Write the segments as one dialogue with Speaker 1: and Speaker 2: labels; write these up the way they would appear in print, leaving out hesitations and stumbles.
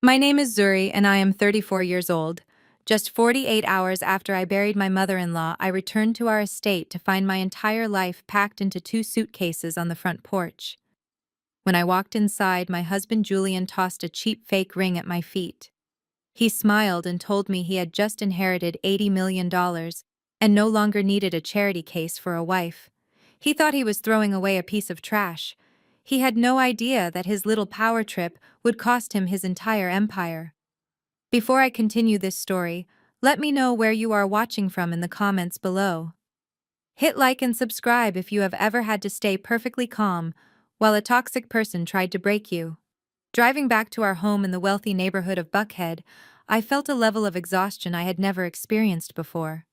Speaker 1: My name is Zuri and I am 34 years old. Just 48 hours after I buried my mother-in-law, I returned to our estate to find my entire life packed into two suitcases on the front porch. When I walked inside, my husband Julian tossed a cheap fake ring at my feet. He smiled and told me he had just inherited $80 million and no longer needed a charity case for a wife. He thought he was throwing away a piece of trash. He had no idea that his little power trip would cost him his entire empire. Before I continue this story, let me know where you are watching from in the comments below. Hit like and subscribe if you have ever had to stay perfectly calm while a toxic person tried to break you. Driving back to our home in the wealthy neighborhood of Buckhead, I felt a level of exhaustion I had never experienced before.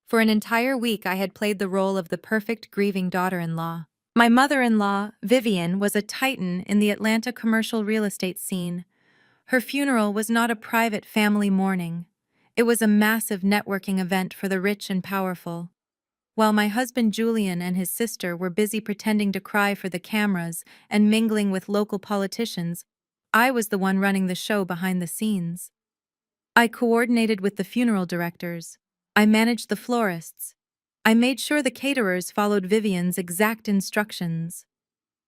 Speaker 1: For an entire week, I had played the role of the perfect grieving daughter-in-law. My mother-in-law, Vivian, was a titan in the Atlanta commercial real estate scene. Her funeral was not a private family mourning. It was a massive networking event for the rich and powerful. While my husband Julian and his sister were busy pretending to cry for the cameras and mingling with local politicians, I was the one running the show behind the scenes. I coordinated with the funeral directors. I managed the florists. I made sure the caterers followed Vivian's exact instructions.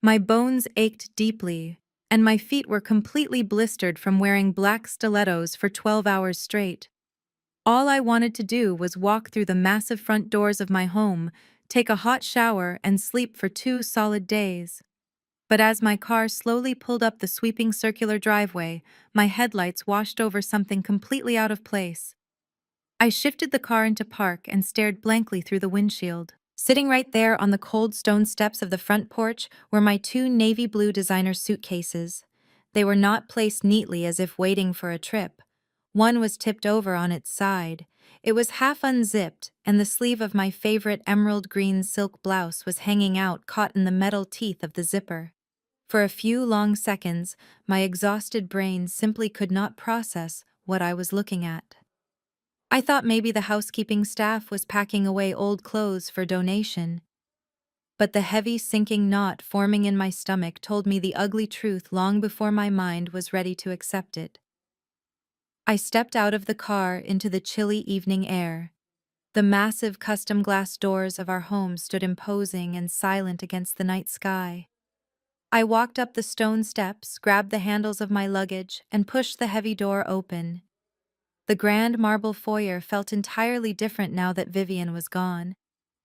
Speaker 1: My bones ached deeply, and my feet were completely blistered from wearing black stilettos for 12 hours straight. All I wanted to do was walk through the massive front doors of my home, take a hot shower, and sleep for 2 solid days. But as my car slowly pulled up the sweeping circular driveway, my headlights washed over something completely out of place. I shifted the car into park and stared blankly through the windshield. Sitting right there on the cold stone steps of the front porch were my two navy blue designer suitcases. They were not placed neatly as if waiting for a trip. One was tipped over on its side. It was half unzipped, and the sleeve of my favorite emerald green silk blouse was hanging out, caught in the metal teeth of the zipper. For a few long seconds, my exhausted brain simply could not process what I was looking at. I thought maybe the housekeeping staff was packing away old clothes for donation. But the heavy sinking knot forming in my stomach told me the ugly truth long before my mind was ready to accept it. I stepped out of the car into the chilly evening air. The massive custom glass doors of our home stood imposing and silent against the night sky. I walked up the stone steps, grabbed the handles of my luggage, and pushed the heavy door open. The grand marble foyer felt entirely different now that Vivian was gone.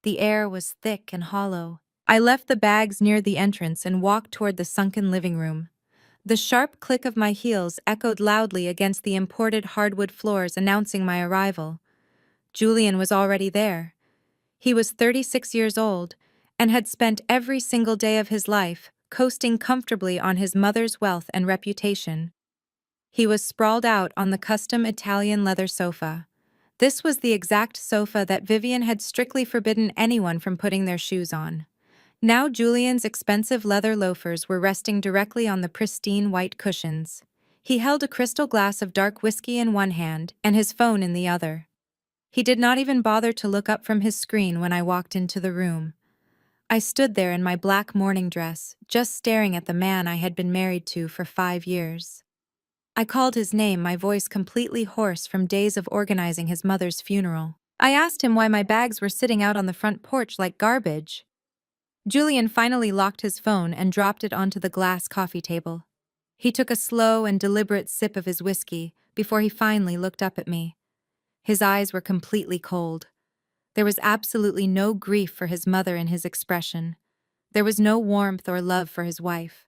Speaker 1: The air was thick and hollow. I left the bags near the entrance and walked toward the sunken living room. The sharp click of my heels echoed loudly against the imported hardwood floors, announcing my arrival. Julian was already there. He was 36 years old and had spent every single day of his life coasting comfortably on his mother's wealth and reputation. He was sprawled out on the custom Italian leather sofa. This was the exact sofa that Vivian had strictly forbidden anyone from putting their shoes on. Now Julian's expensive leather loafers were resting directly on the pristine white cushions. He held a crystal glass of dark whiskey in one hand and his phone in the other. He did not even bother to look up from his screen when I walked into the room. I stood there in my black morning dress, just staring at the man I had been married to for 5 years. I called his name, my voice completely hoarse from days of organizing his mother's funeral. I asked him why my bags were sitting out on the front porch like garbage. Julian finally locked his phone and dropped it onto the glass coffee table. He took a slow and deliberate sip of his whiskey before he finally looked up at me. His eyes were completely cold. There was absolutely no grief for his mother in his expression. There was no warmth or love for his wife.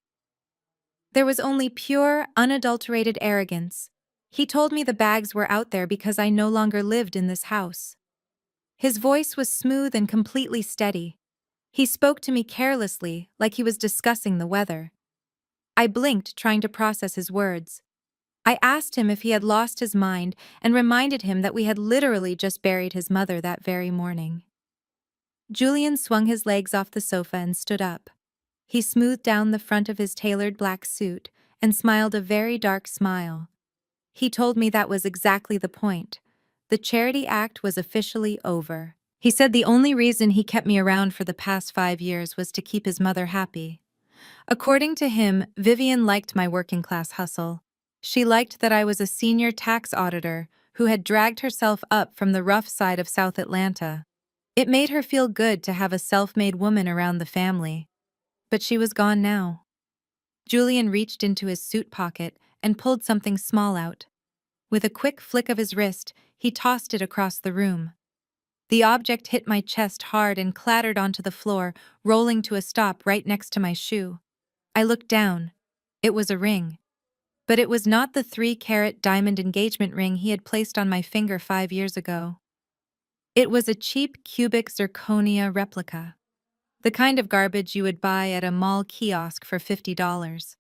Speaker 1: There was only pure, unadulterated arrogance. He told me the bags were out there because I no longer lived in this house. His voice was smooth and completely steady. He spoke to me carelessly, like he was discussing the weather. I blinked, trying to process his words. I asked him if he had lost his mind and reminded him that we had literally just buried his mother that very morning. Julian swung his legs off the sofa and stood up. He smoothed down the front of his tailored black suit and smiled a very dark smile. He told me that was exactly the point. The charity act was officially over. He said the only reason he kept me around for the past 5 years was to keep his mother happy. According to him, Vivian liked my working-class hustle. She liked that I was a senior tax auditor who had dragged herself up from the rough side of South Atlanta. It made her feel good to have a self-made woman around the family. But she was gone now. Julian reached into his suit pocket and pulled something small out. With a quick flick of his wrist, he tossed it across the room. The object hit my chest hard and clattered onto the floor, rolling to a stop right next to my shoe. I looked down. It was a ring. But it was not the 3-carat diamond engagement ring he had placed on my finger 5 years ago. It was a cheap cubic zirconia replica. The kind of garbage you would buy at a mall kiosk for $50.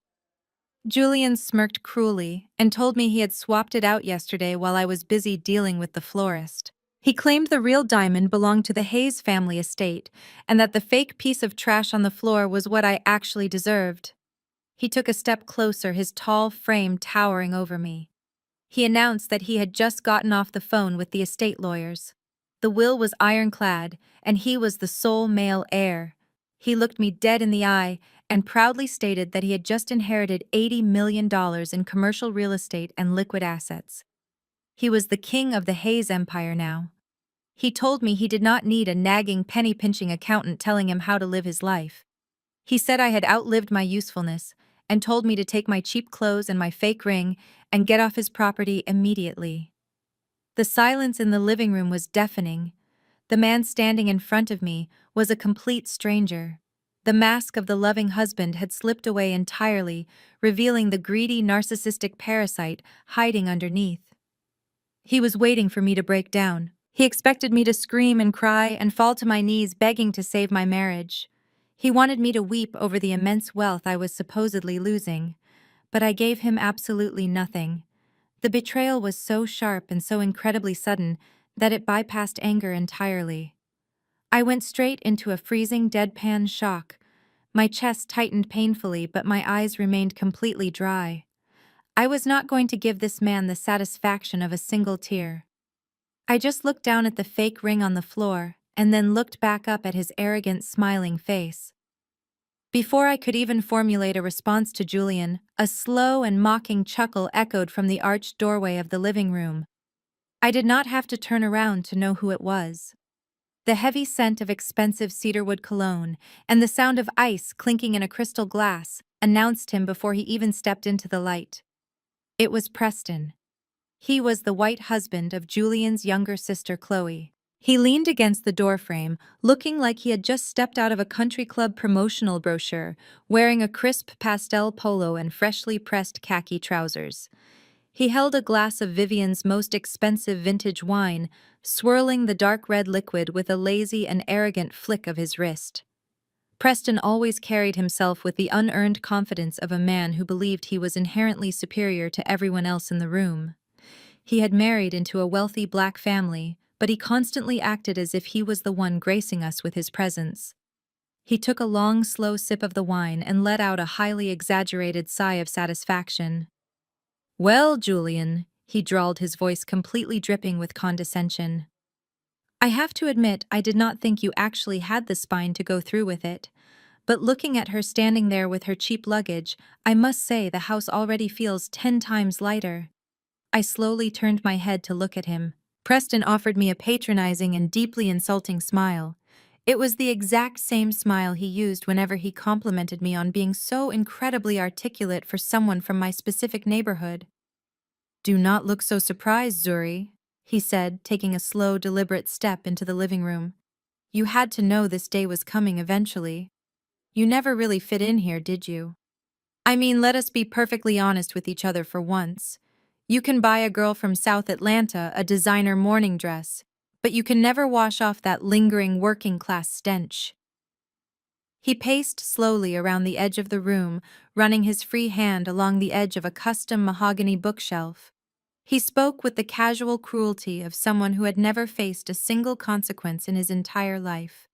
Speaker 1: Julian smirked cruelly and told me he had swapped it out yesterday while I was busy dealing with the florist. He claimed the real diamond belonged to the Hayes family estate and that the fake piece of trash on the floor was what I actually deserved. He took a step closer, his tall frame towering over me. He announced that he had just gotten off the phone with the estate lawyers. The will was ironclad, and he was the sole male heir. He looked me dead in the eye and proudly stated that he had just inherited $80 million in commercial real estate and liquid assets. He was the king of the Hayes empire now. He told me he did not need a nagging, penny-pinching accountant telling him how to live his life. He said I had outlived my usefulness and told me to take my cheap clothes and my fake ring and get off his property immediately. The silence in the living room was deafening. The man standing in front of me was a complete stranger. The mask of the loving husband had slipped away entirely, revealing the greedy, narcissistic parasite hiding underneath. He was waiting for me to break down. He expected me to scream and cry and fall to my knees begging to save my marriage. He wanted me to weep over the immense wealth I was supposedly losing, but I gave him absolutely nothing. The betrayal was so sharp and so incredibly sudden that it bypassed anger entirely. I went straight into a freezing, deadpan shock. My chest tightened painfully, but my eyes remained completely dry. I was not going to give this man the satisfaction of a single tear. I just looked down at the fake ring on the floor and then looked back up at his arrogant, smiling face. Before I could even formulate a response to Julian, a slow and mocking chuckle echoed from the arched doorway of the living room. I did not have to turn around to know who it was. The heavy scent of expensive cedarwood cologne and the sound of ice clinking in a crystal glass announced him before he even stepped into the light. It was Preston. He was the white husband of Julian's younger sister Chloe. He leaned against the doorframe, looking like he had just stepped out of a country club promotional brochure, wearing a crisp pastel polo and freshly pressed khaki trousers. He held a glass of Vivian's most expensive vintage wine, swirling the dark red liquid with a lazy and arrogant flick of his wrist. Preston always carried himself with the unearned confidence of a man who believed he was inherently superior to everyone else in the room. He had married into a wealthy black family, but he constantly acted as if he was the one gracing us with his presence. He took a long, slow sip of the wine and let out a highly exaggerated sigh of satisfaction. "Well, Julian," he drawled, his voice completely dripping with condescension. I have to admit I did not think you actually had the spine to go through with it. But looking at her standing there with her cheap luggage, I must say the house already feels 10 times lighter. I slowly turned my head to look at him. Preston offered me a patronizing and deeply insulting smile. It was the exact same smile he used whenever he complimented me on being so incredibly articulate for someone from my specific neighborhood. "Do not look so surprised, Zuri," he said, taking a slow, deliberate step into the living room. "You had to know this day was coming eventually. You never really fit in here, did you? I mean, let us be perfectly honest with each other for once. You can buy a girl from South Atlanta a designer morning dress, but you can never wash off that lingering working-class stench." He paced slowly around the edge of the room, running his free hand along the edge of a custom mahogany bookshelf. He spoke with the casual cruelty of someone who had never faced a single consequence in his entire life.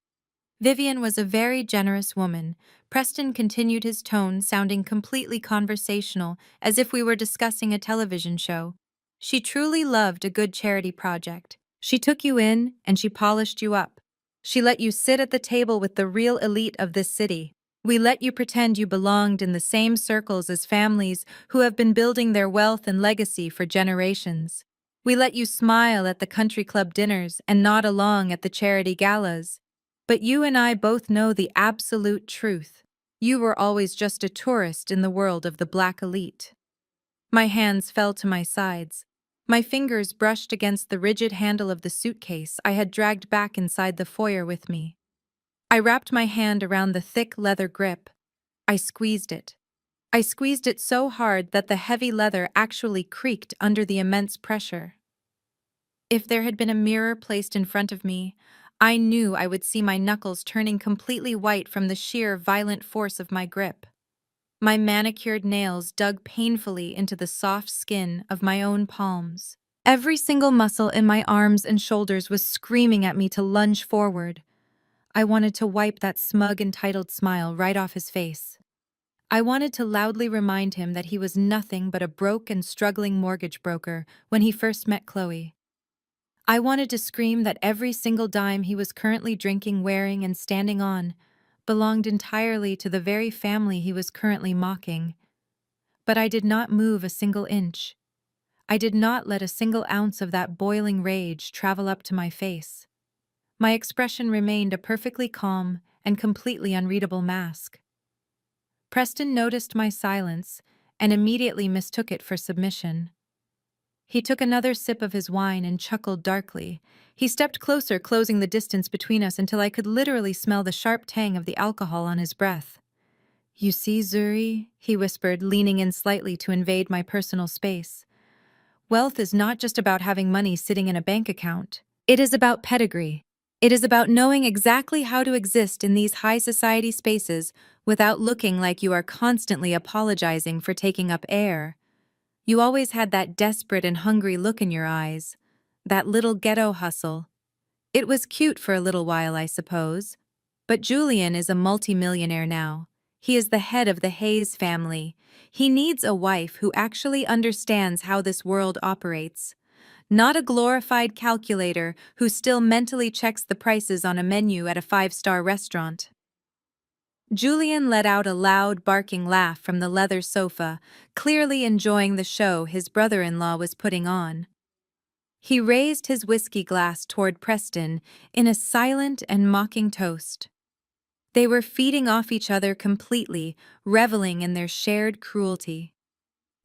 Speaker 1: Vivian was a very generous woman. Preston continued his tone, sounding completely conversational, as if we were discussing a television show. "She truly loved a good charity project. She took you in and she polished you up. She let you sit at the table with the real elite of this city. We let you pretend you belonged in the same circles as families who have been building their wealth and legacy for generations. We let you smile at the country club dinners and nod along at the charity galas. But you and I both know the absolute truth. You were always just a tourist in the world of the black elite. My hands fell to my sides. My fingers brushed against the rigid handle of the suitcase I had dragged back inside the foyer with me. I wrapped my hand around the thick leather grip. I squeezed it. I squeezed it so hard that the heavy leather actually creaked under the immense pressure. If there had been a mirror placed in front of me, I knew I would see my knuckles turning completely white from the sheer violent force of my grip. My manicured nails dug painfully into the soft skin of my own palms. Every single muscle in my arms and shoulders was screaming at me to lunge forward. I wanted to wipe that smug, entitled smile right off his face. I wanted to loudly remind him that he was nothing but a broke and struggling mortgage broker when he first met Chloe. I wanted to scream that every single dime he was currently drinking, wearing, and standing on belonged entirely to the very family he was currently mocking. But I did not move a single inch. I did not let a single ounce of that boiling rage travel up to my face. My expression remained a perfectly calm and completely unreadable mask. Preston noticed my silence and immediately mistook it for submission. He took another sip of his wine and chuckled darkly. He stepped closer, closing the distance between us until I could literally smell the sharp tang of the alcohol on his breath. "You see, Zuri," he whispered, leaning in slightly to invade my personal space. "Wealth is not just about having money sitting in a bank account. It is about pedigree. It is about knowing exactly how to exist in these high society spaces without looking like you are constantly apologizing for taking up air. You always had that desperate and hungry look in your eyes, that little ghetto hustle. It was cute for a little while, I suppose. But Julian is a multimillionaire now. He is the head of the Hayes family. He needs a wife who actually understands how this world operates. Not a glorified calculator who still mentally checks the prices on a menu at a five-star restaurant." Julian let out a loud, barking laugh from the leather sofa, clearly enjoying the show his brother-in-law was putting on. He raised his whiskey glass toward Preston in a silent and mocking toast. They were feeding off each other completely, reveling in their shared cruelty.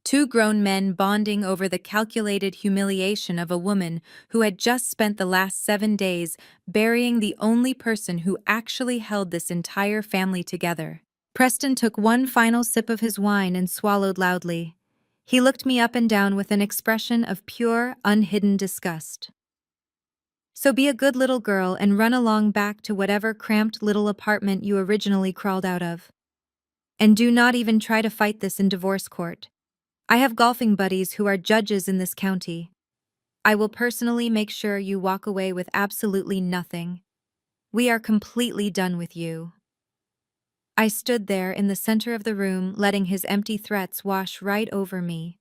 Speaker 1: Two grown men bonding over the calculated humiliation of a woman who had just spent the last 7 days burying the only person who actually held this entire family together. Preston took one final sip of his wine and swallowed loudly. He looked me up and down with an expression of pure, unhidden disgust. "So be a good little girl and run along back to whatever cramped little apartment you originally crawled out of. And do not even try to fight this in divorce court. I have golfing buddies who are judges in this county. I will personally make sure you walk away with absolutely nothing. We are completely done with you." I stood there in the center of the room, letting his empty threats wash right over me.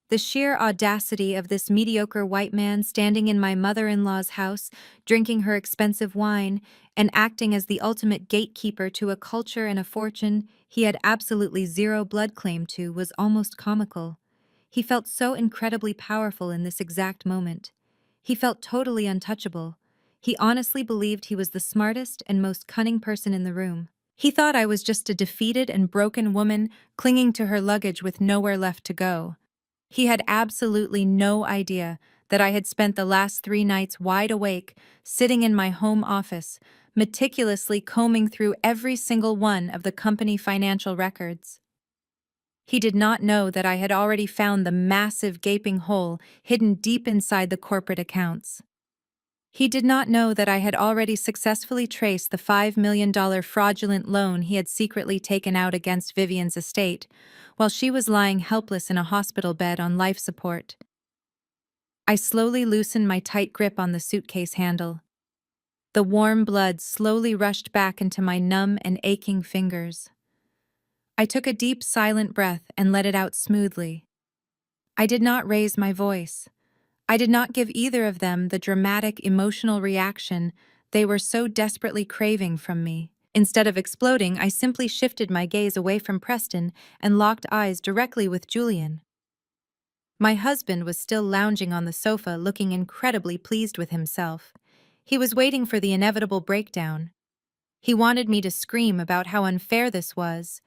Speaker 1: The sheer audacity of this mediocre white man standing in my mother-in-law's house, drinking her expensive wine, and acting as the ultimate gatekeeper to a culture and a fortune he had absolutely zero blood claim to was almost comical. He felt so incredibly powerful in this exact moment. He felt totally untouchable. He honestly believed he was the smartest and most cunning person in the room. He thought I was just a defeated and broken woman clinging to her luggage with nowhere left to go. He had absolutely no idea that I had spent the last 3 nights wide awake, sitting in my home office, meticulously combing through every single one of the company financial records. He did not know that I had already found the massive gaping hole hidden deep inside the corporate accounts. He did not know that I had already successfully traced the $5 million fraudulent loan he had secretly taken out against Vivian's estate, while she was lying helpless in a hospital bed on life support. I slowly loosened my tight grip on the suitcase handle. The warm blood slowly rushed back into my numb and aching fingers. I took a deep, silent breath and let it out smoothly. I did not raise my voice. I did not give either of them the dramatic, emotional reaction they were so desperately craving from me. Instead of exploding, I simply shifted my gaze away from Preston and locked eyes directly with Julian. My husband was still lounging on the sofa, looking incredibly pleased with himself. He was waiting for the inevitable breakdown. He wanted me to scream about how unfair this was.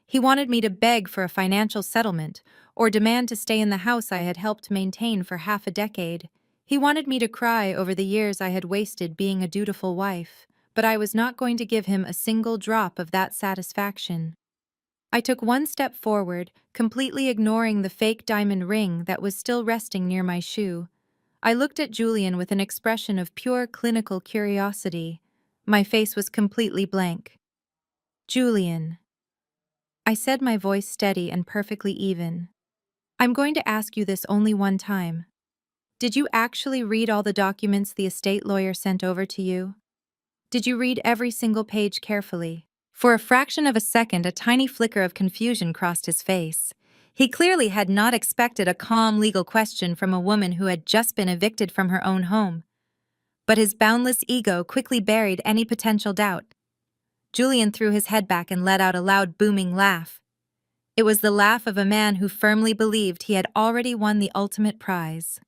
Speaker 1: He wanted me to beg for a financial settlement or demand to stay in the house I had helped maintain for half a decade. He wanted me to cry over the years I had wasted being a dutiful wife, but I was not going to give him a single drop of that satisfaction. I took one step forward, completely ignoring the fake diamond ring that was still resting near my shoe. I looked at Julian with an expression of pure clinical curiosity. My face was completely blank. Julian, I said, my voice steady and perfectly even. I'm going to ask you this only one time. Did you actually read all the documents the estate lawyer sent over to you? Did you read every single page carefully? For a fraction of a second, a tiny flicker of confusion crossed his face. He clearly had not expected a calm legal question from a woman who had just been evicted from her own home. But his boundless ego quickly buried any potential doubt. Julian threw his head back and let out a loud, booming laugh. It was the laugh of a man who firmly believed he had already won the ultimate prize.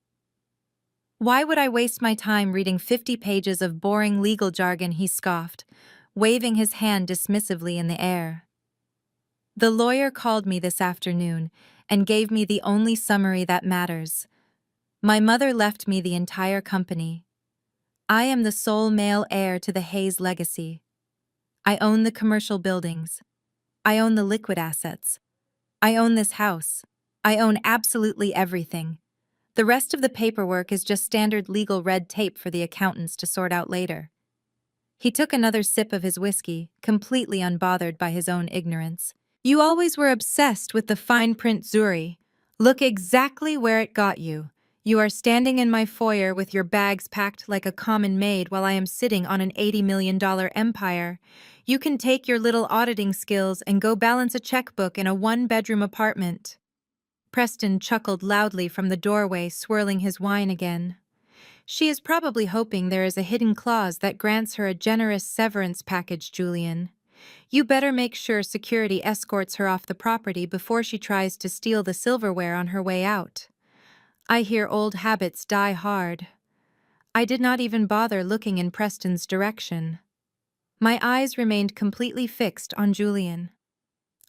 Speaker 1: Why would I waste my time reading 50 pages of boring legal jargon, he scoffed, waving his hand dismissively in the air. The lawyer called me this afternoon and gave me the only summary that matters. My mother left me the entire company. I am the sole male heir to the Hayes legacy. I own the commercial buildings. I own the liquid assets. I own this house. I own absolutely everything. The rest of the paperwork is just standard legal red tape for the accountants to sort out later. He took another sip of his whiskey, completely unbothered by his own ignorance. You always were obsessed with the fine print, Zuri. Look exactly where it got you. You are standing in my foyer with your bags packed like a common maid while I am sitting on an $80 million empire. You can take your little auditing skills and go balance a checkbook in a one-bedroom apartment. Preston chuckled loudly from the doorway, swirling his wine again. She is probably hoping there is a hidden clause that grants her a generous severance package, Julian. You better make sure security escorts her off the property before she tries to steal the silverware on her way out. I hear old habits die hard. I did not even bother looking in Preston's direction. My eyes remained completely fixed on Julian.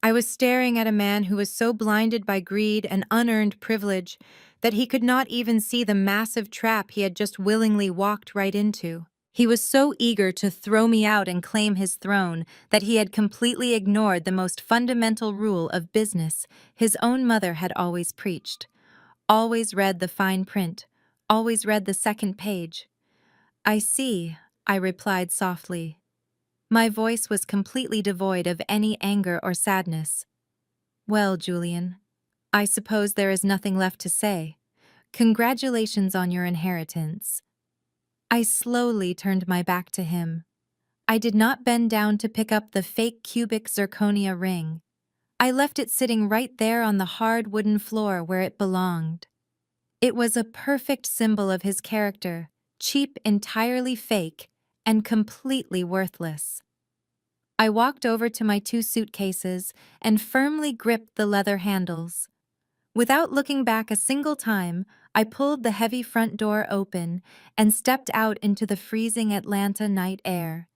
Speaker 1: I was staring at a man who was so blinded by greed and unearned privilege that he could not even see the massive trap he had just willingly walked right into. He was so eager to throw me out and claim his throne that he had completely ignored the most fundamental rule of business his own mother had always preached. Always read the fine print, always read the second page. I see, I replied softly. My voice was completely devoid of any anger or sadness. Well, Julian, I suppose there is nothing left to say. Congratulations on your inheritance. I slowly turned my back to him. I did not bend down to pick up the fake cubic zirconia ring. I left it sitting right there on the hard wooden floor where it belonged. It was a perfect symbol of his character, cheap, entirely fake, and completely worthless. I walked over to my 2 suitcases and firmly gripped the leather handles. Without looking back a single time, I pulled the heavy front door open and stepped out into the freezing Atlanta night air.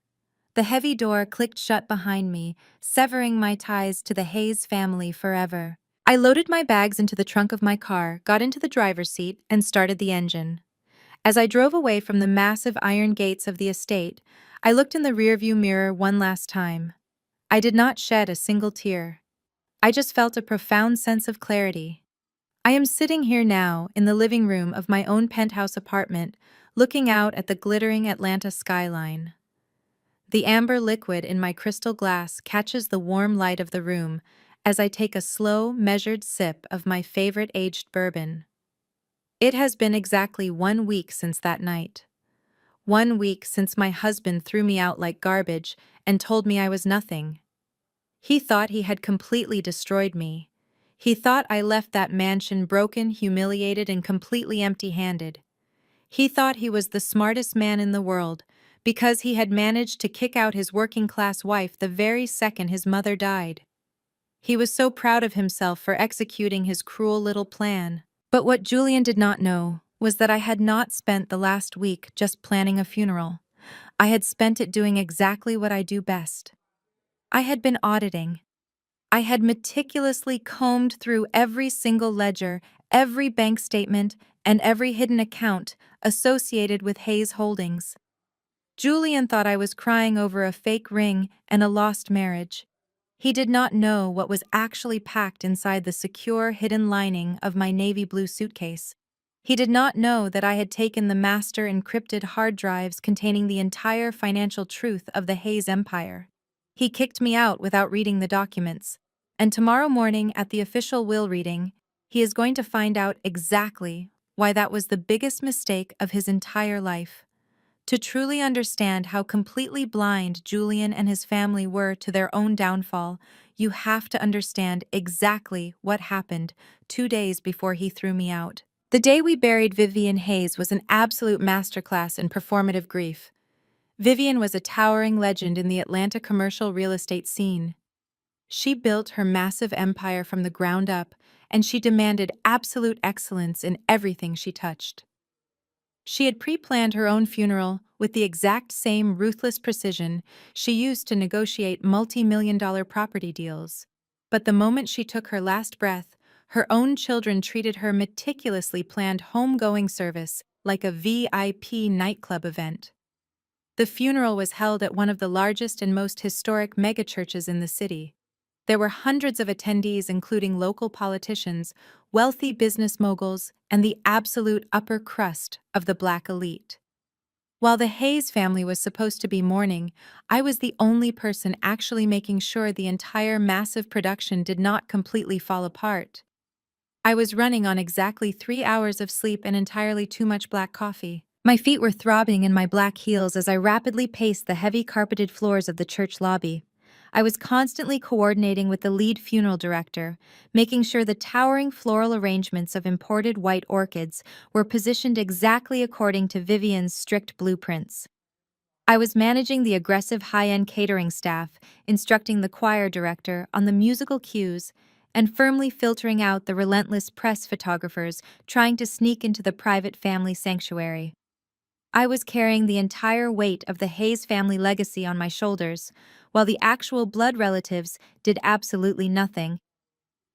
Speaker 1: The heavy door clicked shut behind me, severing my ties to the Hayes family forever. I loaded my bags into the trunk of my car, got into the driver's seat, and started the engine. As I drove away from the massive iron gates of the estate, I looked in the rearview mirror one last time. I did not shed a single tear. I just felt a profound sense of clarity. I am sitting here now in the living room of my own penthouse apartment, looking out at the glittering Atlanta skyline. The amber liquid in my crystal glass catches the warm light of the room as I take a slow, measured sip of my favorite aged bourbon. It has been exactly 1 week since that night. 1 week since my husband threw me out like garbage and told me I was nothing. He thought he had completely destroyed me. He thought I left that mansion broken, humiliated, and completely empty-handed. He thought he was the smartest man in the world because he had managed to kick out his working-class wife the very second his mother died. He was so proud of himself for executing his cruel little plan. But what Julian did not know was that I had not spent the last week just planning a funeral. I had spent it doing exactly what I do best. I had been auditing. I had meticulously combed through every single ledger, every bank statement, and every hidden account associated with Hayes Holdings. Julian thought I was crying over a fake ring and a lost marriage. He did not know what was actually packed inside the secure hidden lining of my navy blue suitcase. He did not know that I had taken the master encrypted hard drives containing the entire financial truth of the Hayes Empire. He kicked me out without reading the documents, and tomorrow morning at the official will reading, he is going to find out exactly why that was the biggest mistake of his entire life. To truly understand how completely blind Julian and his family were to their own downfall, you have to understand exactly what happened 2 days before he threw me out. The day we buried Vivian Hayes was an absolute masterclass in performative grief. Vivian was a towering legend in the Atlanta commercial real estate scene. She built her massive empire from the ground up, and she demanded absolute excellence in everything she touched. She had pre-planned her own funeral with the exact same ruthless precision she used to negotiate multi-million-dollar property deals. But the moment she took her last breath, her own children treated her meticulously planned home-going service like a VIP nightclub event. The funeral was held at one of the largest and most historic megachurches in the city. There were hundreds of attendees, including local politicians, wealthy business moguls, and the absolute upper crust of the black elite. While the Hayes family was supposed to be mourning, I was the only person actually making sure the entire massive production did not completely fall apart. I was running on exactly 3 hours of sleep and entirely too much black coffee. My feet were throbbing in my black heels as I rapidly paced the heavy carpeted floors of the church lobby. I was constantly coordinating with the lead funeral director, making sure the towering floral arrangements of imported white orchids were positioned exactly according to Vivian's strict blueprints. I was managing the aggressive high-end catering staff, instructing the choir director on the musical cues, and firmly filtering out the relentless press photographers trying to sneak into the private family sanctuary. I was carrying the entire weight of the Hayes family legacy on my shoulders, while the actual blood relatives did absolutely nothing.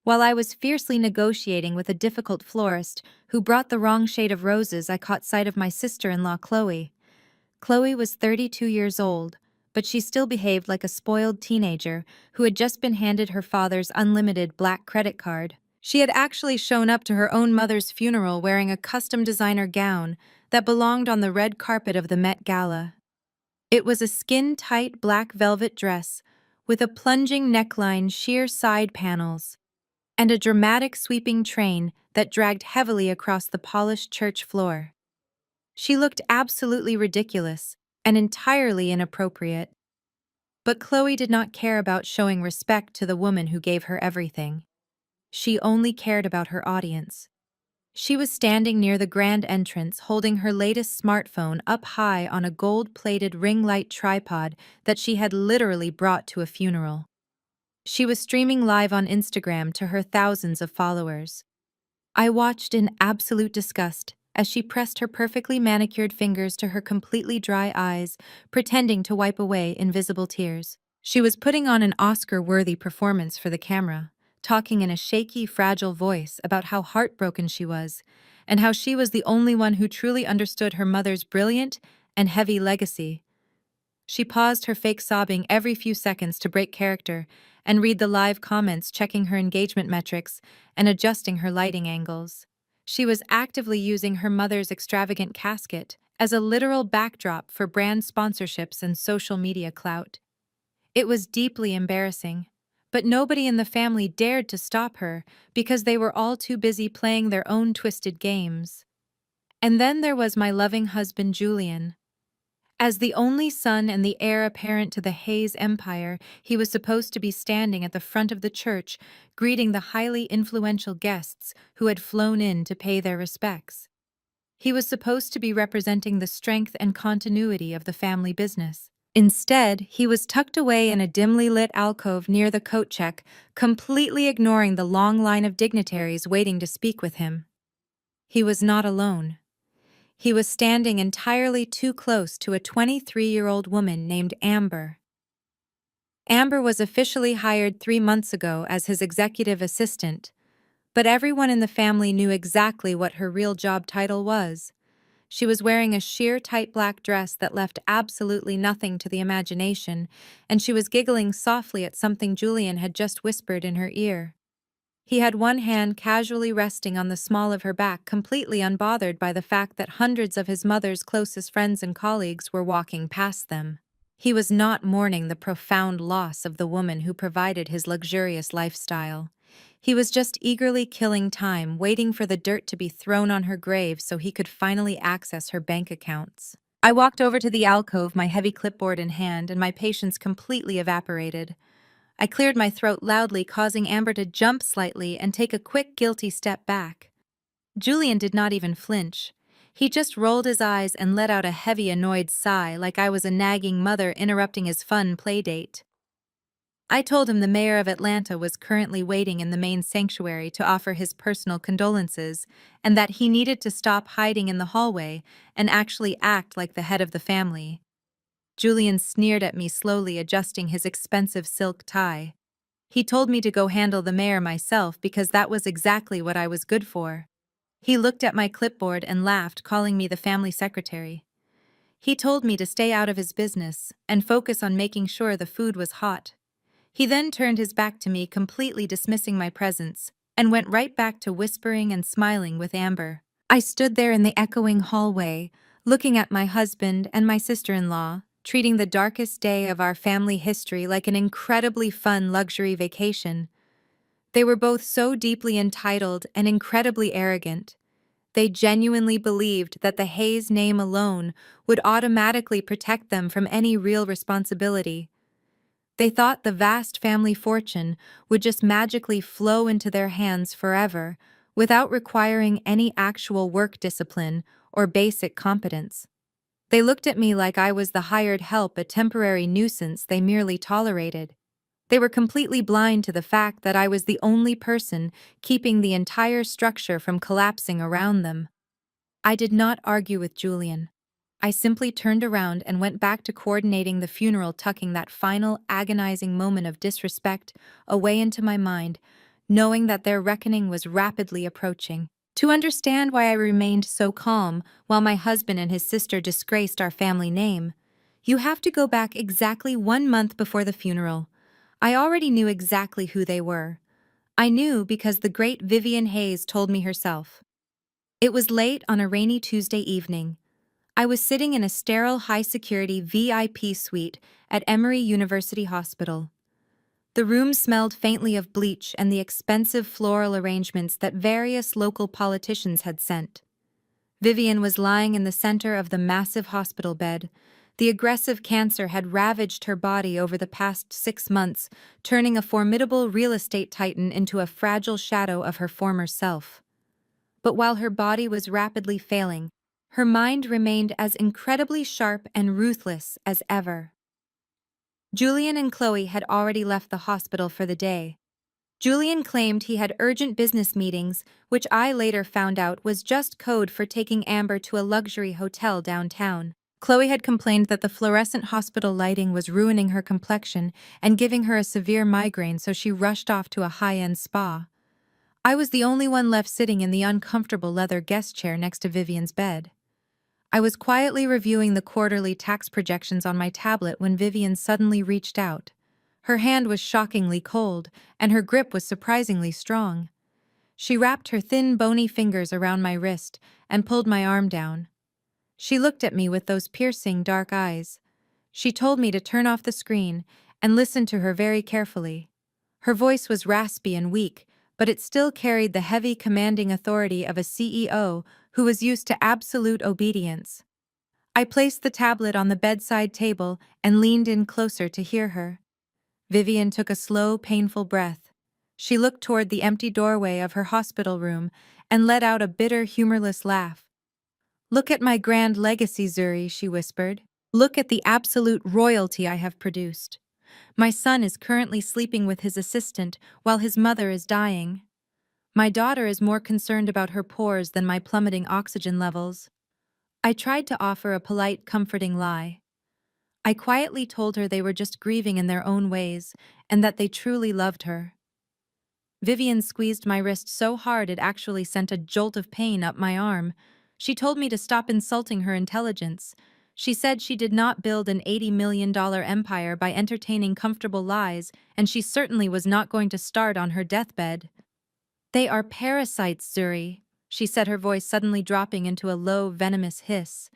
Speaker 1: While I was fiercely negotiating with a difficult florist who brought the wrong shade of roses, I caught sight of my sister-in-law, Chloe. Chloe was 32 years old, but she still behaved like a spoiled teenager who had just been handed her father's unlimited black credit card. She had actually shown up to her own mother's funeral wearing a custom designer gown that belonged on the red carpet of the Met Gala. It was a skin-tight black velvet dress with a plunging neckline, sheer side panels, and a dramatic sweeping train that dragged heavily across the polished church floor. She looked absolutely ridiculous and entirely inappropriate. But Chloe did not care about showing respect to the woman who gave her everything. She only cared about her audience. She was standing near the grand entrance holding her latest smartphone up high on a gold-plated ring light tripod that she had literally brought to a funeral. She was streaming live on Instagram to her thousands of followers. I watched in absolute disgust as she pressed her perfectly manicured fingers to her completely dry eyes, pretending to wipe away invisible tears. She was putting on an Oscar-worthy performance for the camera, talking in a shaky, fragile voice about how heartbroken she was, and how she was the only one who truly understood her mother's brilliant and heavy legacy. She paused her fake sobbing every few seconds to break character and read the live comments, checking her engagement metrics and adjusting her lighting angles. She was actively using her mother's extravagant casket as a literal backdrop for brand sponsorships and social media clout. It was deeply embarrassing, but nobody in the family dared to stop her because they were all too busy playing their own twisted games. And then there was my loving husband, Julian. As the only son and the heir apparent to the Hayes Empire, he was supposed to be standing at the front of the church, greeting the highly influential guests who had flown in to pay their respects. He was supposed to be representing the strength and continuity of the family business. Instead, he was tucked away in a dimly lit alcove near the coat check, completely ignoring the long line of dignitaries waiting to speak with him. He was not alone. He was standing entirely too close to a 23-year-old woman named Amber. Amber was officially hired 3 months ago as his executive assistant, but everyone in the family knew exactly what her real job title was. She was wearing a sheer tight black dress that left absolutely nothing to the imagination, and she was giggling softly at something Julian had just whispered in her ear. He had one hand casually resting on the small of her back, completely unbothered by the fact that hundreds of his mother's closest friends and colleagues were walking past them. He was not mourning the profound loss of the woman who provided his luxurious lifestyle. He was just eagerly killing time, waiting for the dirt to be thrown on her grave so he could finally access her bank accounts. I walked over to the alcove, my heavy clipboard in hand, and my patience completely evaporated. I cleared my throat loudly, causing Amber to jump slightly and take a quick, guilty step back. Julian did not even flinch. He just rolled his eyes and let out a heavy, annoyed sigh, like I was a nagging mother interrupting his fun play date. I told him the mayor of Atlanta was currently waiting in the main sanctuary to offer his personal condolences, and that he needed to stop hiding in the hallway and actually act like the head of the family. Julian sneered at me, slowly adjusting his expensive silk tie. He told me to go handle the mayor myself because that was exactly what I was good for. He looked at my clipboard and laughed, calling me the family secretary. He told me to stay out of his business and focus on making sure the food was hot. He then turned his back to me, completely dismissing my presence, and went right back to whispering and smiling with Amber. I stood there in the echoing hallway, looking at my husband and my sister-in-law, treating the darkest day of our family history like an incredibly fun luxury vacation. They were both so deeply entitled and incredibly arrogant. They genuinely believed that the Hayes name alone would automatically protect them from any real responsibility. They thought the vast family fortune would just magically flow into their hands forever, without requiring any actual work discipline or basic competence. They looked at me like I was the hired help, a temporary nuisance they merely tolerated. They were completely blind to the fact that I was the only person keeping the entire structure from collapsing around them. I did not argue with Julian. I simply turned around and went back to coordinating the funeral, tucking that final, agonizing moment of disrespect away into my mind, knowing that their reckoning was rapidly approaching. To understand why I remained so calm while my husband and his sister disgraced our family name, you have to go back exactly 1 month before the funeral. I already knew exactly who they were. I knew because the great Vivian Hayes told me herself. It was late on a rainy Tuesday evening. I was sitting in a sterile, high-security VIP suite at Emory University Hospital. The room smelled faintly of bleach and the expensive floral arrangements that various local politicians had sent. Vivian was lying in the center of the massive hospital bed. The aggressive cancer had ravaged her body over the past 6 months, turning a formidable real estate titan into a fragile shadow of her former self. But while her body was rapidly failing, her mind remained as incredibly sharp and ruthless as ever. Julian and Chloe had already left the hospital for the day. Julian claimed he had urgent business meetings, which I later found out was just code for taking Amber to a luxury hotel downtown. Chloe had complained that the fluorescent hospital lighting was ruining her complexion and giving her a severe migraine, so she rushed off to a high-end spa. I was the only one left sitting in the uncomfortable leather guest chair next to Vivian's bed. I was quietly reviewing the quarterly tax projections on my tablet when Vivian suddenly reached out. Her hand was shockingly cold, and her grip was surprisingly strong. She wrapped her thin, bony fingers around my wrist and pulled my arm down. She looked at me with those piercing, dark eyes. She told me to turn off the screen and listen to her very carefully. Her voice was raspy and weak, but it still carried the heavy, commanding authority of a CEO who was used to absolute obedience. I placed the tablet on the bedside table and leaned in closer to hear her. Vivian took a slow, painful breath. She looked toward the empty doorway of her hospital room and let out a bitter, humorless laugh. Look at my grand legacy, Zuri, she whispered. Look at the absolute royalty I have produced. My son is currently sleeping with his assistant while his mother is dying. My daughter is more concerned about her pores than my plummeting oxygen levels. I tried to offer a polite, comforting lie. I quietly told her they were just grieving in their own ways and that they truly loved her. Vivian squeezed my wrist so hard it actually sent a jolt of pain up my arm. She told me to stop insulting her intelligence. She said she did not build an $80 million empire by entertaining comfortable lies, and she certainly was not going to start on her deathbed. They are parasites, Zuri, she said, her voice suddenly dropping into a low, venomous hiss.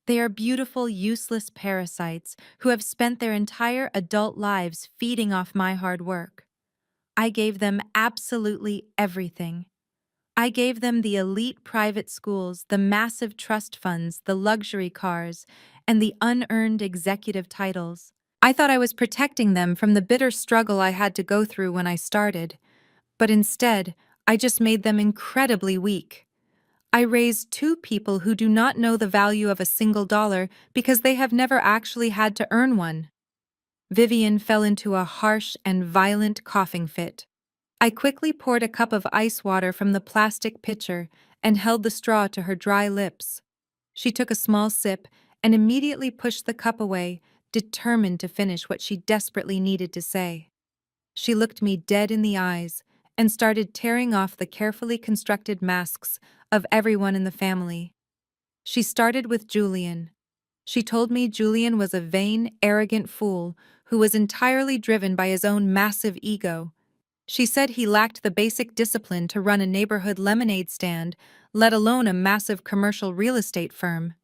Speaker 1: They are beautiful, useless parasites who have spent their entire adult lives feeding off my hard work. I gave them absolutely everything. I gave them the elite private schools, the massive trust funds, the luxury cars, and the unearned executive titles. I thought I was protecting them from the bitter struggle I had to go through when I started, but instead, I just made them incredibly weak. I raised two people who do not know the value of a single dollar because they have never actually had to earn one. Vivian fell into a harsh and violent coughing fit. I quickly poured a cup of ice water from the plastic pitcher and held the straw to her dry lips. She took a small sip and immediately pushed the cup away, determined to finish what she desperately needed to say. She looked me dead in the eyes and started tearing off the carefully constructed masks of everyone in the family. She started with Julian. She told me Julian was a vain, arrogant fool who was entirely driven by his own massive ego. She said he lacked the basic discipline to run a neighborhood lemonade stand, let alone a massive commercial real estate firm.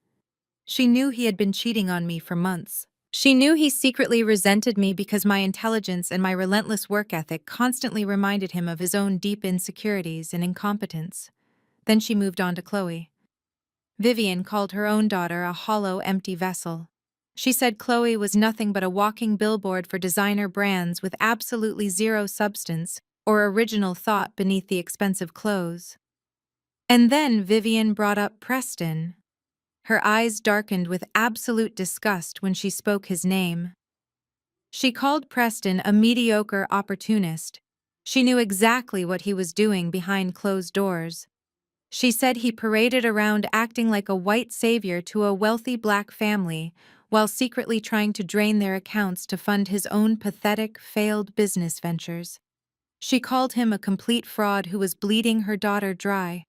Speaker 1: She knew he had been cheating on me for months. She knew he secretly resented me because my intelligence and my relentless work ethic constantly reminded him of his own deep insecurities and incompetence. Then she moved on to Chloe. Vivian called her own daughter a hollow, empty vessel. She said Chloe was nothing but a walking billboard for designer brands with absolutely zero substance or original thought beneath the expensive clothes. And then Vivian brought up Preston. Her eyes darkened with absolute disgust when she spoke his name. She called Preston a mediocre opportunist. She knew exactly what he was doing behind closed doors. She said he paraded around acting like a white savior to a wealthy black family while secretly trying to drain their accounts to fund his own pathetic, failed business ventures. She called him a complete fraud who was bleeding her daughter dry.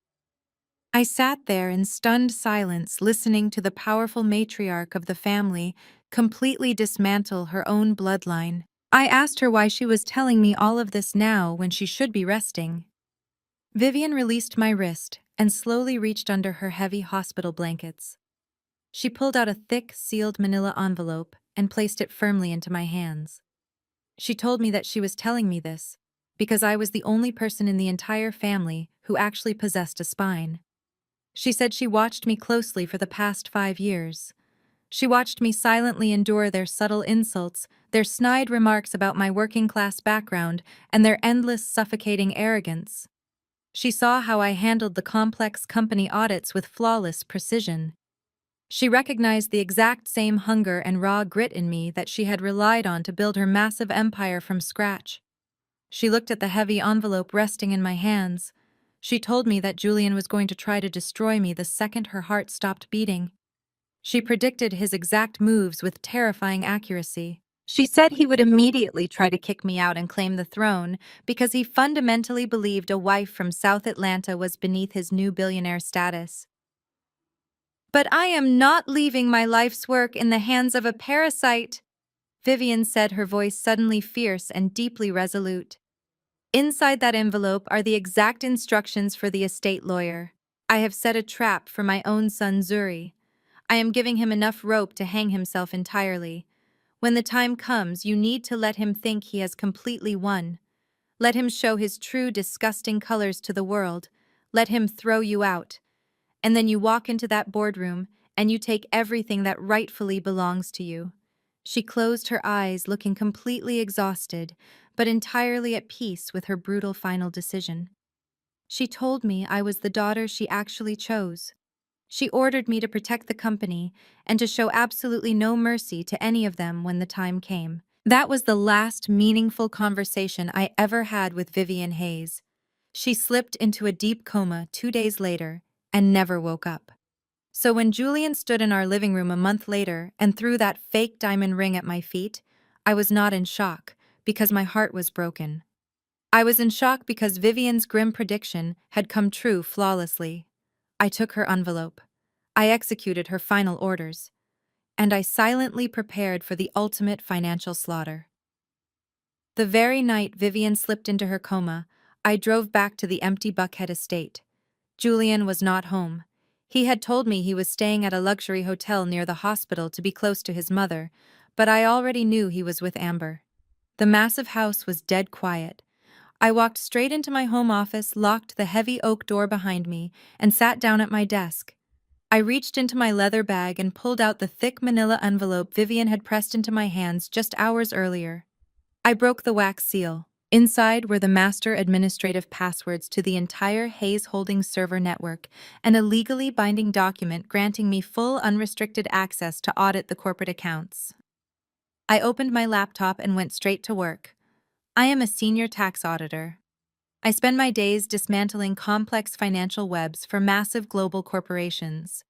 Speaker 1: I sat there in stunned silence listening to the powerful matriarch of the family completely dismantle her own bloodline. I asked her why she was telling me all of this now when she should be resting. Vivian released my wrist and slowly reached under her heavy hospital blankets. She pulled out a thick, sealed manila envelope and placed it firmly into my hands. She told me that she was telling me this because I was the only person in the entire family who actually possessed a spine. She said she watched me closely for the past 5 years. She watched me silently endure their subtle insults, their snide remarks about my working-class background, and their endless, suffocating arrogance. She saw how I handled the complex company audits with flawless precision. She recognized the exact same hunger and raw grit in me that she had relied on to build her massive empire from scratch. She looked at the heavy envelope resting in my hands. She told me that Julian was going to try to destroy me the second her heart stopped beating. She predicted his exact moves with terrifying accuracy. She said he would immediately try to kick me out and claim the throne because he fundamentally believed a wife from South Atlanta was beneath his new billionaire status. But I am not leaving my life's work in the hands of a parasite, Vivian said, her voice suddenly fierce and deeply resolute. Inside that envelope are the exact instructions for the estate lawyer. I have set a trap for my own son Zuri. I am giving him enough rope to hang himself entirely. When the time comes, you need to let him think he has completely won. Let him show his true, disgusting colors to the world. Let him throw you out. And then you walk into that boardroom and you take everything that rightfully belongs to you. She closed her eyes, looking completely exhausted, but entirely at peace with her brutal final decision. She told me I was the daughter she actually chose. She ordered me to protect the company and to show absolutely no mercy to any of them when the time came. That was the last meaningful conversation I ever had with Vivian Hayes. She slipped into a deep coma 2 days later and never woke up. So when Julian stood in our living room a month later and threw that fake diamond ring at my feet, I was not in shock because my heart was broken. I was in shock because Vivian's grim prediction had come true flawlessly. I took her envelope. I executed her final orders. And I silently prepared for the ultimate financial slaughter. The very night Vivian slipped into her coma, I drove back to the empty Buckhead estate. Julian was not home. He had told me he was staying at a luxury hotel near the hospital to be close to his mother, but I already knew he was with Amber. The massive house was dead quiet. I walked straight into my home office, locked the heavy oak door behind me, and sat down at my desk. I reached into my leather bag and pulled out the thick manila envelope Vivian had pressed into my hands just hours earlier. I broke the wax seal. Inside were the master administrative passwords to the entire Hayes Holdings server network and a legally binding document granting me full unrestricted access to audit the corporate accounts. I opened my laptop and went straight to work. I am a senior tax auditor. I spend my days dismantling complex financial webs for massive global corporations.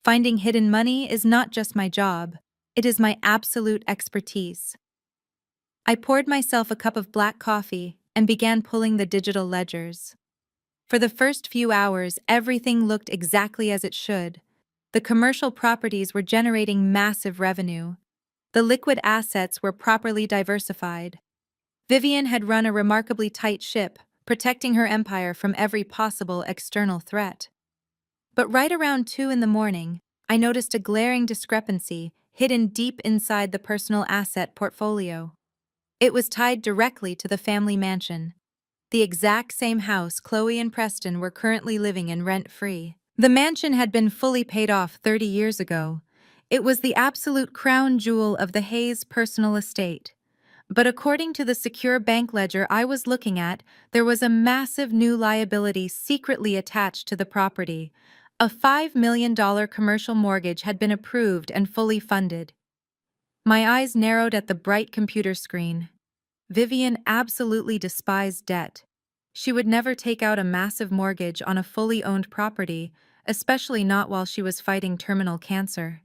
Speaker 1: Finding hidden money is not just my job, it is my absolute expertise. I poured myself a cup of black coffee and began pulling the digital ledgers. For the first few hours, everything looked exactly as it should. The commercial properties were generating massive revenue. The liquid assets were properly diversified. Vivian had run a remarkably tight ship, protecting her empire from every possible external threat. But right around 2 in the morning, I noticed a glaring discrepancy hidden deep inside the personal asset portfolio. It was tied directly to the family mansion, the exact same house Chloe and Preston were currently living in rent-free. The mansion had been fully paid off 30 years ago. It was the absolute crown jewel of the Hayes personal estate. But according to the secure bank ledger I was looking at, there was a massive new liability secretly attached to the property. A $5 million commercial mortgage had been approved and fully funded. My eyes narrowed at the bright computer screen. Vivian absolutely despised debt. She would never take out a massive mortgage on a fully owned property, especially not while she was fighting terminal cancer.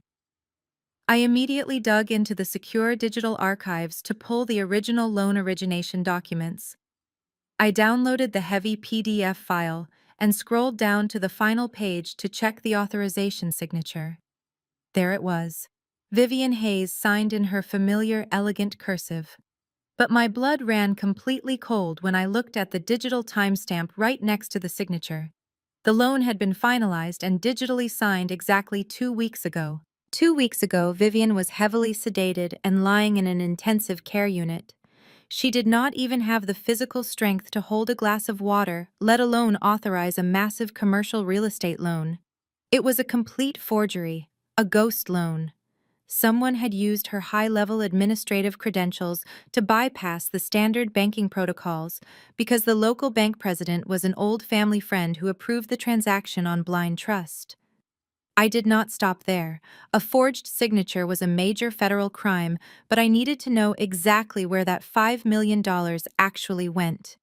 Speaker 1: I immediately dug into the secure digital archives to pull the original loan origination documents. I downloaded the heavy PDF file and scrolled down to the final page to check the authorization signature. There it was. Vivian Hayes signed in her familiar, elegant cursive. But my blood ran completely cold when I looked at the digital timestamp right next to the signature. The loan had been finalized and digitally signed exactly 2 weeks ago. 2 weeks ago, Vivian was heavily sedated and lying in an intensive care unit. She did not even have the physical strength to hold a glass of water, let alone authorize a massive commercial real estate loan. It was a complete forgery, a ghost loan. Someone had used her high-level administrative credentials to bypass the standard banking protocols because the local bank president was an old family friend who approved the transaction on blind trust. I did not stop there. A forged signature was a major federal crime, but I needed to know exactly where that $5 million actually went.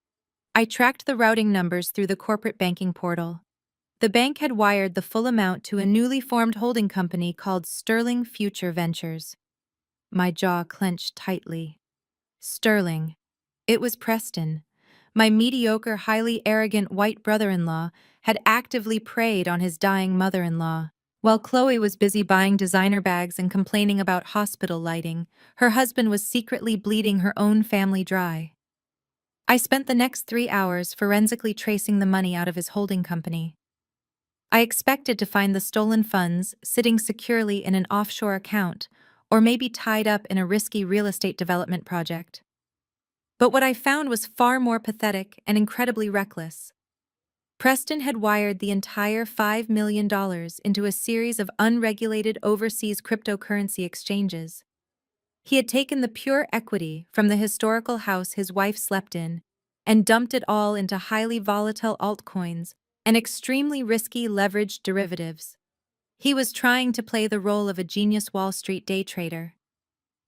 Speaker 1: I tracked the routing numbers through the corporate banking portal. The bank had wired the full amount to a newly formed holding company called Sterling Future Ventures. My jaw clenched tightly. Sterling. It was Preston. My mediocre, highly arrogant white brother-in-law had actively preyed on his dying mother-in-law. While Chloe was busy buying designer bags and complaining about hospital lighting, her husband was secretly bleeding her own family dry. I spent the next 3 hours forensically tracing the money out of his holding company. I expected to find the stolen funds sitting securely in an offshore account, or maybe tied up in a risky real estate development project. But what I found was far more pathetic and incredibly reckless. Preston had wired the entire $5 million into a series of unregulated overseas cryptocurrency exchanges. He had taken the pure equity from the historical house his wife slept in and dumped it all into highly volatile altcoins and extremely risky leveraged derivatives. He was trying to play the role of a genius Wall Street day trader.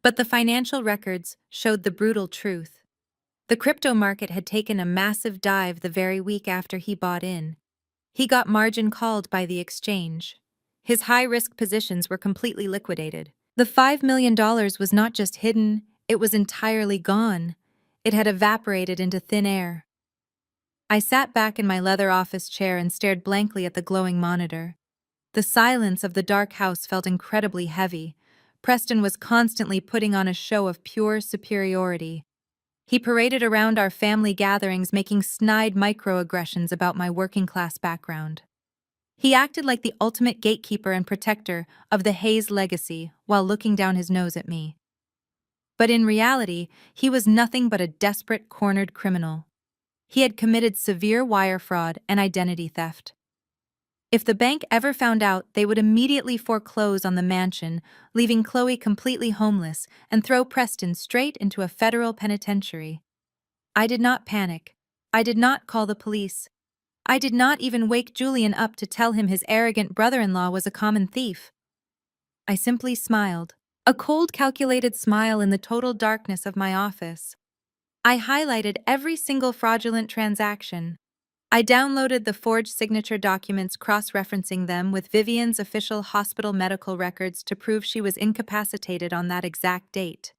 Speaker 1: But the financial records showed the brutal truth. The crypto market had taken a massive dive the very week after he bought in. He got margin called by the exchange. His high-risk positions were completely liquidated. The $5 million was not just hidden, it was entirely gone. It had evaporated into thin air. I sat back in my leather office chair and stared blankly at the glowing monitor. The silence of the dark house felt incredibly heavy. Preston was constantly putting on a show of pure superiority. He paraded around our family gatherings making snide microaggressions about my working-class background. He acted like the ultimate gatekeeper and protector of the Hayes legacy while looking down his nose at me. But in reality, he was nothing but a desperate, cornered criminal. He had committed severe wire fraud and identity theft. If the bank ever found out, they would immediately foreclose on the mansion, leaving Chloe completely homeless, and throw Preston straight into a federal penitentiary. I did not panic. I did not call the police. I did not even wake Julian up to tell him his arrogant brother-in-law was a common thief. I simply smiled, a cold, calculated smile in the total darkness of my office. I highlighted every single fraudulent transaction. I downloaded the forged signature documents, cross-referencing them with Vivian's official hospital medical records to prove she was incapacitated on that exact date.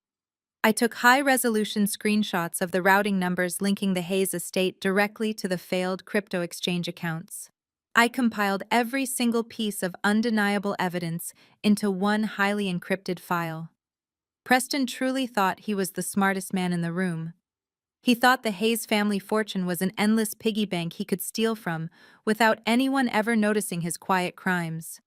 Speaker 1: I took high-resolution screenshots of the routing numbers linking the Hayes estate directly to the failed crypto exchange accounts. I compiled every single piece of undeniable evidence into one highly encrypted file. Preston truly thought he was the smartest man in the room. He thought the Hayes family fortune was an endless piggy bank he could steal from without anyone ever noticing his quiet crimes.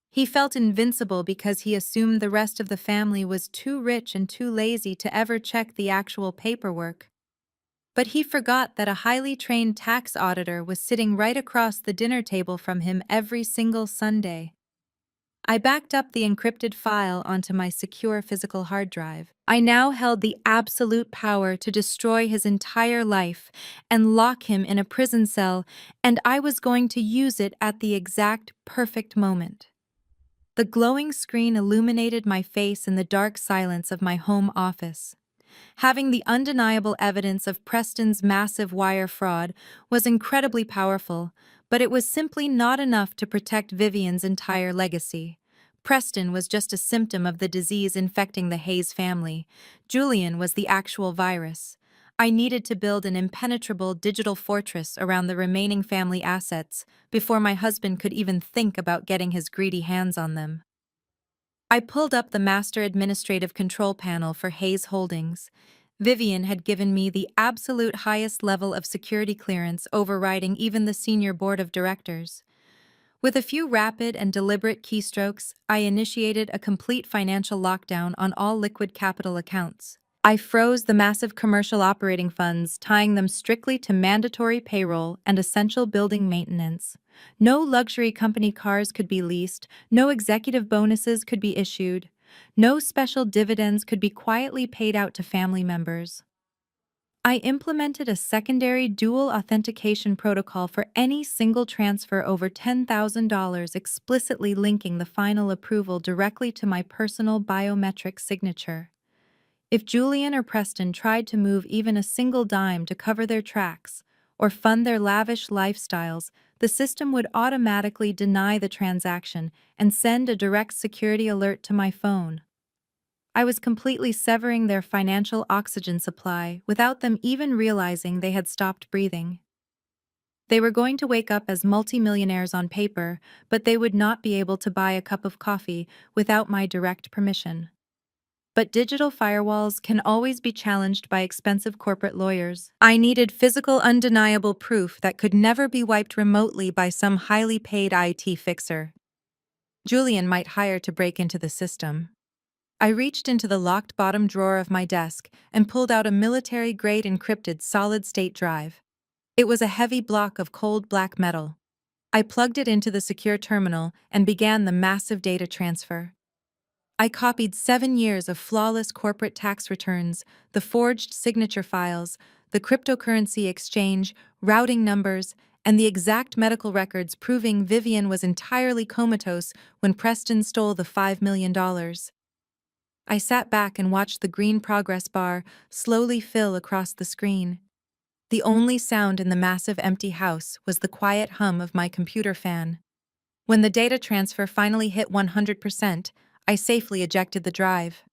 Speaker 1: He felt invincible because he assumed the rest of the family was too rich and too lazy to ever check the actual paperwork. But he forgot that a highly trained tax auditor was sitting right across the dinner table from him every single Sunday. I backed up the encrypted file onto my secure physical hard drive. I now held the absolute power to destroy his entire life and lock him in a prison cell, and I was going to use it at the exact perfect moment. The glowing screen illuminated my face in the dark silence of my home office. Having the undeniable evidence of Preston's massive wire fraud was incredibly powerful, but it was simply not enough to protect Vivian's entire legacy. Preston was just a symptom of the disease infecting the Hayes family. Julian was the actual virus. I needed to build an impenetrable digital fortress around the remaining family assets before my husband could even think about getting his greedy hands on them. I pulled up the master administrative control panel for Hayes Holdings. Vivian had given me the absolute highest level of security clearance, overriding even the senior board of directors. With a few rapid and deliberate keystrokes, I initiated a complete financial lockdown on all liquid capital accounts. I froze the massive commercial operating funds, tying them strictly to mandatory payroll and essential building maintenance. No luxury company cars could be leased, no executive bonuses could be issued, no special dividends could be quietly paid out to family members. I implemented a secondary dual authentication protocol for any single transfer over $10,000, explicitly linking the final approval directly to my personal biometric signature. If Julian or Preston tried to move even a single dime to cover their tracks or fund their lavish lifestyles, the system would automatically deny the transaction and send a direct security alert to my phone. I was completely severing their financial oxygen supply without them even realizing they had stopped breathing. They were going to wake up as multimillionaires on paper, but they would not be able to buy a cup of coffee without my direct permission. But digital firewalls can always be challenged by expensive corporate lawyers. I needed physical, undeniable proof that could never be wiped remotely by some highly paid IT fixer Julian might hire to break into the system. I reached into the locked bottom drawer of my desk and pulled out a military-grade encrypted solid-state drive. It was a heavy block of cold black metal. I plugged it into the secure terminal and began the massive data transfer. I copied 7 years of flawless corporate tax returns, the forged signature files, the cryptocurrency exchange, routing numbers, and the exact medical records proving Vivian was entirely comatose when Preston stole the $5 million. I sat back and watched the green progress bar slowly fill across the screen. The only sound in the massive empty house was the quiet hum of my computer fan. When the data transfer finally hit 100%, I safely ejected the drive.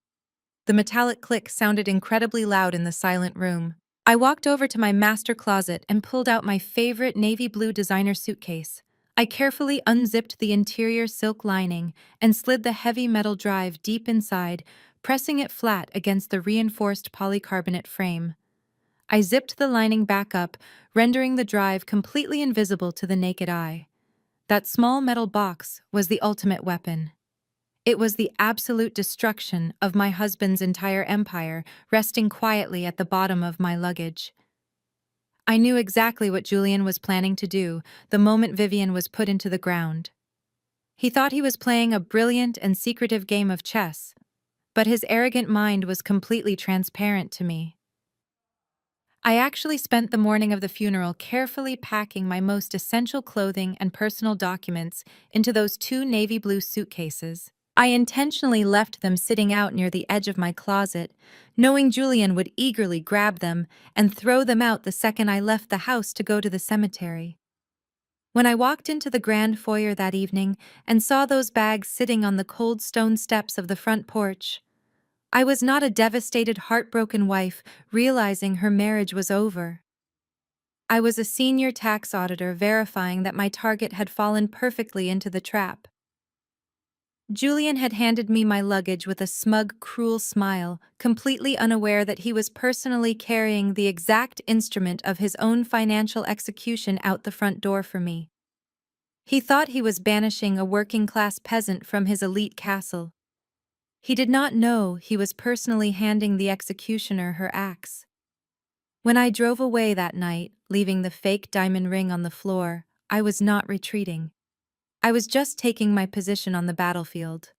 Speaker 1: The metallic click sounded incredibly loud in the silent room. I walked over to my master closet and pulled out my favorite navy blue designer suitcase. I carefully unzipped the interior silk lining and slid the heavy metal drive deep inside, pressing it flat against the reinforced polycarbonate frame. I zipped the lining back up, rendering the drive completely invisible to the naked eye. That small metal box was the ultimate weapon. It was the absolute destruction of my husband's entire empire, resting quietly at the bottom of my luggage. I knew exactly what Julian was planning to do the moment Vivian was put into the ground. He thought he was playing a brilliant and secretive game of chess, but his arrogant mind was completely transparent to me. I actually spent the morning of the funeral carefully packing my most essential clothing and personal documents into those two navy blue suitcases. I intentionally left them sitting out near the edge of my closet, knowing Julian would eagerly grab them and throw them out the second I left the house to go to the cemetery. When I walked into the grand foyer that evening and saw those bags sitting on the cold stone steps of the front porch, I was not a devastated, heartbroken wife realizing her marriage was over. I was a senior tax auditor verifying that my target had fallen perfectly into the trap. Julian had handed me my luggage with a smug, cruel smile, completely unaware that he was personally carrying the exact instrument of his own financial execution out the front door for me. He thought he was banishing a working-class peasant from his elite castle. He did not know he was personally handing the executioner her axe. When I drove away that night, leaving the fake diamond ring on the floor, I was not retreating. I was just taking my position on the battlefield.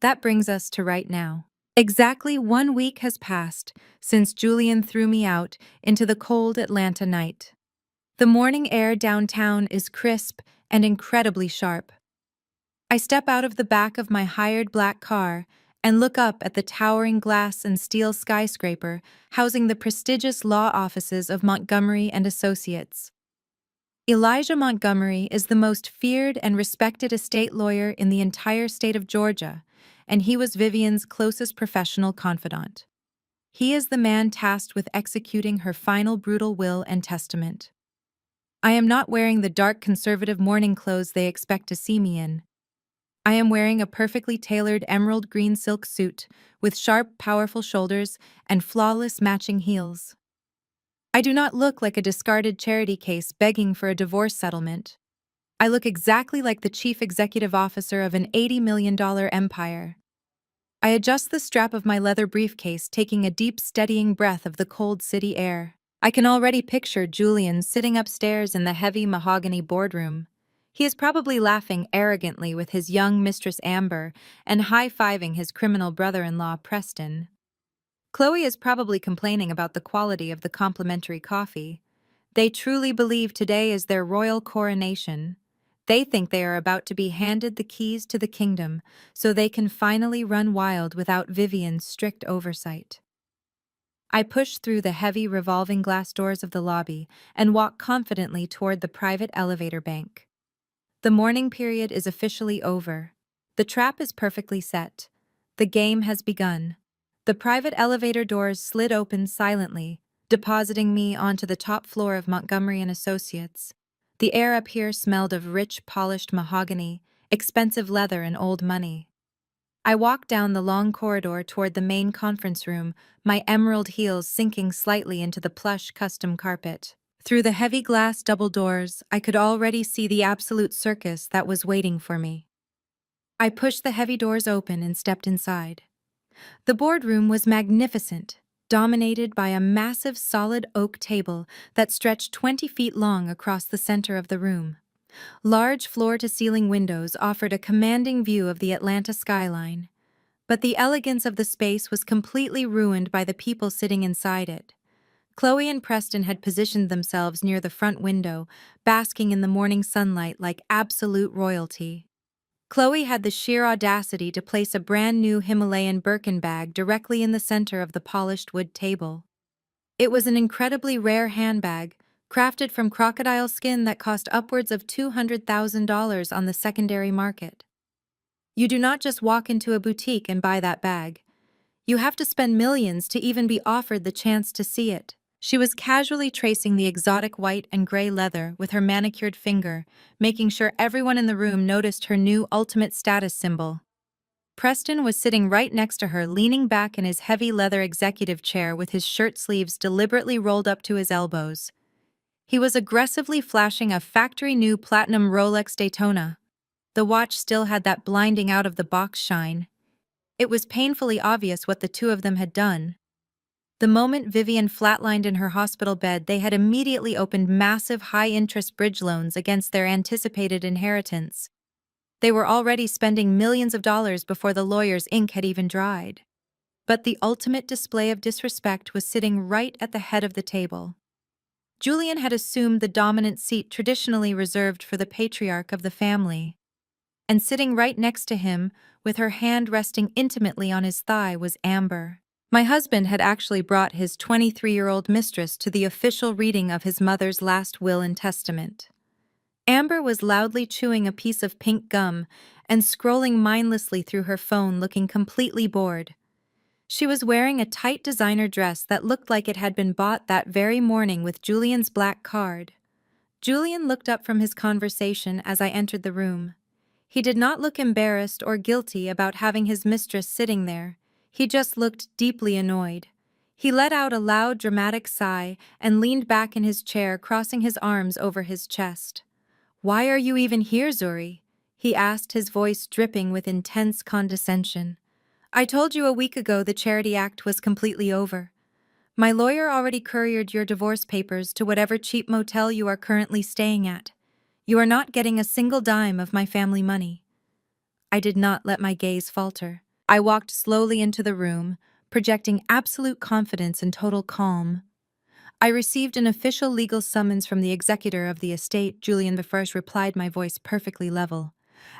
Speaker 1: That brings us to right now. Exactly 1 week has passed since Julian threw me out into the cold Atlanta night. The morning air downtown is crisp and incredibly sharp. I step out of the back of my hired black car and look up at the towering glass and steel skyscraper housing the prestigious law offices of Montgomery and Associates. Elijah Montgomery is the most feared and respected estate lawyer in the entire state of Georgia, and he was Vivian's closest professional confidant. He is the man tasked with executing her final brutal will and testament. I am not wearing the dark conservative mourning clothes they expect to see me in. I am wearing a perfectly tailored emerald green silk suit with sharp, powerful shoulders and flawless matching heels. I do not look like a discarded charity case begging for a divorce settlement. I look exactly like the chief executive officer of an $80 million empire. I adjust the strap of my leather briefcase, taking a deep, steadying breath of the cold city air. I can already picture Julian sitting upstairs in the heavy mahogany boardroom. He is probably laughing arrogantly with his young mistress Amber and high-fiving his criminal brother-in-law Preston. Chloe is probably complaining about the quality of the complimentary coffee. They truly believe today is their royal coronation. They think they are about to be handed the keys to the kingdom, so they can finally run wild without Vivian's strict oversight. I push through the heavy revolving glass doors of the lobby and walk confidently toward the private elevator bank. The mourning period is officially over. The trap is perfectly set. The game has begun. The private elevator doors slid open silently, depositing me onto the top floor of Montgomery and Associates. The air up here smelled of rich, polished mahogany, expensive leather, and old money. I walked down the long corridor toward the main conference room, my emerald heels sinking slightly into the plush custom carpet. Through the heavy glass double doors, I could already see the absolute circus that was waiting for me. I pushed the heavy doors open and stepped inside. The boardroom was magnificent, dominated by a massive solid oak table that stretched 20 feet long across the center of the room. Large floor-to-ceiling windows offered a commanding view of the Atlanta skyline, but the elegance of the space was completely ruined by the people sitting inside it. Chloe and Preston had positioned themselves near the front window, basking in the morning sunlight like absolute royalty. Chloe had the sheer audacity to place a brand new Himalayan Birkin bag directly in the center of the polished wood table. It was an incredibly rare handbag, crafted from crocodile skin that cost upwards of $200,000 on the secondary market. You do not just walk into a boutique and buy that bag. You have to spend millions to even be offered the chance to see it. She was casually tracing the exotic white and gray leather with her manicured finger, making sure everyone in the room noticed her new ultimate status symbol. Preston was sitting right next to her, leaning back in his heavy leather executive chair with his shirt sleeves deliberately rolled up to his elbows. He was aggressively flashing a factory-new platinum Rolex Daytona. The watch still had that blinding out-of-the-box shine. It was painfully obvious what the two of them had done. The moment Vivian flatlined in her hospital bed, they had immediately opened massive high-interest bridge loans against their anticipated inheritance. They were already spending millions of dollars before the lawyer's ink had even dried. But the ultimate display of disrespect was sitting right at the head of the table. Julian had assumed the dominant seat traditionally reserved for the patriarch of the family. And sitting right next to him, with her hand resting intimately on his thigh, was Amber. My husband had actually brought his 23-year-old mistress to the official reading of his mother's last will and testament. Amber was loudly chewing a piece of pink gum and scrolling mindlessly through her phone, looking completely bored. She was wearing a tight designer dress that looked like it had been bought that very morning with Julian's black card. Julian looked up from his conversation as I entered the room. He did not look embarrassed or guilty about having his mistress sitting there. He just looked deeply annoyed. He let out a loud, dramatic sigh and leaned back in his chair, crossing his arms over his chest. "Why are you even here, Zuri?" he asked, his voice dripping with intense condescension. "I told you a week ago the Charity Act was completely over. My lawyer already couriered your divorce papers to whatever cheap motel you are currently staying at. You are not getting a single dime of my family money." I did not let my gaze falter. I walked slowly into the room, projecting absolute confidence and total calm. "I received an official legal summons from the executor of the estate," Julian I replied, my voice perfectly level.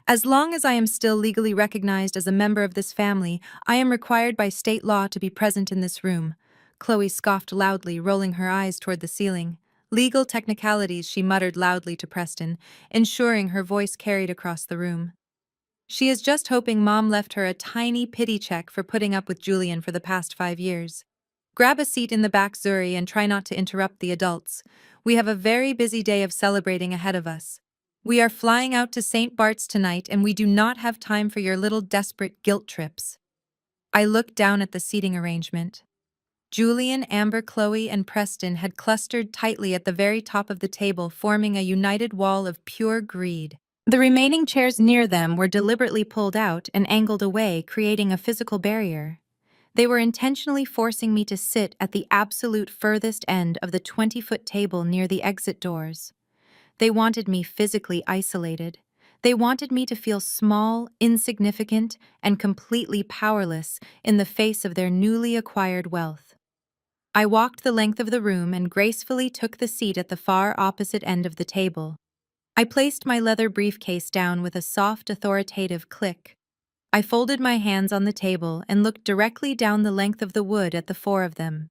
Speaker 1: "As long as I am still legally recognized as a member of this family, I am required by state law to be present in this room." Chloe scoffed loudly, rolling her eyes toward the ceiling. "Legal technicalities," she muttered loudly to Preston, ensuring her voice carried across the room. "She is just hoping Mom left her a tiny pity check for putting up with Julian for the past 5 years. Grab a seat in the back, Zuri, and try not to interrupt the adults. We have a very busy day of celebrating ahead of us. We are flying out to St. Bart's tonight, and we do not have time for your little desperate guilt trips." I looked down at the seating arrangement. Julian, Amber, Chloe, and Preston had clustered tightly at the very top of the table, forming a united wall of pure greed. The remaining chairs near them were deliberately pulled out and angled away, creating a physical barrier. They were intentionally forcing me to sit at the absolute furthest end of the 20-foot table near the exit doors. They wanted me physically isolated. They wanted me to feel small, insignificant, and completely powerless in the face of their newly acquired wealth. I walked the length of the room and gracefully took the seat at the far opposite end of the table. I placed my leather briefcase down with a soft, authoritative click. I folded my hands on the table and looked directly down the length of the wood at the four of them.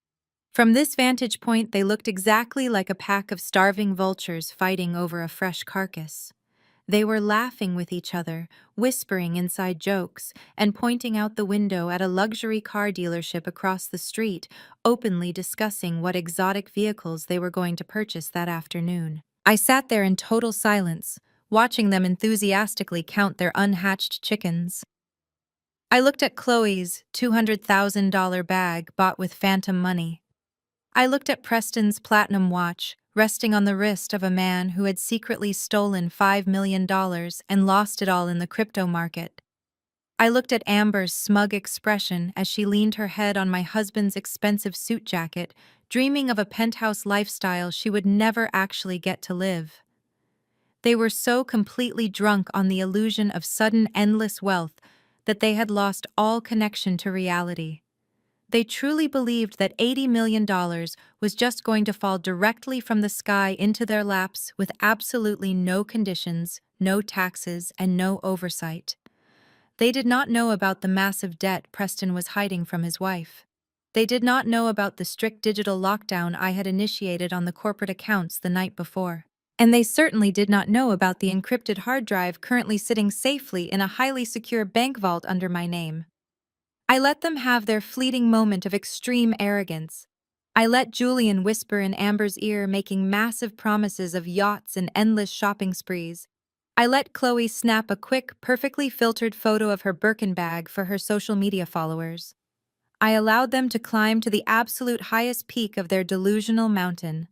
Speaker 1: From this vantage point, they looked exactly like a pack of starving vultures fighting over a fresh carcass. They were laughing with each other, whispering inside jokes, and pointing out the window at a luxury car dealership across the street, openly discussing what exotic vehicles they were going to purchase that afternoon. I sat there in total silence, watching them enthusiastically count their unhatched chickens. I looked at Chloe's $200,000 bag bought with phantom money. I looked at Preston's platinum watch, resting on the wrist of a man who had secretly stolen $5 million and lost it all in the crypto market. I looked at Amber's smug expression as she leaned her head on my husband's expensive suit jacket, dreaming of a penthouse lifestyle she would never actually get to live. They were so completely drunk on the illusion of sudden endless wealth that they had lost all connection to reality. They truly believed that $80 million was just going to fall directly from the sky into their laps with absolutely no conditions, no taxes, and no oversight. They did not know about the massive debt Preston was hiding from his wife. They did not know about the strict digital lockdown I had initiated on the corporate accounts the night before. And they certainly did not know about the encrypted hard drive currently sitting safely in a highly secure bank vault under my name. I let them have their fleeting moment of extreme arrogance. I let Julian whisper in Amber's ear, making massive promises of yachts and endless shopping sprees. I let Chloe snap a quick, perfectly filtered photo of her Birkin bag for her social media followers. I allowed them to climb to the absolute highest peak of their delusional mountain,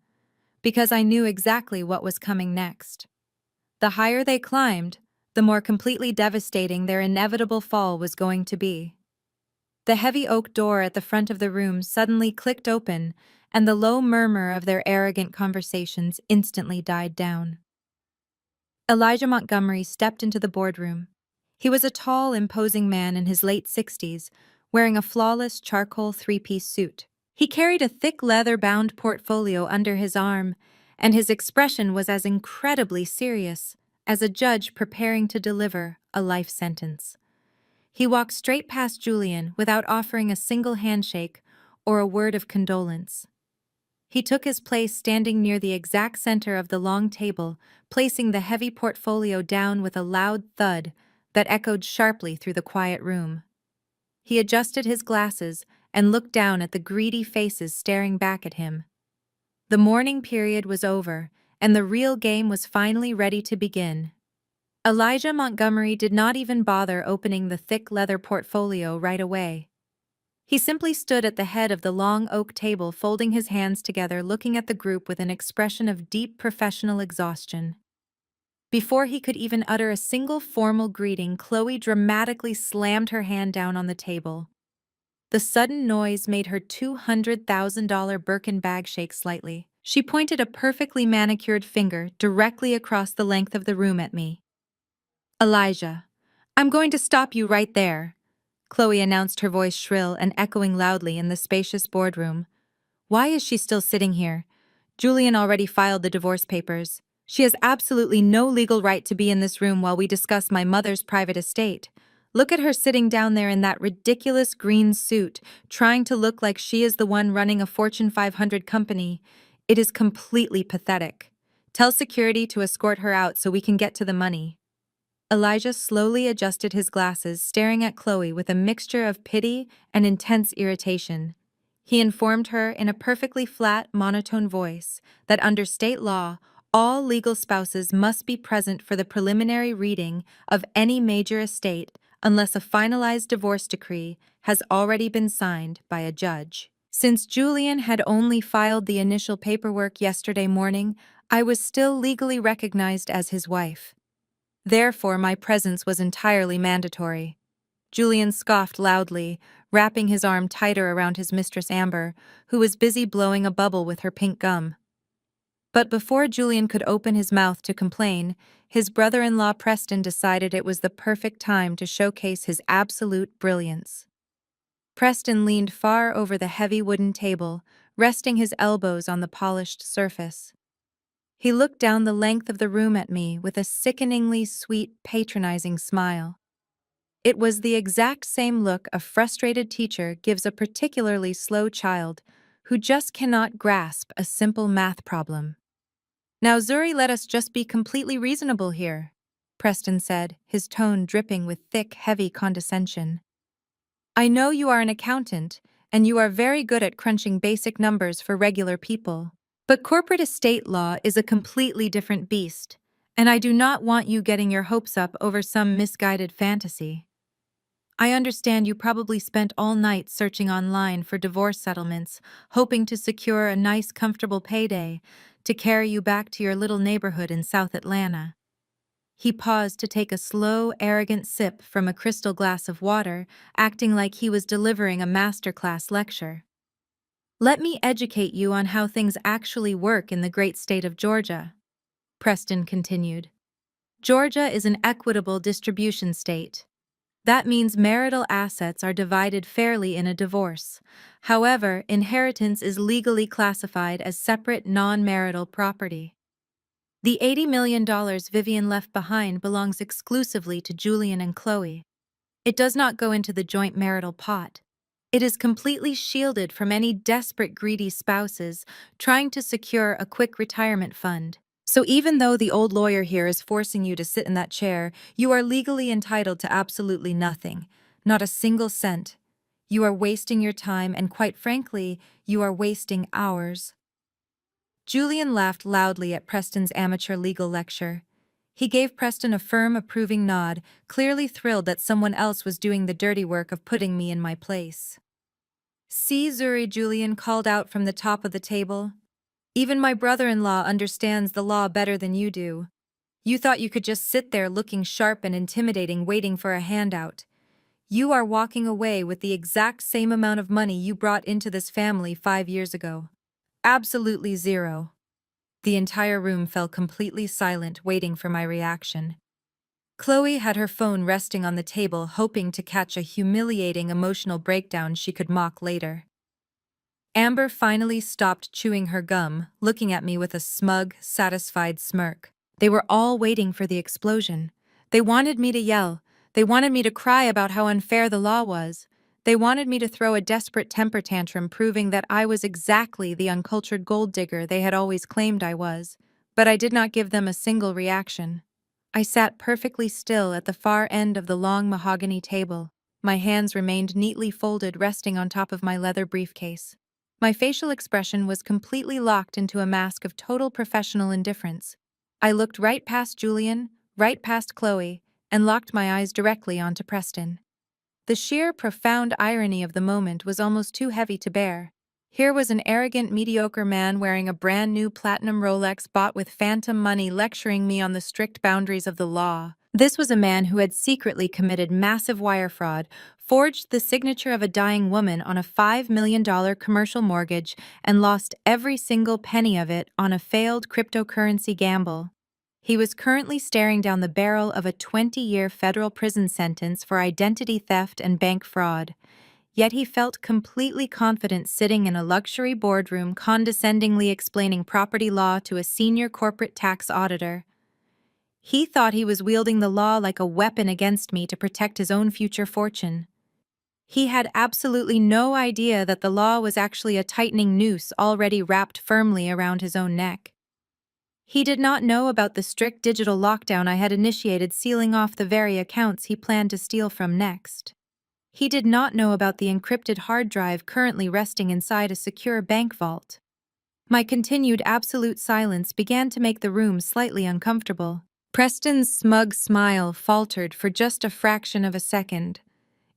Speaker 1: because I knew exactly what was coming next. The higher they climbed, the more completely devastating their inevitable fall was going to be. The heavy oak door at the front of the room suddenly clicked open, and the low murmur of their arrogant conversations instantly died down. Elijah Montgomery stepped into the boardroom. He was a tall, imposing man in his late 60s, wearing a flawless charcoal three-piece suit. He carried a thick leather-bound portfolio under his arm, and his expression was as incredibly serious as a judge preparing to deliver a life sentence. He walked straight past Julian without offering a single handshake or a word of condolence. He took his place standing near the exact center of the long table, placing the heavy portfolio down with a loud thud that echoed sharply through the quiet room. He adjusted his glasses and looked down at the greedy faces staring back at him. The mourning period was over, and the real game was finally ready to begin. Elijah Montgomery did not even bother opening the thick leather portfolio right away. He simply stood at the head of the long oak table, folding his hands together, looking at the group with an expression of deep professional exhaustion. Before he could even utter a single formal greeting, Chloe dramatically slammed her hand down on the table. The sudden noise made her $200,000 Birkin bag shake slightly. She pointed a perfectly manicured finger directly across the length of the room at me. "Elijah, I'm going to stop you right there," Chloe announced, her voice shrill and echoing loudly in the spacious boardroom. "Why is she still sitting here? Julian already filed the divorce papers. She has absolutely no legal right to be in this room while we discuss my mother's private estate. Look at her sitting down there in that ridiculous green suit, trying to look like she is the one running a Fortune 500 company. It is completely pathetic. Tell security to escort her out so we can get to the money." Elijah slowly adjusted his glasses, staring at Chloe with a mixture of pity and intense irritation. He informed her in a perfectly flat, monotone voice that under state law, all legal spouses must be present for the preliminary reading of any major estate unless a finalized divorce decree has already been signed by a judge. Since Julian had only filed the initial paperwork yesterday morning, I was still legally recognized as his wife. Therefore, my presence was entirely mandatory. Julian scoffed loudly, wrapping his arm tighter around his mistress Amber, who was busy blowing a bubble with her pink gum. But before Julian could open his mouth to complain, his brother-in-law Preston decided it was the perfect time to showcase his absolute brilliance. Preston leaned far over the heavy wooden table, resting his elbows on the polished surface. He looked down the length of the room at me with a sickeningly sweet, patronizing smile. It was the exact same look a frustrated teacher gives a particularly slow child who just cannot grasp a simple math problem. "Now, Zuri, let us just be completely reasonable here," Preston said, his tone dripping with thick, heavy condescension. "I know you are an accountant, and you are very good at crunching basic numbers for regular people. But corporate estate law is a completely different beast, and I do not want you getting your hopes up over some misguided fantasy. I understand you probably spent all night searching online for divorce settlements, hoping to secure a nice, comfortable payday to carry you back to your little neighborhood in South Atlanta." He paused to take a slow, arrogant sip from a crystal glass of water, acting like he was delivering a masterclass lecture. "Let me educate you on how things actually work in the great state of Georgia," Preston continued. "Georgia is an equitable distribution state. That means marital assets are divided fairly in a divorce. However, inheritance is legally classified as separate non-marital property. The $80 million Vivian left behind belongs exclusively to Julian and Chloe. It does not go into the joint marital pot. It is completely shielded from any desperate greedy spouses trying to secure a quick retirement fund. So even though the old lawyer here is forcing you to sit in that chair, you are legally entitled to absolutely nothing, not a single cent. You are wasting your time and quite frankly, you are wasting ours. Julian laughed loudly at Preston's amateur legal lecture. He gave Preston a firm, approving nod, clearly thrilled that someone else was doing the dirty work of putting me in my place. "See, Zuri," Julian called out from the top of the table. "Even my brother-in-law understands the law better than you do. You thought you could just sit there looking sharp and intimidating waiting for a handout. You are walking away with the exact same amount of money you brought into this family 5 years ago. Absolutely zero." The entire room fell completely silent, waiting for my reaction. Chloe had her phone resting on the table, hoping to catch a humiliating emotional breakdown she could mock later. Amber finally stopped chewing her gum, looking at me with a smug, satisfied smirk. They were all waiting for the explosion. They wanted me to yell. They wanted me to cry about how unfair the law was. They wanted me to throw a desperate temper tantrum proving that I was exactly the uncultured gold digger they had always claimed I was. But I did not give them a single reaction. I sat perfectly still at the far end of the long mahogany table. My hands remained neatly folded, resting on top of my leather briefcase. My facial expression was completely locked into a mask of total professional indifference. I looked right past Julian, right past Chloe, and locked my eyes directly onto Preston. The sheer, profound irony of the moment was almost too heavy to bear. Here was an arrogant, mediocre man wearing a brand new platinum Rolex bought with phantom money lecturing me on the strict boundaries of the law. This was a man who had secretly committed massive wire fraud, forged the signature of a dying woman on a $5 million commercial mortgage, and lost every single penny of it on a failed cryptocurrency gamble. He was currently staring down the barrel of a 20-year federal prison sentence for identity theft and bank fraud. Yet he felt completely confident sitting in a luxury boardroom condescendingly explaining property law to a senior corporate tax auditor. He thought he was wielding the law like a weapon against me to protect his own future fortune. He had absolutely no idea that the law was actually a tightening noose already wrapped firmly around his own neck. He did not know about the strict digital lockdown I had initiated, sealing off the very accounts he planned to steal from next. He did not know about the encrypted hard drive currently resting inside a secure bank vault. My continued absolute silence began to make the room slightly uncomfortable. Preston's smug smile faltered for just a fraction of a second.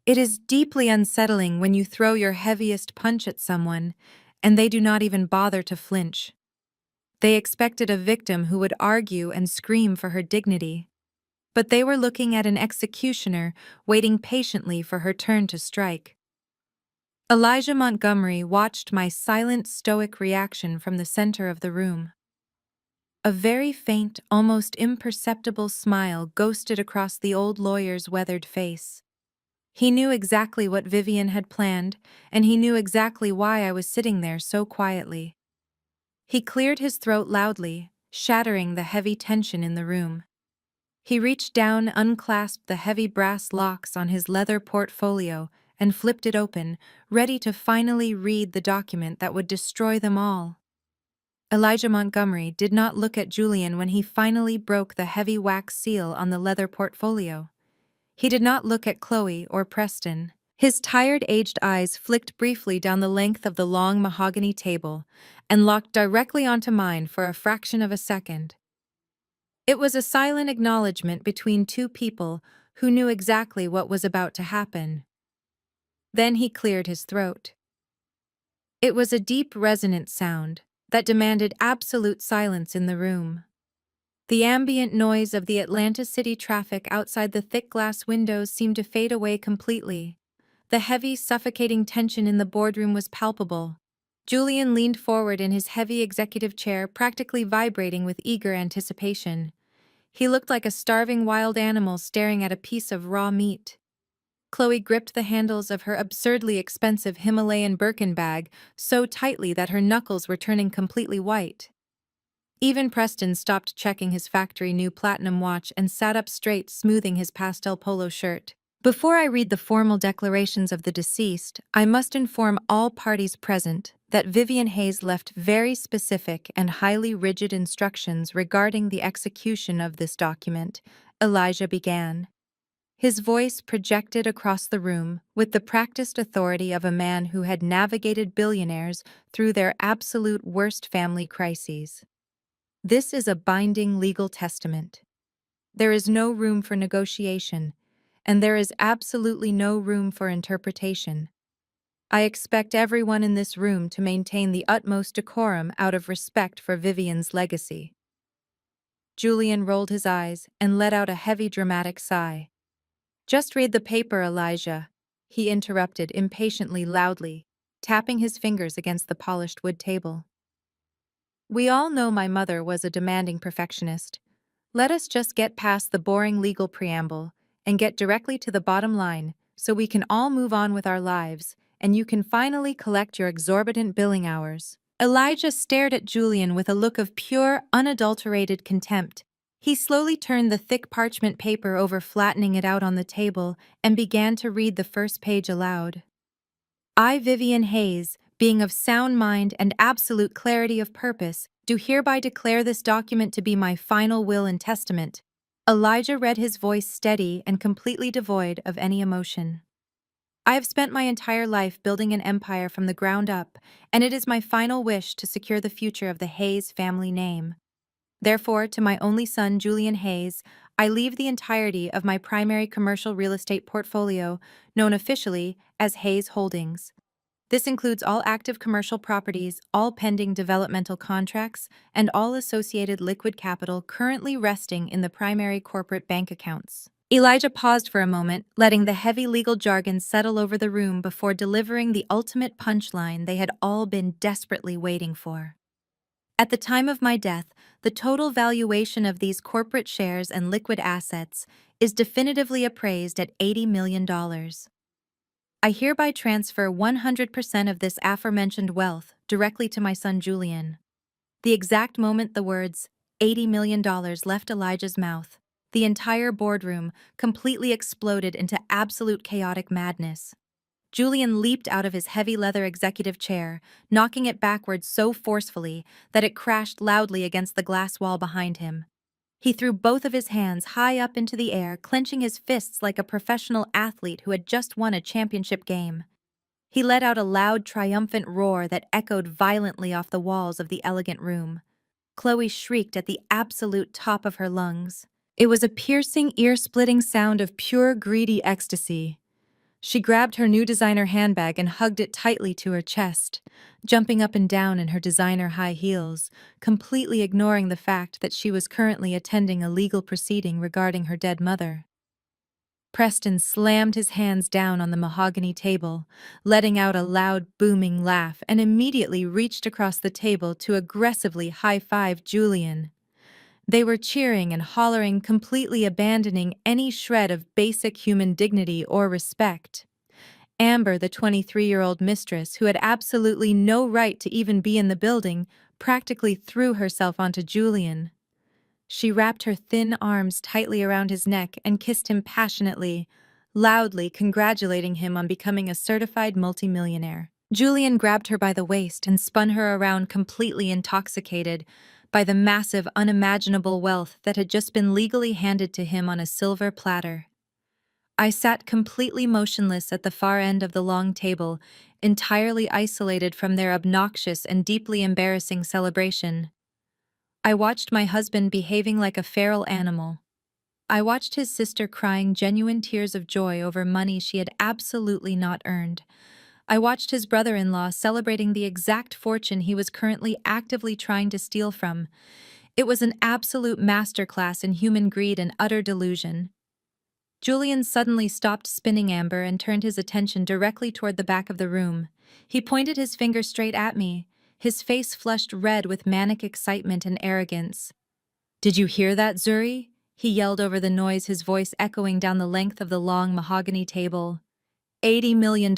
Speaker 1: It is deeply unsettling when you throw your heaviest punch at someone, and they do not even bother to flinch. They expected a victim who would argue and scream for her dignity. But they were looking at an executioner waiting patiently for her turn to strike. Elijah Montgomery watched my silent, stoic reaction from the center of the room. A very faint, almost imperceptible smile ghosted across the old lawyer's weathered face. He knew exactly what Vivian had planned, and he knew exactly why I was sitting there so quietly. He cleared his throat loudly, shattering the heavy tension in the room. He reached down, unclasped the heavy brass locks on his leather portfolio, and flipped it open, ready to finally read the document that would destroy them all. Elijah Montgomery did not look at Julian when he finally broke the heavy wax seal on the leather portfolio. He did not look at Chloe or Preston. His tired, aged eyes flicked briefly down the length of the long mahogany table and locked directly onto mine for a fraction of a second. It was a silent acknowledgement between two people who knew exactly what was about to happen. Then he cleared his throat. It was a deep, resonant sound that demanded absolute silence in the room. The ambient noise of the Atlanta City traffic outside the thick glass windows seemed to fade away completely. The heavy, suffocating tension in the boardroom was palpable. Julian leaned forward in his heavy executive chair, practically vibrating with eager anticipation. He looked like a starving wild animal staring at a piece of raw meat. Chloe gripped the handles of her absurdly expensive Himalayan Birkin bag so tightly that her knuckles were turning completely white. Even Preston stopped checking his factory new platinum watch and sat up straight, smoothing his pastel polo shirt. Before I read the formal declarations of the deceased, I must inform all parties present that Vivian Hayes left very specific and highly rigid instructions regarding the execution of this document, Elijah began. His voice projected across the room with the practiced authority of a man who had navigated billionaires through their absolute worst family crises. This is a binding legal testament. There is no room for negotiation, and there is absolutely no room for interpretation. I expect everyone in this room to maintain the utmost decorum out of respect for Vivian's legacy. Julian rolled his eyes and let out a heavy dramatic sigh. Just read the paper, Elijah, he interrupted impatiently loudly, tapping his fingers against the polished wood table. We all know my mother was a demanding perfectionist. Let us just get past the boring legal preamble and get directly to the bottom line so we can all move on with our lives and you can finally collect your exorbitant billing hours. Elijah stared at Julian with a look of pure, unadulterated contempt. He slowly turned the thick parchment paper over, flattening it out on the table, and began to read the first page aloud. I, Vivian Hayes, being of sound mind and absolute clarity of purpose, do hereby declare this document to be my final will and testament. Elijah read, his voice steady and completely devoid of any emotion. I have spent my entire life building an empire from the ground up, and it is my final wish to secure the future of the Hayes family name. Therefore, to my only son, Julian Hayes, I leave the entirety of my primary commercial real estate portfolio, known officially as Hayes Holdings. This includes all active commercial properties, all pending developmental contracts, and all associated liquid capital currently resting in the primary corporate bank accounts. Elijah paused for a moment, letting the heavy legal jargon settle over the room before delivering the ultimate punchline they had all been desperately waiting for. At the time of my death, the total valuation of these corporate shares and liquid assets is definitively appraised at $80 million. I hereby transfer 100% of this aforementioned wealth directly to my son Julian. The exact moment the words $80 million left Elijah's mouth, the entire boardroom completely exploded into absolute chaotic madness. Julian leaped out of his heavy leather executive chair, knocking it backwards so forcefully that it crashed loudly against the glass wall behind him. He threw both of his hands high up into the air, clenching his fists like a professional athlete who had just won a championship game. He let out a loud, triumphant roar that echoed violently off the walls of the elegant room. Chloe shrieked at the absolute top of her lungs. It was a piercing, ear-splitting sound of pure, greedy ecstasy. She grabbed her new designer handbag and hugged it tightly to her chest, jumping up and down in her designer high heels, completely ignoring the fact that she was currently attending a legal proceeding regarding her dead mother. Preston slammed his hands down on the mahogany table, letting out a loud, booming laugh, and immediately reached across the table to aggressively high-five Julian. They were cheering and hollering, completely abandoning any shred of basic human dignity or respect. Amber, the 23-year-old mistress who had absolutely no right to even be in the building, practically threw herself onto Julian. She wrapped her thin arms tightly around his neck and kissed him passionately, loudly congratulating him on becoming a certified multimillionaire. Julian grabbed her by the waist and spun her around, completely intoxicated by the massive, unimaginable wealth that had just been legally handed to him on a silver platter. I sat completely motionless at the far end of the long table, entirely isolated from their obnoxious and deeply embarrassing celebration. I watched my husband behaving like a feral animal. I watched his sister crying genuine tears of joy over money she had absolutely not earned. I watched his brother-in-law celebrating the exact fortune he was currently actively trying to steal from. It was an absolute masterclass in human greed and utter delusion. Julian suddenly stopped spinning Amber and turned his attention directly toward the back of the room. He pointed his finger straight at me, his face flushed red with manic excitement and arrogance. "Did you hear that, Zuri?" he yelled over the noise, his voice echoing down the length of the long mahogany table. $80 million.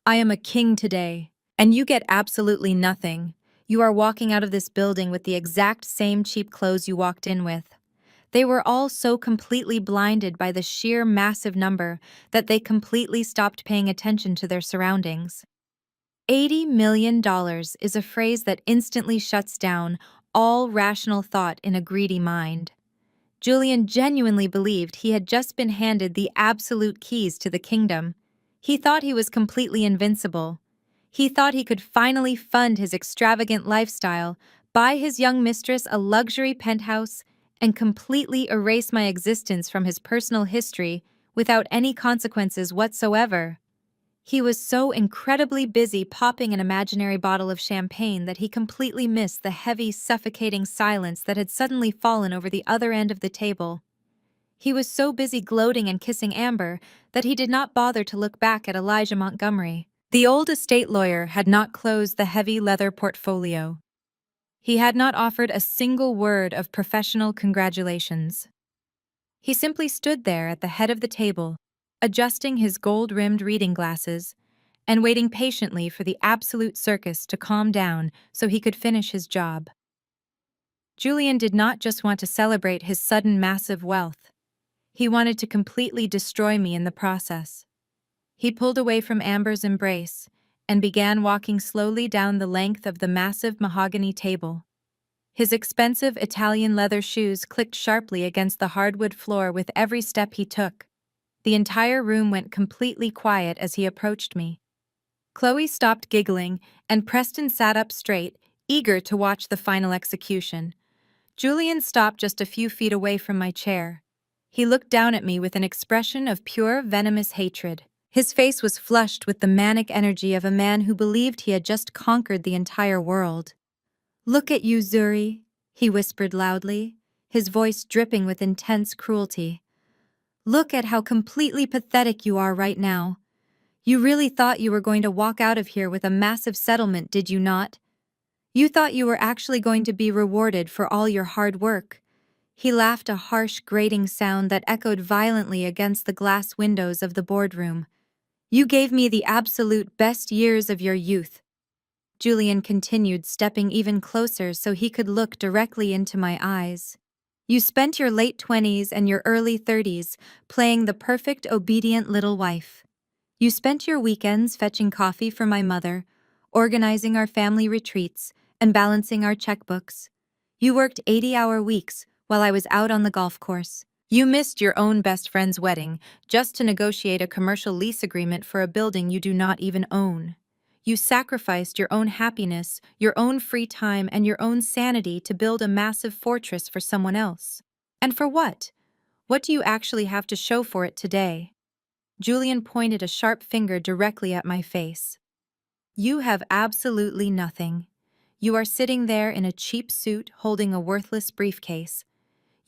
Speaker 1: I am a king today. And you get absolutely nothing. You are walking out of this building with the exact same cheap clothes you walked in with. They were all so completely blinded by the sheer massive number that they completely stopped paying attention to their surroundings. $80 million is a phrase that instantly shuts down all rational thought in a greedy mind. Julian genuinely believed he had just been handed the absolute keys to the kingdom. He thought he was completely invincible. He thought he could finally fund his extravagant lifestyle, buy his young mistress a luxury penthouse, and completely erase my existence from his personal history without any consequences whatsoever. He was so incredibly busy popping an imaginary bottle of champagne that he completely missed the heavy, suffocating silence that had suddenly fallen over the other end of the table. He was so busy gloating and kissing Amber that he did not bother to look back at Elijah Montgomery. The old estate lawyer had not closed the heavy leather portfolio. He had not offered a single word of professional congratulations. He simply stood there at the head of the table, adjusting his gold-rimmed reading glasses and waiting patiently for the absolute circus to calm down so he could finish his job. Julian did not just want to celebrate his sudden massive wealth. He wanted to completely destroy me in the process. He pulled away from Amber's embrace and began walking slowly down the length of the massive mahogany table. His expensive Italian leather shoes clicked sharply against the hardwood floor with every step he took. The entire room went completely quiet as he approached me. Chloe stopped giggling, and Preston sat up straight, eager to watch the final execution. Julian stopped just a few feet away from my chair. He looked down at me with an expression of pure, venomous hatred. His face was flushed with the manic energy of a man who believed he had just conquered the entire world. "Look at you, Zuri," he whispered loudly, his voice dripping with intense cruelty. "Look at how completely pathetic you are right now. You really thought you were going to walk out of here with a massive settlement, did you not? You thought you were actually going to be rewarded for all your hard work." He laughed, a harsh, grating sound that echoed violently against the glass windows of the boardroom. "You gave me the absolute best years of your youth." Julian continued, stepping even closer so he could look directly into my eyes. "You spent your late 20s and your early 30s playing the perfect obedient little wife. You spent your weekends fetching coffee for my mother, organizing our family retreats, and balancing our checkbooks. You worked 80-hour weeks while I was out on the golf course. You missed your own best friend's wedding just to negotiate a commercial lease agreement for a building you do not even own. You sacrificed your own happiness, your own free time, and your own sanity to build a massive fortress for someone else. And for what? What do you actually have to show for it today?" Julian pointed a sharp finger directly at my face. "You have absolutely nothing. You are sitting there in a cheap suit holding a worthless briefcase.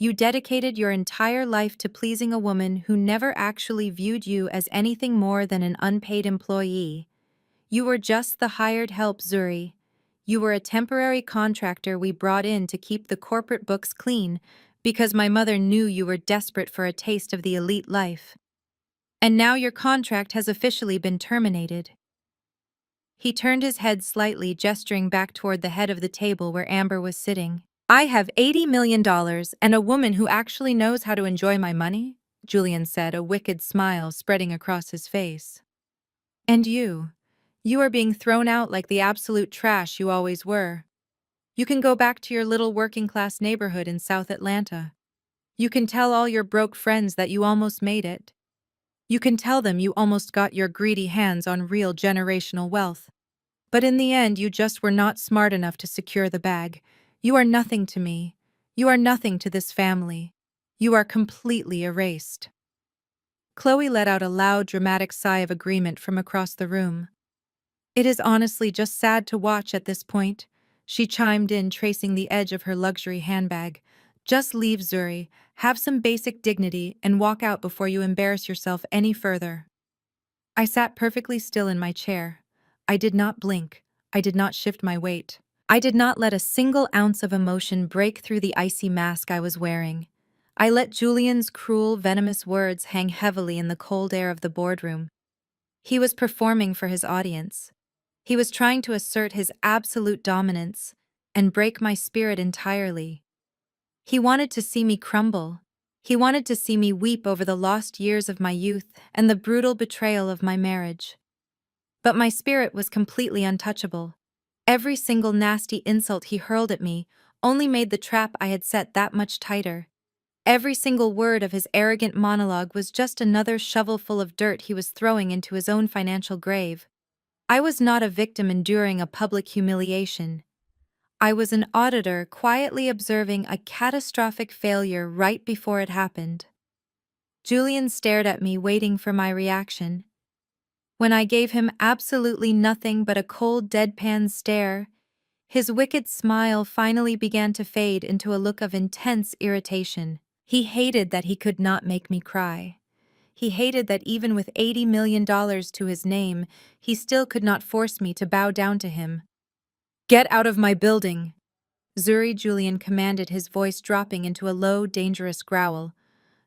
Speaker 1: You dedicated your entire life to pleasing a woman who never actually viewed you as anything more than an unpaid employee. You were just the hired help, Zuri. You were a temporary contractor we brought in to keep the corporate books clean because my mother knew you were desperate for a taste of the elite life. And now your contract has officially been terminated." He turned his head slightly, gesturing back toward the head of the table where Amber was sitting. "I have $80 million and a woman who actually knows how to enjoy my money?" Julian said, a wicked smile spreading across his face. "And you? You are being thrown out like the absolute trash you always were. You can go back to your little working-class neighborhood in South Atlanta. You can tell all your broke friends that you almost made it. You can tell them you almost got your greedy hands on real generational wealth. But in the end, you just were not smart enough to secure the bag. You are nothing to me. You are nothing to this family. You are completely erased." Chloe let out a loud, dramatic sigh of agreement from across the room. "It is honestly just sad to watch at this point," she chimed in, tracing the edge of her luxury handbag. "Just leave, Zuri, have some basic dignity, and walk out before you embarrass yourself any further." I sat perfectly still in my chair. I did not blink. I did not shift my weight. I did not let a single ounce of emotion break through the icy mask I was wearing. I let Julian's cruel, venomous words hang heavily in the cold air of the boardroom. He was performing for his audience. He was trying to assert his absolute dominance and break my spirit entirely. He wanted to see me crumble. He wanted to see me weep over the lost years of my youth and the brutal betrayal of my marriage. But my spirit was completely untouchable. Every single nasty insult he hurled at me only made the trap I had set that much tighter. Every single word of his arrogant monologue was just another shovelful of dirt he was throwing into his own financial grave. I was not a victim enduring a public humiliation. I was an auditor quietly observing a catastrophic failure right before it happened. Julian stared at me, waiting for my reaction. When I gave him absolutely nothing but a cold, deadpan stare, his wicked smile finally began to fade into a look of intense irritation. He hated that he could not make me cry. He hated that even with $80 million to his name, he still could not force me to bow down to him. "Get out of my building!" Zuri Julian commanded, his voice dropping into a low, dangerous growl.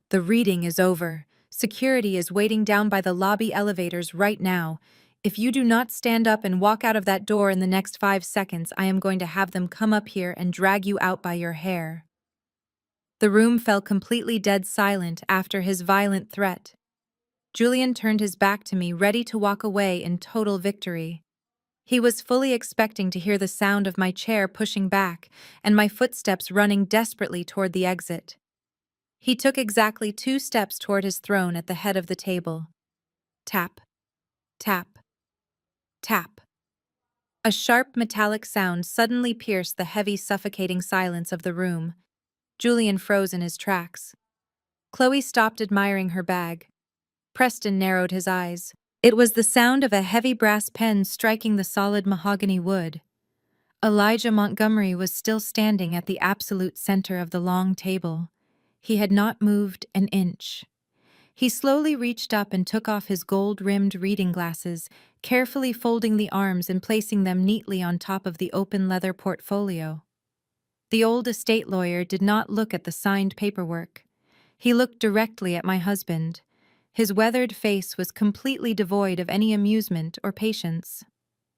Speaker 1: "The reading is over. Security is waiting down by the lobby elevators right now. If you do not stand up and walk out of that door in the next 5 seconds, I am going to have them come up here and drag you out by your hair." The room fell completely dead silent after his violent threat. Julian turned his back to me, ready to walk away in total victory. He was fully expecting to hear the sound of my chair pushing back and my footsteps running desperately toward the exit. He took exactly 2 steps toward his throne at the head of the table. Tap, tap, tap. A sharp metallic sound suddenly pierced the heavy, suffocating silence of the room. Julian froze in his tracks. Chloe stopped admiring her bag. Preston narrowed his eyes. It was the sound of a heavy brass pen striking the solid mahogany wood. Elijah Montgomery was still standing at the absolute center of the long table. He had not moved an inch. He slowly reached up and took off his gold-rimmed reading glasses, carefully folding the arms and placing them neatly on top of the open leather portfolio. The old estate lawyer did not look at the signed paperwork. He looked directly at my husband. His weathered face was completely devoid of any amusement or patience.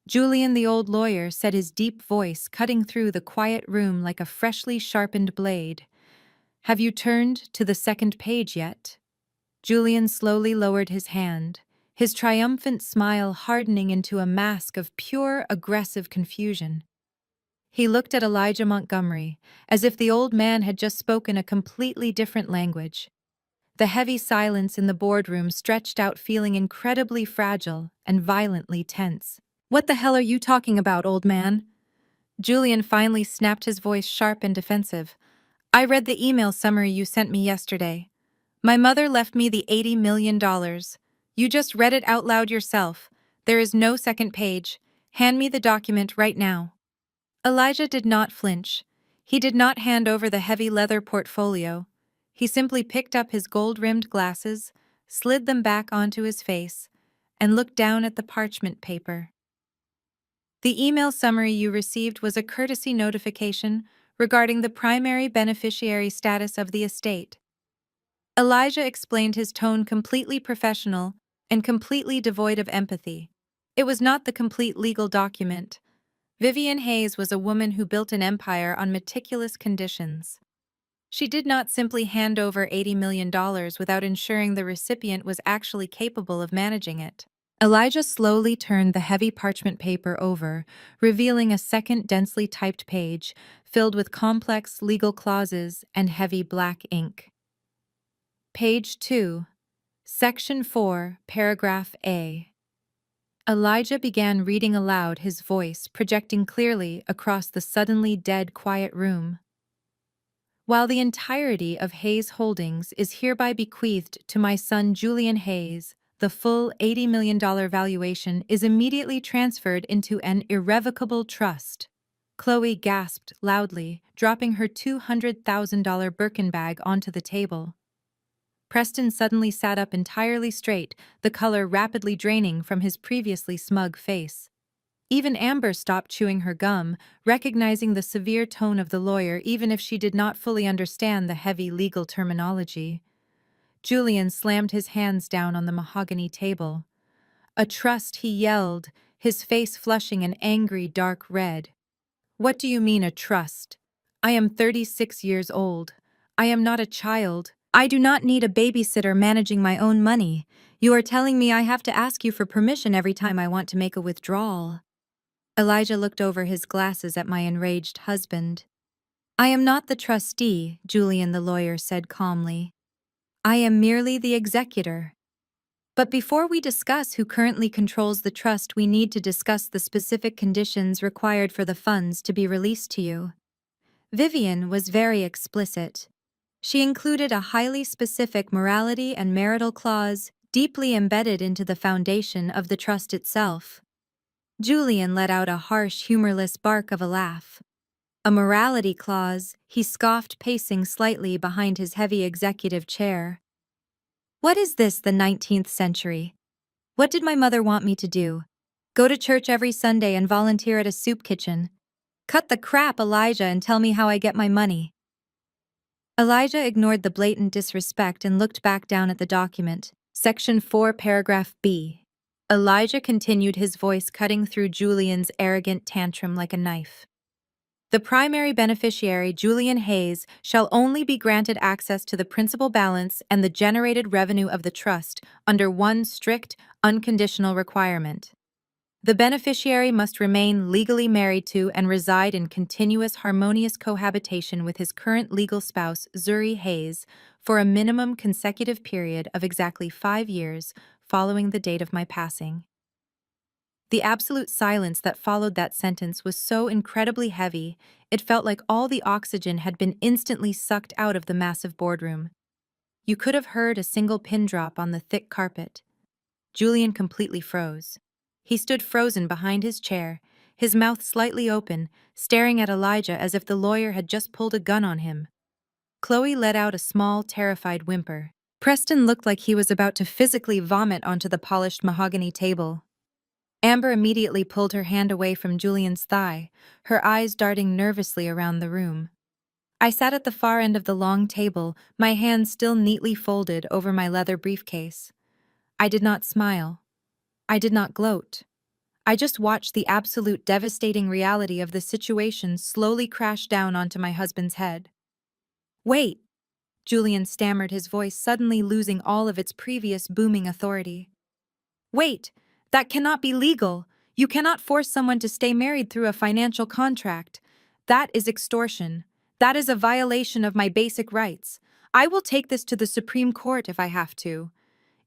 Speaker 1: Julian, the old lawyer, said, his deep voice cutting through the quiet room like a freshly sharpened blade. "Have you turned to the second page yet?" Julian slowly lowered his hand, his triumphant smile hardening into a mask of pure, aggressive confusion. He looked at Elijah Montgomery, as if the old man had just spoken a completely different language. The heavy silence in the boardroom stretched out, feeling incredibly fragile and violently tense. "What the hell are you talking about, old man?" Julian finally snapped, his voice sharp and defensive. "I read the email summary you sent me yesterday. My mother left me the $80 million. You just read it out loud yourself. There is no second page. Hand me the document right now." Elijah did not flinch. He did not hand over the heavy leather portfolio. He simply picked up his gold-rimmed glasses, slid them back onto his face, and looked down at the parchment paper. "The email summary you received was a courtesy notification regarding the primary beneficiary status of the estate." Elijah explained, his tone completely professional and completely devoid of empathy. It was not the complete legal document. Vivian Hayes was a woman who built an empire on meticulous conditions. She did not simply hand over $80 million without ensuring the recipient was actually capable of managing it. Elijah slowly turned the heavy parchment paper over, revealing a second densely typed page filled with complex legal clauses and heavy black ink. Page 2, Section 4, Paragraph A. Elijah began reading aloud, his voice projecting clearly across the suddenly dead quiet room. "While the entirety of Hayes Holdings is hereby bequeathed to my son Julian Hayes, the full $80 million valuation is immediately transferred into an irrevocable trust." Chloe gasped loudly, dropping her $200,000 Birkin bag onto the table. Preston suddenly sat up entirely straight, the color rapidly draining from his previously smug face. Even Amber stopped chewing her gum, recognizing the severe tone of the lawyer even if she did not fully understand the heavy legal terminology. Julian slammed his hands down on the mahogany table. A trust, he yelled, his face flushing an angry dark red. What do you mean a trust? I am 36 years old. I am not a child. I do not need a babysitter managing my own money. You are telling me I have to ask you for permission every time I want to make a withdrawal. Elijah looked over his glasses at my enraged husband. I am not the trustee, Julian the lawyer said calmly. I am merely the executor. But before we discuss who currently controls the trust, we need to discuss the specific conditions required for the funds to be released to you. Vivian was very explicit. She included a highly specific morality and marital clause deeply embedded into the foundation of the trust itself. Julian let out a harsh, humorless bark of a laugh. A morality clause, he scoffed, pacing slightly behind his heavy executive chair. What is this, the 19th century? What did my mother want me to do? Go to church every Sunday and volunteer at a soup kitchen? Cut the crap, Elijah, and tell me how I get my money. Elijah ignored the blatant disrespect and looked back down at the document. Section 4, paragraph B. Elijah continued, his voice cutting through Julian's arrogant tantrum like a knife. The primary beneficiary, Julian Hayes, shall only be granted access to the principal balance and the generated revenue of the trust under one strict, unconditional requirement. The beneficiary must remain legally married to and reside in continuous harmonious cohabitation with his current legal spouse, Zuri Hayes, for a minimum consecutive period of exactly 5 years following the date of my passing. The absolute silence that followed that sentence was so incredibly heavy, it felt like all the oxygen had been instantly sucked out of the massive boardroom. You could have heard a single pin drop on the thick carpet. Julian completely froze. He stood frozen behind his chair, his mouth slightly open, staring at Elijah as if the lawyer had just pulled a gun on him. Chloe let out a small, terrified whimper. Preston looked like he was about to physically vomit onto the polished mahogany table. Amber immediately pulled her hand away from Julian's thigh, her eyes darting nervously around the room. I sat at the far end of the long table, my hands still neatly folded over my leather briefcase. I did not smile. I did not gloat. I just watched the absolute devastating reality of the situation slowly crash down onto my husband's head. Wait, Julian stammered, his voice suddenly losing all of its previous booming authority. Wait, that cannot be legal. You cannot force someone to stay married through a financial contract. That is extortion. That is a violation of my basic rights. I will take this to the Supreme Court if I have to.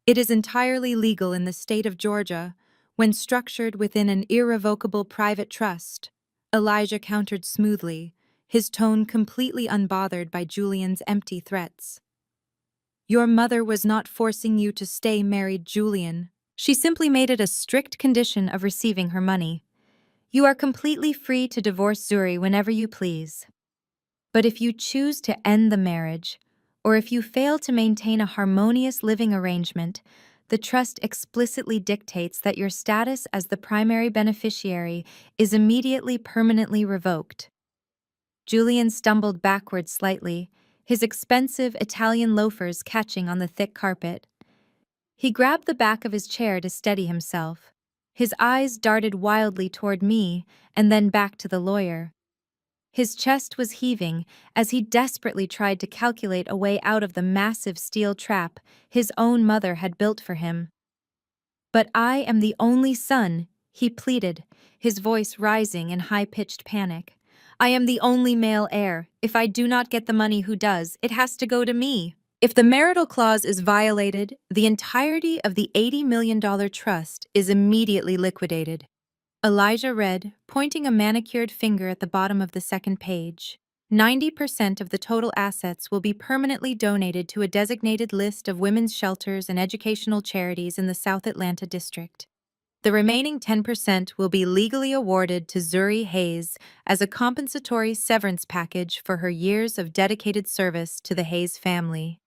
Speaker 1: It is entirely legal in the state of Georgia, when structured within an irrevocable private trust. Elijah countered smoothly, his tone completely unbothered by Julian's empty threats. Your mother was not forcing you to stay married, Julian. She simply made it a strict condition of receiving her money. You are completely free to divorce Zuri whenever you please. But if you choose to end the marriage, or if you fail to maintain a harmonious living arrangement, the trust explicitly dictates that your status as the primary beneficiary is immediately permanently revoked. Julian stumbled backward slightly, his expensive Italian loafers catching on the thick carpet. He grabbed the back of his chair to steady himself. His eyes darted wildly toward me and then back to the lawyer. His chest was heaving as he desperately tried to calculate a way out of the massive steel trap his own mother had built for him. But I am the only son, he pleaded, his voice rising in high-pitched panic. I am the only male heir. If I do not get the money, who does? It has to go to me. If the marital clause is violated, the entirety of the $80 million trust is immediately liquidated. Elijah read, pointing a manicured finger at the bottom of the second page. 90% of the total assets will be permanently donated to a designated list of women's shelters and educational charities in the South Atlanta district. The remaining 10% will be legally awarded to Zuri Hayes as a compensatory severance package for her years of dedicated service to the Hayes family.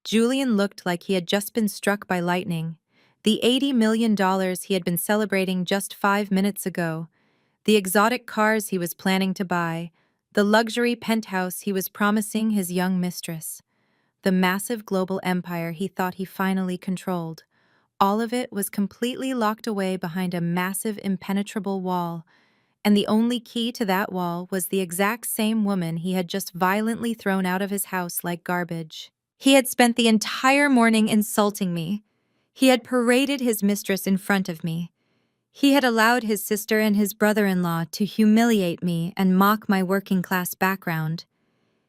Speaker 1: Julian looked like he had just been struck by lightning. The $80 million he had been celebrating just 5 minutes ago, the exotic cars he was planning to buy, the luxury penthouse he was promising his young mistress, the massive global empire he thought he finally controlled, All of it was completely locked away behind a massive, impenetrable wall, and the only key to that wall was the exact same woman he had just violently thrown out of his house like garbage. He had spent the entire morning insulting me. He had paraded his mistress in front of me. He had allowed his sister and his brother-in-law to humiliate me and mock my working-class background.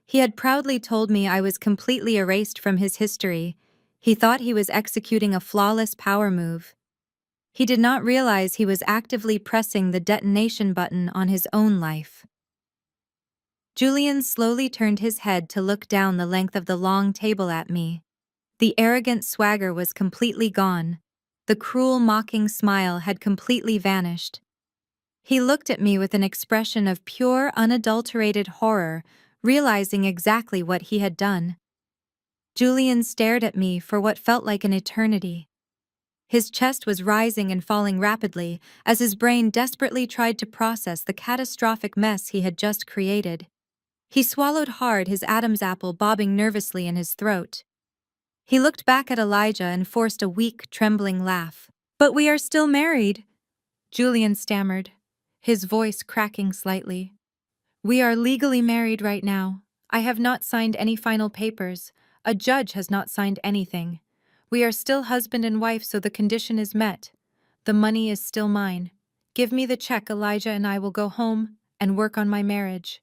Speaker 1: He had proudly told me I was completely erased from his history. He thought he was executing a flawless power move. He did not realize he was actively pressing the detonation button on his own life. Julian slowly turned his head to look down the length of the long table at me. The arrogant swagger was completely gone. The cruel, mocking smile had completely vanished. He looked at me with an expression of pure, unadulterated horror, realizing exactly what he had done. Julian stared at me for what felt like an eternity. His chest was rising and falling rapidly as his brain desperately tried to process the catastrophic mess he had just created. He swallowed hard, his Adam's apple bobbing nervously in his throat. He looked back at Elijah and forced a weak, trembling laugh. "But we are still married," Julian stammered, his voice cracking slightly. "We are legally married right now. I have not signed any final papers. A judge has not signed anything. We are still husband and wife, so the condition is met. The money is still mine. Give me the check, Elijah, and I will go home and work on my marriage."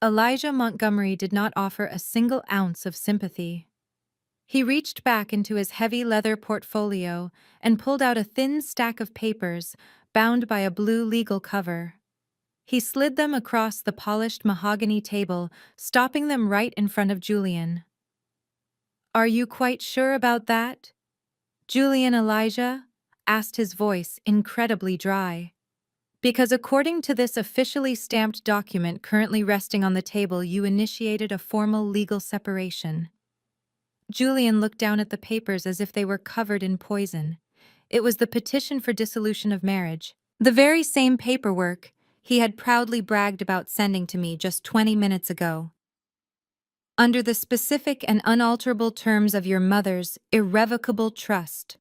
Speaker 1: Elijah Montgomery did not offer a single ounce of sympathy. He reached back into his heavy leather portfolio and pulled out a thin stack of papers bound by a blue legal cover. He slid them across the polished mahogany table, stopping them right in front of Julian. "Are you quite sure about that, Julian Elijah?" asked his voice, incredibly dry. "Because according to this officially stamped document currently resting on the table, you initiated a formal legal separation." Julian looked down at the papers as if they were covered in poison. It was the petition for dissolution of marriage, the very same paperwork he had proudly bragged about sending to me just 20 minutes ago. "Under the specific and unalterable terms of your mother's irrevocable trust."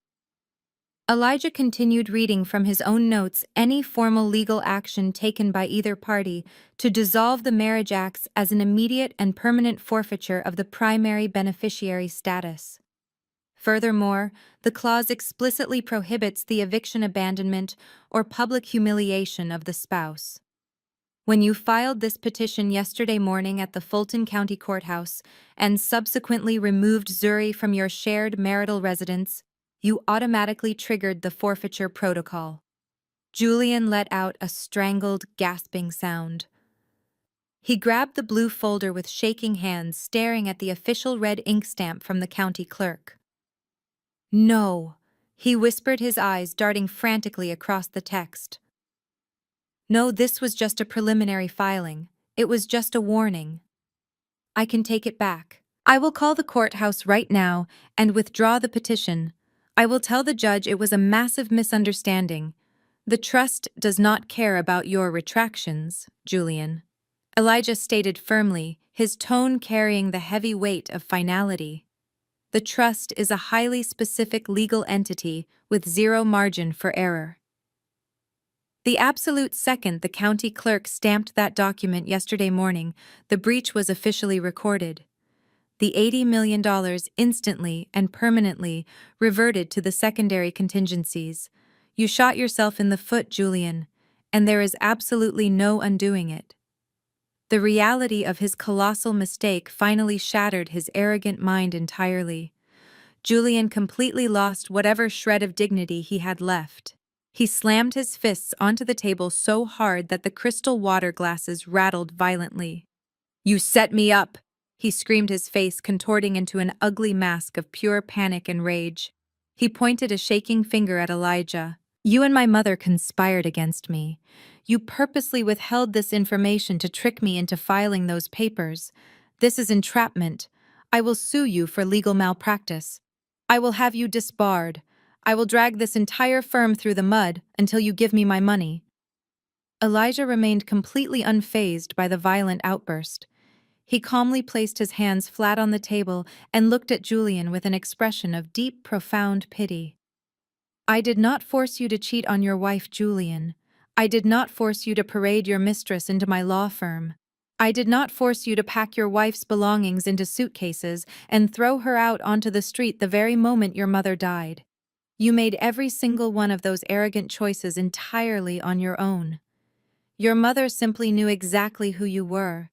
Speaker 1: Elijah continued reading from his own notes any formal legal action taken by either party to dissolve the marriage acts as an immediate and permanent forfeiture of the primary beneficiary status. Furthermore, the clause explicitly prohibits the eviction, abandonment, or public humiliation of the spouse. When you filed this petition yesterday morning at the Fulton County Courthouse and subsequently removed Zuri from your shared marital residence, you automatically triggered the forfeiture protocol. Julian let out a strangled, gasping sound. He grabbed the blue folder with shaking hands, staring at the official red ink stamp from the county clerk. "No," he whispered, his eyes darting frantically across the text. "No, this was just a preliminary filing. It was just a warning. I can take it back. I will call the courthouse right now and withdraw the petition. I will tell the judge it was a massive misunderstanding. The trust does not care about your retractions, Julian," Elijah stated firmly, his tone carrying the heavy weight of finality. "The trust is a highly specific legal entity with zero margin for error." The absolute second the county clerk stamped that document yesterday morning, the breach was officially recorded. The $80 million instantly and permanently reverted to the secondary contingencies. You shot yourself in the foot, Julian, and there is absolutely no undoing it. The reality of his colossal mistake finally shattered his arrogant mind entirely. Julian completely lost whatever shred of dignity he had left. He slammed his fists onto the table so hard that the crystal water glasses rattled violently. "You set me up!" he screamed, his face contorting into an ugly mask of pure panic and rage. He pointed a shaking finger at Elijah. "You and my mother conspired against me. You purposely withheld this information to trick me into filing those papers. This is entrapment. I will sue you for legal malpractice. I will have you disbarred. I will drag this entire firm through the mud until you give me my money." Elijah remained completely unfazed by the violent outburst. He calmly placed his hands flat on the table and looked at Julian with an expression of deep, profound pity. I did not force you to cheat on your wife, Julian. I did not force you to parade your mistress into my law firm. I did not force you to pack your wife's belongings into suitcases and throw her out onto the street the very moment your mother died. You made every single one of those arrogant choices entirely on your own. Your mother simply knew exactly who you were.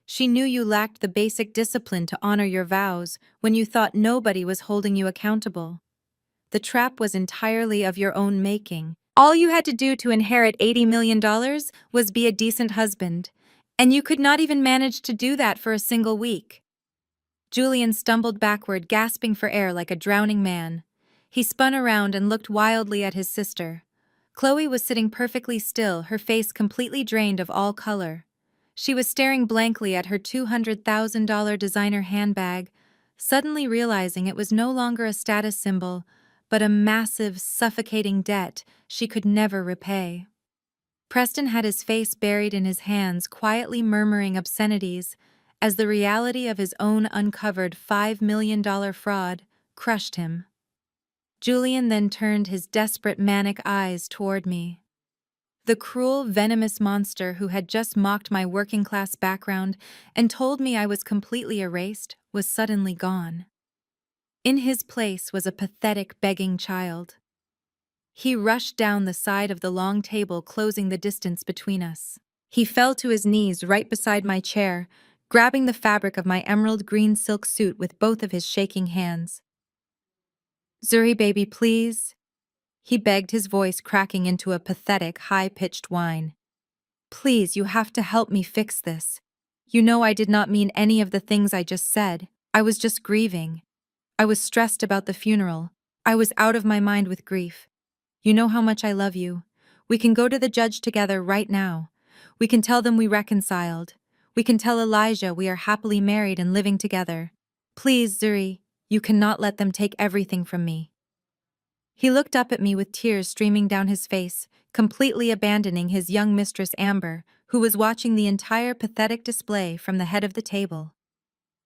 Speaker 1: She knew you lacked the basic discipline to honor your vows when you thought nobody was holding you accountable. The trap was entirely of your own making. All you had to do to inherit $80 million was be a decent husband, and you could not even manage to do that for a single week. Julian stumbled backward, gasping for air like a drowning man. He spun around and looked wildly at his sister. Chloe was sitting perfectly still, her face completely drained of all color. She was staring blankly at her $200,000 designer handbag, suddenly realizing it was no longer a status symbol, but a massive, suffocating debt she could never repay. Preston had his face buried in his hands, quietly murmuring obscenities, as the reality of his own uncovered $5 million fraud crushed him. Julian then turned his desperate, manic eyes toward me. The cruel, venomous monster who had just mocked my working-class background and told me I was completely erased was suddenly gone. In his place was a pathetic, begging child. He rushed down the side of the long table, closing the distance between us. He fell to his knees right beside my chair, grabbing the fabric of my emerald green silk suit with both of his shaking hands. "Zuri, baby, please," he begged, his voice cracking into a pathetic, high-pitched whine. "Please, you have to help me fix this. You know I did not mean any of the things I just said. I was just grieving. I was stressed about the funeral. I was out of my mind with grief. You know how much I love you. We can go to the judge together right now. We can tell them we reconciled. We can tell Elijah we are happily married and living together. Please, Zuri, you cannot let them take everything from me." He looked up at me with tears streaming down his face, completely abandoning his young mistress Amber, who was watching the entire pathetic display from the head of the table.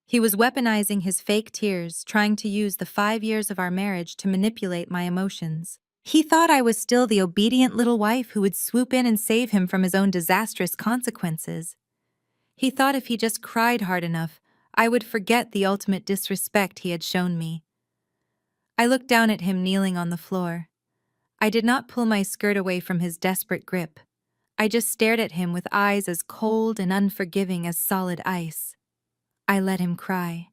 Speaker 1: He was weaponizing his fake tears, trying to use the 5 years of our marriage to manipulate my emotions. He thought I was still the obedient little wife who would swoop in and save him from his own disastrous consequences. He thought if he just cried hard enough, I would forget the ultimate disrespect he had shown me. I looked down at him kneeling on the floor. I did not pull my skirt away from his desperate grip. I just stared at him with eyes as cold and unforgiving as solid ice. I let him cry.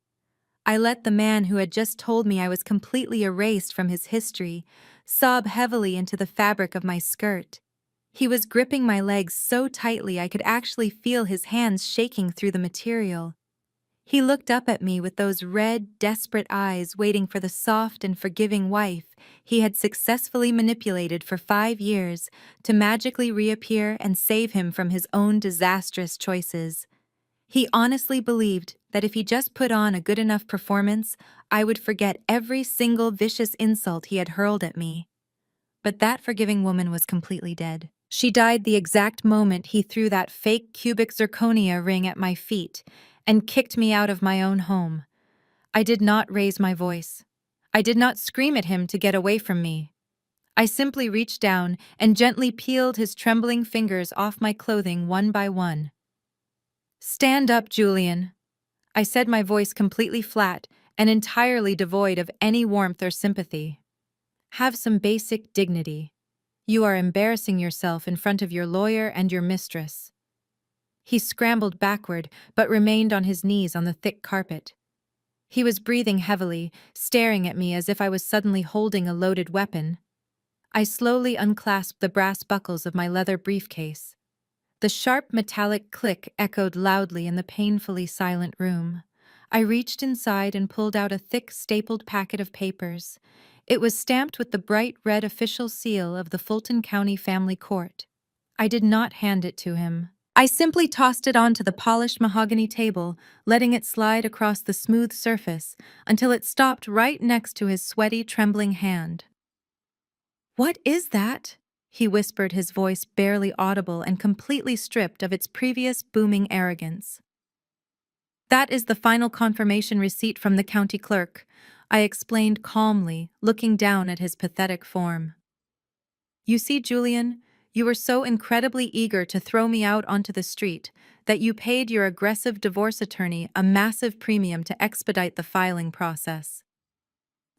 Speaker 1: I let the man who had just told me I was completely erased from his history sob heavily into the fabric of my skirt. He was gripping my legs so tightly I could actually feel his hands shaking through the material. He looked up at me with those red, desperate eyes waiting for the soft and forgiving wife he had successfully manipulated for 5 years to magically reappear and save him from his own disastrous choices. He honestly believed that if he just put on a good enough performance, I would forget every single vicious insult he had hurled at me. But that forgiving woman was completely dead. She died the exact moment he threw that fake cubic zirconia ring at my feet and kicked me out of my own home. I did not raise my voice. I did not scream at him to get away from me. I simply reached down and gently peeled his trembling fingers off my clothing one by one. "Stand up, Julian," I said, my voice completely flat and entirely devoid of any warmth or sympathy. "Have some basic dignity. You are embarrassing yourself in front of your lawyer and your mistress." He scrambled backward, but remained on his knees on the thick carpet. He was breathing heavily, staring at me as if I was suddenly holding a loaded weapon. I slowly unclasped the brass buckles of my leather briefcase. The sharp metallic click echoed loudly in the painfully silent room. I reached inside and pulled out a thick, stapled packet of papers. It was stamped with the bright red official seal of the Fulton County Family Court. I did not hand it to him. I simply tossed it onto the polished mahogany table, letting it slide across the smooth surface until it stopped right next to his sweaty, trembling hand. "What is that?" he whispered, his voice barely audible and completely stripped of its previous booming arrogance. "That is the final confirmation receipt from the county clerk. I explained calmly, looking down at his pathetic form. You see, Julian, you were so incredibly eager to throw me out onto the street that you paid your aggressive divorce attorney a massive premium to expedite the filing process.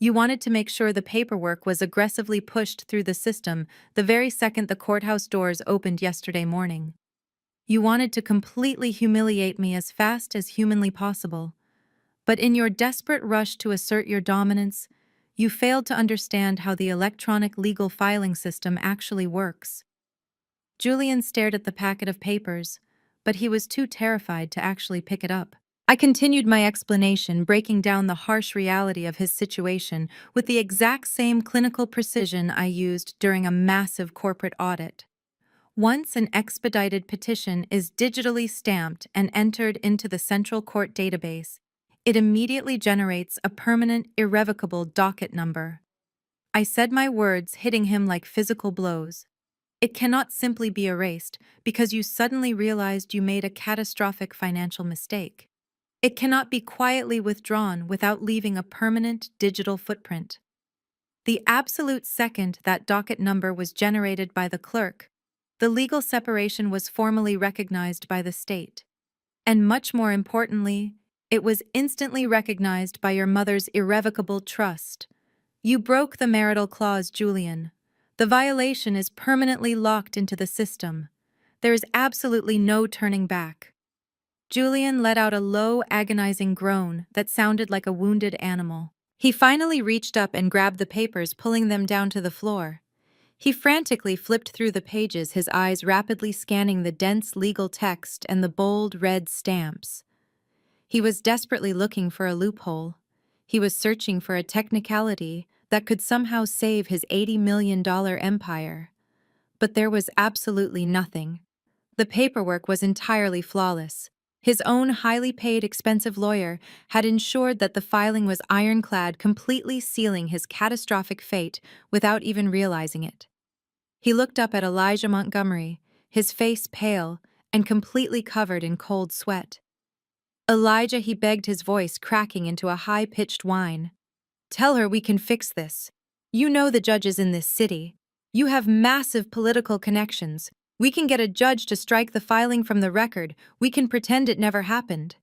Speaker 1: You wanted to make sure the paperwork was aggressively pushed through the system the very second the courthouse doors opened yesterday morning. You wanted to completely humiliate me as fast as humanly possible. But in your desperate rush to assert your dominance, you failed to understand how the electronic legal filing system actually works. Julian stared at the packet of papers, but he was too terrified to actually pick it up. I continued my explanation, breaking down the harsh reality of his situation with the exact same clinical precision I used during a massive corporate audit. Once an expedited petition is digitally stamped and entered into the central court database, it immediately generates a permanent, irrevocable docket number. I said my words, hitting him like physical blows. It cannot simply be erased because you suddenly realized you made a catastrophic financial mistake. It cannot be quietly withdrawn without leaving a permanent digital footprint. The absolute second that docket number was generated by the clerk, the legal separation was formally recognized by the state. And much more importantly, it was instantly recognized by your mother's irrevocable trust. You broke the marital clause, Julian. The violation is permanently locked into the system. There is absolutely no turning back. Julian let out a low, agonizing groan that sounded like a wounded animal. He finally reached up and grabbed the papers, pulling them down to the floor. He frantically flipped through the pages, his eyes rapidly scanning the dense legal text and the bold red stamps. He was desperately looking for a loophole. He was searching for a technicality that could somehow save his $80 million empire. But there was absolutely nothing. The paperwork was entirely flawless. His own highly paid, expensive lawyer had ensured that the filing was ironclad, completely sealing his catastrophic fate without even realizing it. He looked up at Elijah Montgomery, his face pale and completely covered in cold sweat. Elijah, he begged, his voice cracking into a high-pitched whine. Tell her we can fix this. You know the judges in this city. You have massive political connections. We can get a judge to strike the filing from the record. We can pretend it never happened.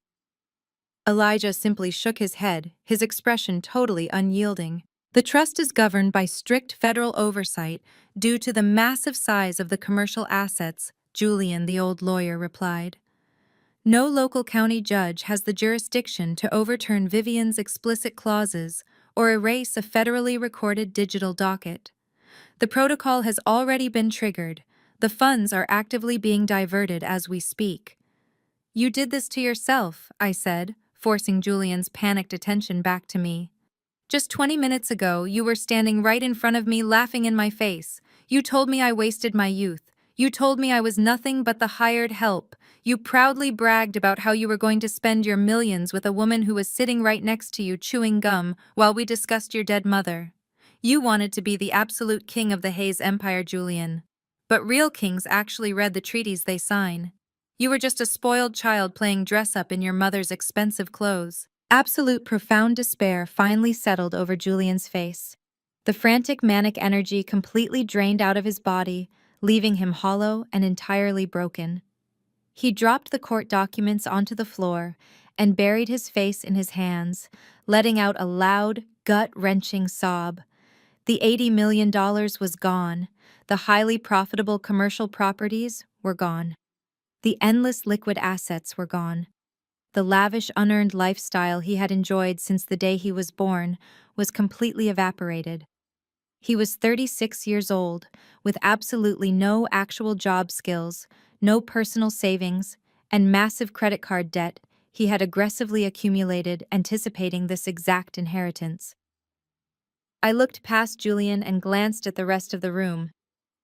Speaker 1: Elijah simply shook his head, his expression totally unyielding. The trust is governed by strict federal oversight due to the massive size of the commercial assets, Julian, the old lawyer, replied. No local county judge has the jurisdiction to overturn Vivian's explicit clauses or erase a federally recorded digital docket. The protocol has already been triggered. The funds are actively being diverted as we speak. You did this to yourself, I said, forcing Julian's panicked attention back to me. Just 20 minutes ago, you were standing right in front of me, laughing in my face. You told me I wasted my youth. You told me I was nothing but the hired help. You proudly bragged about how you were going to spend your millions with a woman who was sitting right next to you chewing gum while we discussed your dead mother. You wanted to be the absolute king of the Hayes Empire, Julian. But real kings actually read the treaties they sign. You were just a spoiled child playing dress-up in your mother's expensive clothes. Absolute profound despair finally settled over Julian's face. The frantic manic energy completely drained out of his body, leaving him hollow and entirely broken. He dropped the court documents onto the floor and buried his face in his hands, letting out a loud, gut-wrenching sob. The $80 million was gone. The highly profitable commercial properties were gone. The endless liquid assets were gone. The lavish, unearned lifestyle he had enjoyed since the day he was born was completely evaporated. He was 36 years old, with absolutely no actual job skills, no personal savings, and massive credit card debt he had aggressively accumulated, anticipating this exact inheritance. I looked past Julian and glanced at the rest of the room.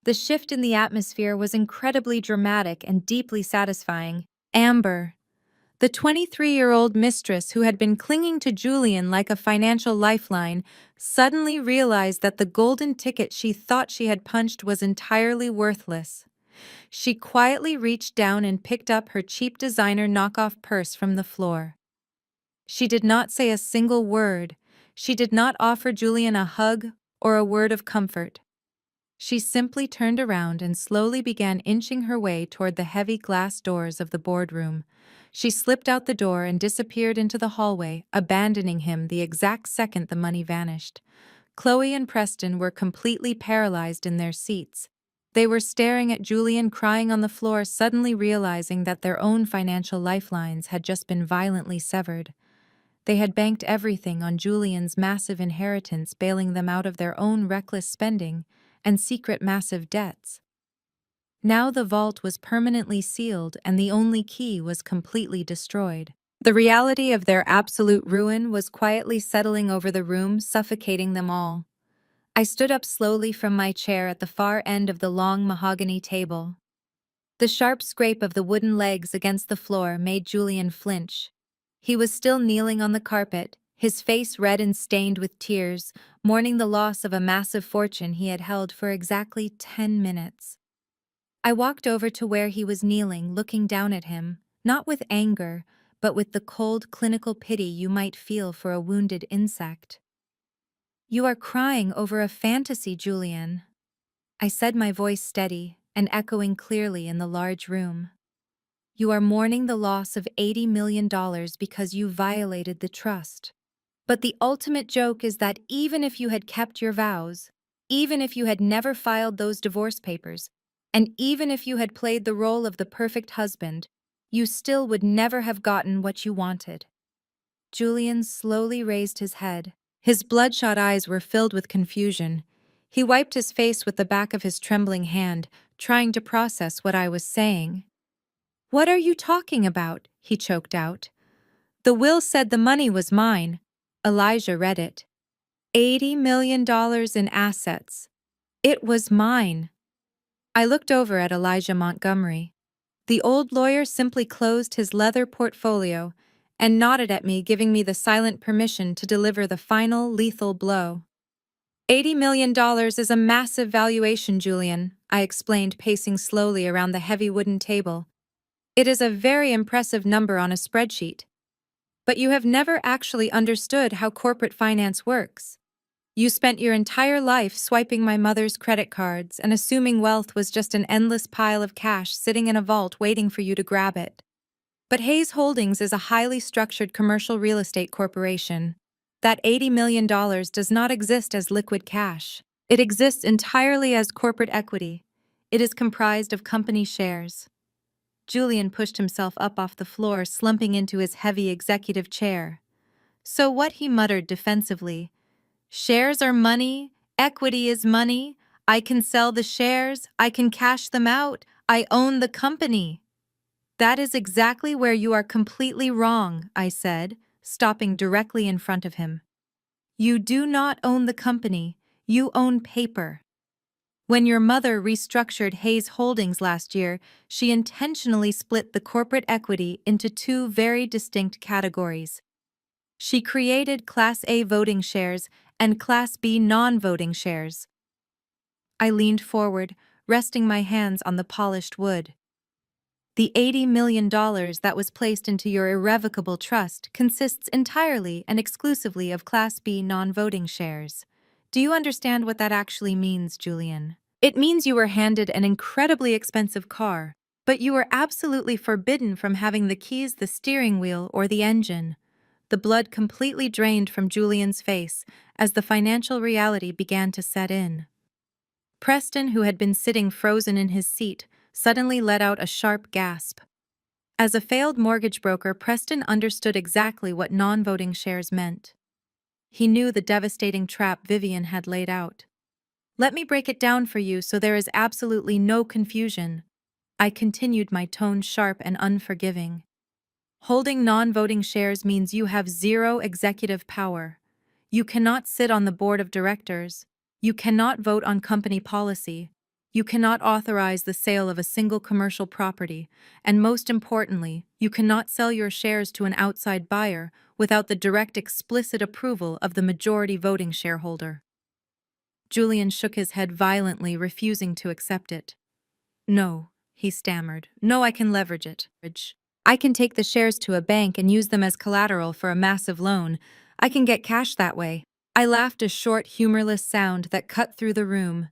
Speaker 1: The shift in the atmosphere was incredibly dramatic and deeply satisfying. Amber, the 23-year-old mistress who had been clinging to Julian like a financial lifeline, suddenly realized that the golden ticket she thought she had punched was entirely worthless. She quietly reached down and picked up her cheap designer knockoff purse from the floor. She did not say a single word. She did not offer Julian a hug or a word of comfort. She simply turned around and slowly began inching her way toward the heavy glass doors of the boardroom. She slipped out the door and disappeared into the hallway, abandoning him the exact second the money vanished. Chloe and Preston were completely paralyzed in their seats. They were staring at Julian crying on the floor, suddenly realizing that their own financial lifelines had just been violently severed. They had banked everything on Julian's massive inheritance, bailing them out of their own reckless spending and secret massive debts. Now the vault was permanently sealed and the only key was completely destroyed. The reality of their absolute ruin was quietly settling over the room, suffocating them all. I stood up slowly from my chair at the far end of the long mahogany table. The sharp scrape of the wooden legs against the floor made Julian flinch. He was still kneeling on the carpet, his face red and stained with tears, mourning the loss of a massive fortune he had held for exactly 10 minutes. I walked over to where he was kneeling, looking down at him, not with anger, but with the cold, clinical pity you might feel for a wounded insect. "You are crying over a fantasy, Julian," I said, my voice steady and echoing clearly in the large room. "You are mourning the loss of $80 million because you violated the trust. But the ultimate joke is that even if you had kept your vows, even if you had never filed those divorce papers, and even if you had played the role of the perfect husband, you still would never have gotten what you wanted." Julian slowly raised his head. His bloodshot eyes were filled with confusion. He wiped his face with the back of his trembling hand, trying to process what I was saying. "What are you talking about?" he choked out. "The will said the money was mine." Elijah read it. $80 million in assets. It was mine. I looked over at Elijah Montgomery. The old lawyer simply closed his leather portfolio and nodded at me, giving me the silent permission to deliver the final lethal blow. $80 million is a massive valuation, Julian, I explained, pacing slowly around the heavy wooden table. It is a very impressive number on a spreadsheet. But you have never actually understood how corporate finance works. You spent your entire life swiping my mother's credit cards and assuming wealth was just an endless pile of cash sitting in a vault waiting for you to grab it. But Hayes Holdings is a highly structured commercial real estate corporation. That $80 million does not exist as liquid cash. It exists entirely as corporate equity. It is comprised of company shares. Julian pushed himself up off the floor, slumping into his heavy executive chair. "So what?" he muttered defensively. "Shares are money, equity is money. I can sell the shares, I can cash them out, I own the company." "That is exactly where you are completely wrong," I said, stopping directly in front of him. "You do not own the company, you own paper. When your mother restructured Hayes Holdings last year, she intentionally split the corporate equity into two very distinct categories. She created Class A voting shares and Class B non-voting shares." I leaned forward, resting my hands on the polished wood. "The $80 million that was placed into your irrevocable trust consists entirely and exclusively of Class B non-voting shares. Do you understand what that actually means, Julian? It means you were handed an incredibly expensive car, but you were absolutely forbidden from having the keys, the steering wheel, or the engine." The blood completely drained from Julian's face as the financial reality began to set in. Preston, who had been sitting frozen in his seat, suddenly let out a sharp gasp. As a failed mortgage broker, Preston understood exactly what non-voting shares meant. He knew the devastating trap Vivian had laid out. "Let me break it down for you so there is absolutely no confusion." I continued, my tone sharp and unforgiving. "Holding non-voting shares means you have zero executive power. You cannot sit on the board of directors. You cannot vote on company policy. You cannot authorize the sale of a single commercial property. And most importantly, you cannot sell your shares to an outside buyer without the direct, explicit approval of the majority voting shareholder." Julian shook his head violently, refusing to accept it. "No," he stammered. "No, I can leverage it. I can take the shares to a bank and use them as collateral for a massive loan. I can get cash that way." I laughed, a short, humorless sound that cut through the room.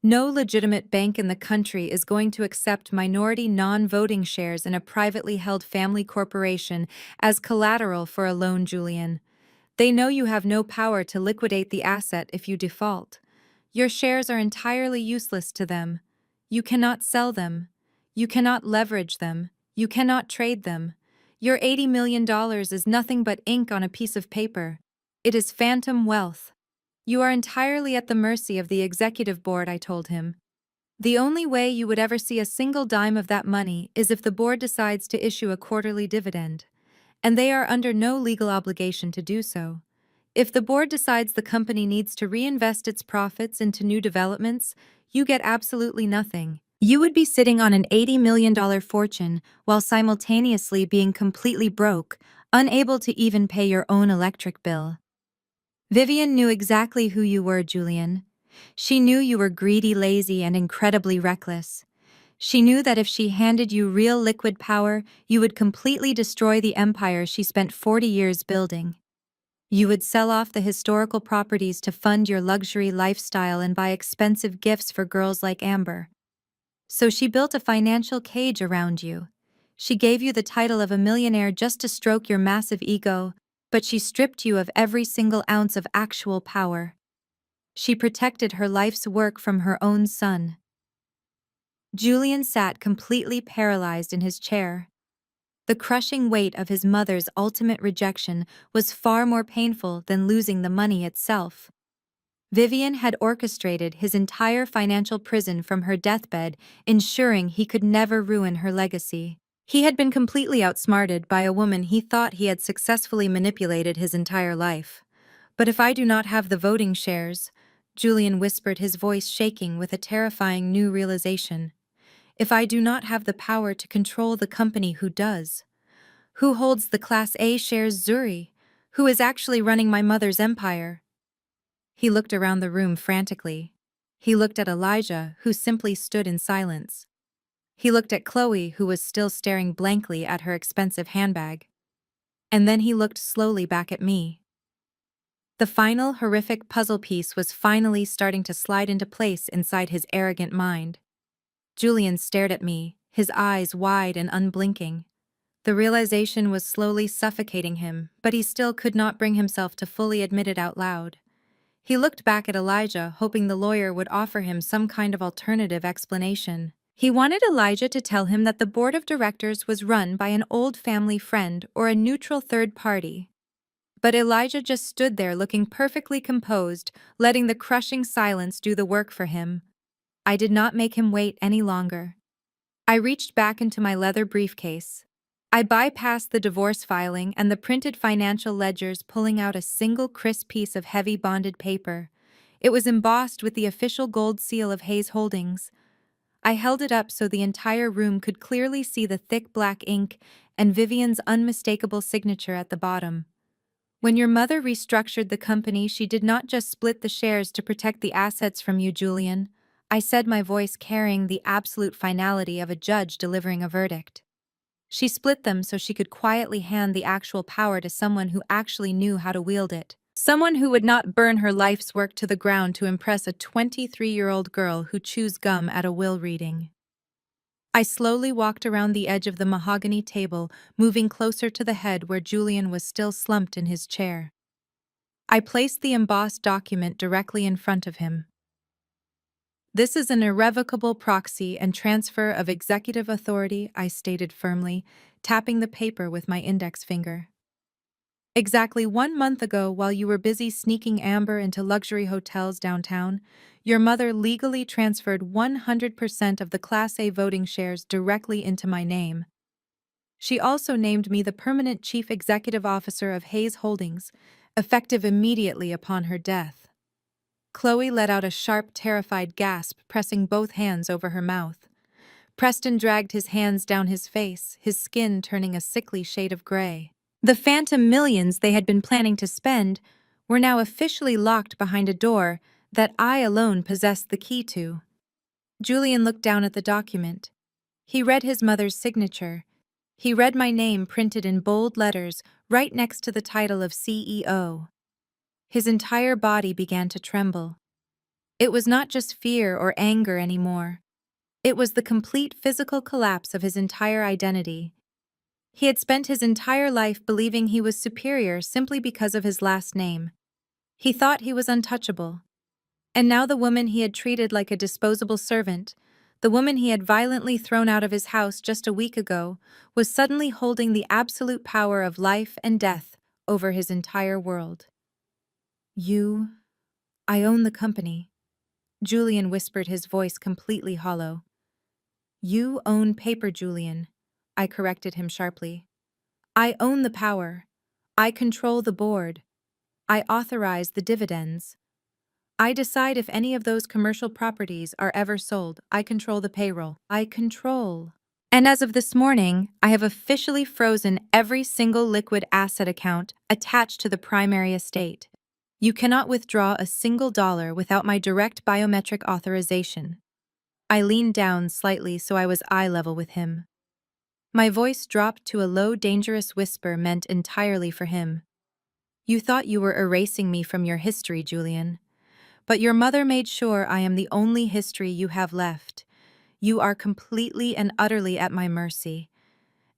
Speaker 1: No legitimate bank in the country is going to accept minority non-voting shares in a privately held family corporation as collateral for a loan, Julian. They know you have no power to liquidate the asset if you default. Your shares are entirely useless to them. You cannot sell them. You cannot leverage them. You cannot trade them. Your $80 million is nothing but ink on a piece of paper. It is phantom wealth. You are entirely at the mercy of the executive board, I told him. The only way you would ever see a single dime of that money is if the board decides to issue a quarterly dividend, and they are under no legal obligation to do so. If the board decides the company needs to reinvest its profits into new developments, you get absolutely nothing. You would be sitting on an $80 million fortune while simultaneously being completely broke, unable to even pay your own electric bill. Vivian knew exactly who you were, Julian. She knew you were greedy, lazy, and incredibly reckless. She knew that if she handed you real liquid power, you would completely destroy the empire she spent 40 years building. You would sell off the historical properties to fund your luxury lifestyle and buy expensive gifts for girls like Amber. So she built a financial cage around you. She gave you the title of a millionaire just to stroke your massive ego, but she stripped you of every single ounce of actual power. She protected her life's work from her own son. Julian sat completely paralyzed in his chair. The crushing weight of his mother's ultimate rejection was far more painful than losing the money itself. Vivian had orchestrated his entire financial prison from her deathbed, ensuring he could never ruin her legacy. He had been completely outsmarted by a woman he thought he had successfully manipulated his entire life. But if I do not have the voting shares, Julian whispered, his voice shaking with a terrifying new realization. If I do not have the power to control the company, who does? Who holds the Class A shares, Zuri? Who is actually running my mother's empire? He looked around the room frantically. He looked at Elijah, who simply stood in silence. He looked at Chloe, who was still staring blankly at her expensive handbag. And then he looked slowly back at me. The final horrific puzzle piece was finally starting to slide into place inside his arrogant mind. Julian stared at me, his eyes wide and unblinking. The realization was slowly suffocating him, but he still could not bring himself to fully admit it out loud. He looked back at Elijah, hoping the lawyer would offer him some kind of alternative explanation. He wanted Elijah to tell him that the board of directors was run by an old family friend or a neutral third party. But Elijah just stood there looking perfectly composed, letting the crushing silence do the work for him. I did not make him wait any longer. I reached back into my leather briefcase. I bypassed the divorce filing and the printed financial ledgers, pulling out a single crisp piece of heavy bonded paper. It was embossed with the official gold seal of Hayes Holdings. I held it up so the entire room could clearly see the thick black ink and Vivian's unmistakable signature at the bottom. When your mother restructured the company, she did not just split the shares to protect the assets from you, Julian. I said, my voice carrying the absolute finality of a judge delivering a verdict. She split them so she could quietly hand the actual power to someone who actually knew how to wield it. Someone who would not burn her life's work to the ground to impress a 23-year-old girl who chews gum at a will reading. I slowly walked around the edge of the mahogany table, moving closer to the head where Julian was still slumped in his chair. I placed the embossed document directly in front of him. This is an irrevocable proxy and transfer of executive authority, I stated firmly, tapping the paper with my index finger. Exactly 1 month ago, while you were busy sneaking Amber into luxury hotels downtown, your mother legally transferred 100% of the Class A voting shares directly into my name. She also named me the permanent chief executive officer of Hayes Holdings, effective immediately upon her death. Chloe let out a sharp, terrified gasp, pressing both hands over her mouth. Preston dragged his hands down his face, his skin turning a sickly shade of gray. The phantom millions they had been planning to spend were now officially locked behind a door that I alone possessed the key to. Julian looked down at the document. He read his mother's signature. He read my name printed in bold letters right next to the title of CEO. His entire body began to tremble. It was not just fear or anger anymore. It was the complete physical collapse of his entire identity. He had spent his entire life believing he was superior simply because of his last name. He thought he was untouchable. And now the woman he had treated like a disposable servant, the woman he had violently thrown out of his house just a week ago, was suddenly holding the absolute power of life and death over his entire world. I own the company. Julian whispered, his voice completely hollow. You own paper, Julian, I corrected him sharply. I own the power. I control the board. I authorize the dividends. I decide if any of those commercial properties are ever sold. I control the payroll. I control. And as of this morning, I have officially frozen every single liquid asset account attached to the primary estate. You cannot withdraw a single dollar without my direct biometric authorization. I leaned down slightly so I was eye level with him. My voice dropped to a low, dangerous whisper meant entirely for him. You thought you were erasing me from your history, Julian. But your mother made sure I am the only history you have left. You are completely and utterly at my mercy.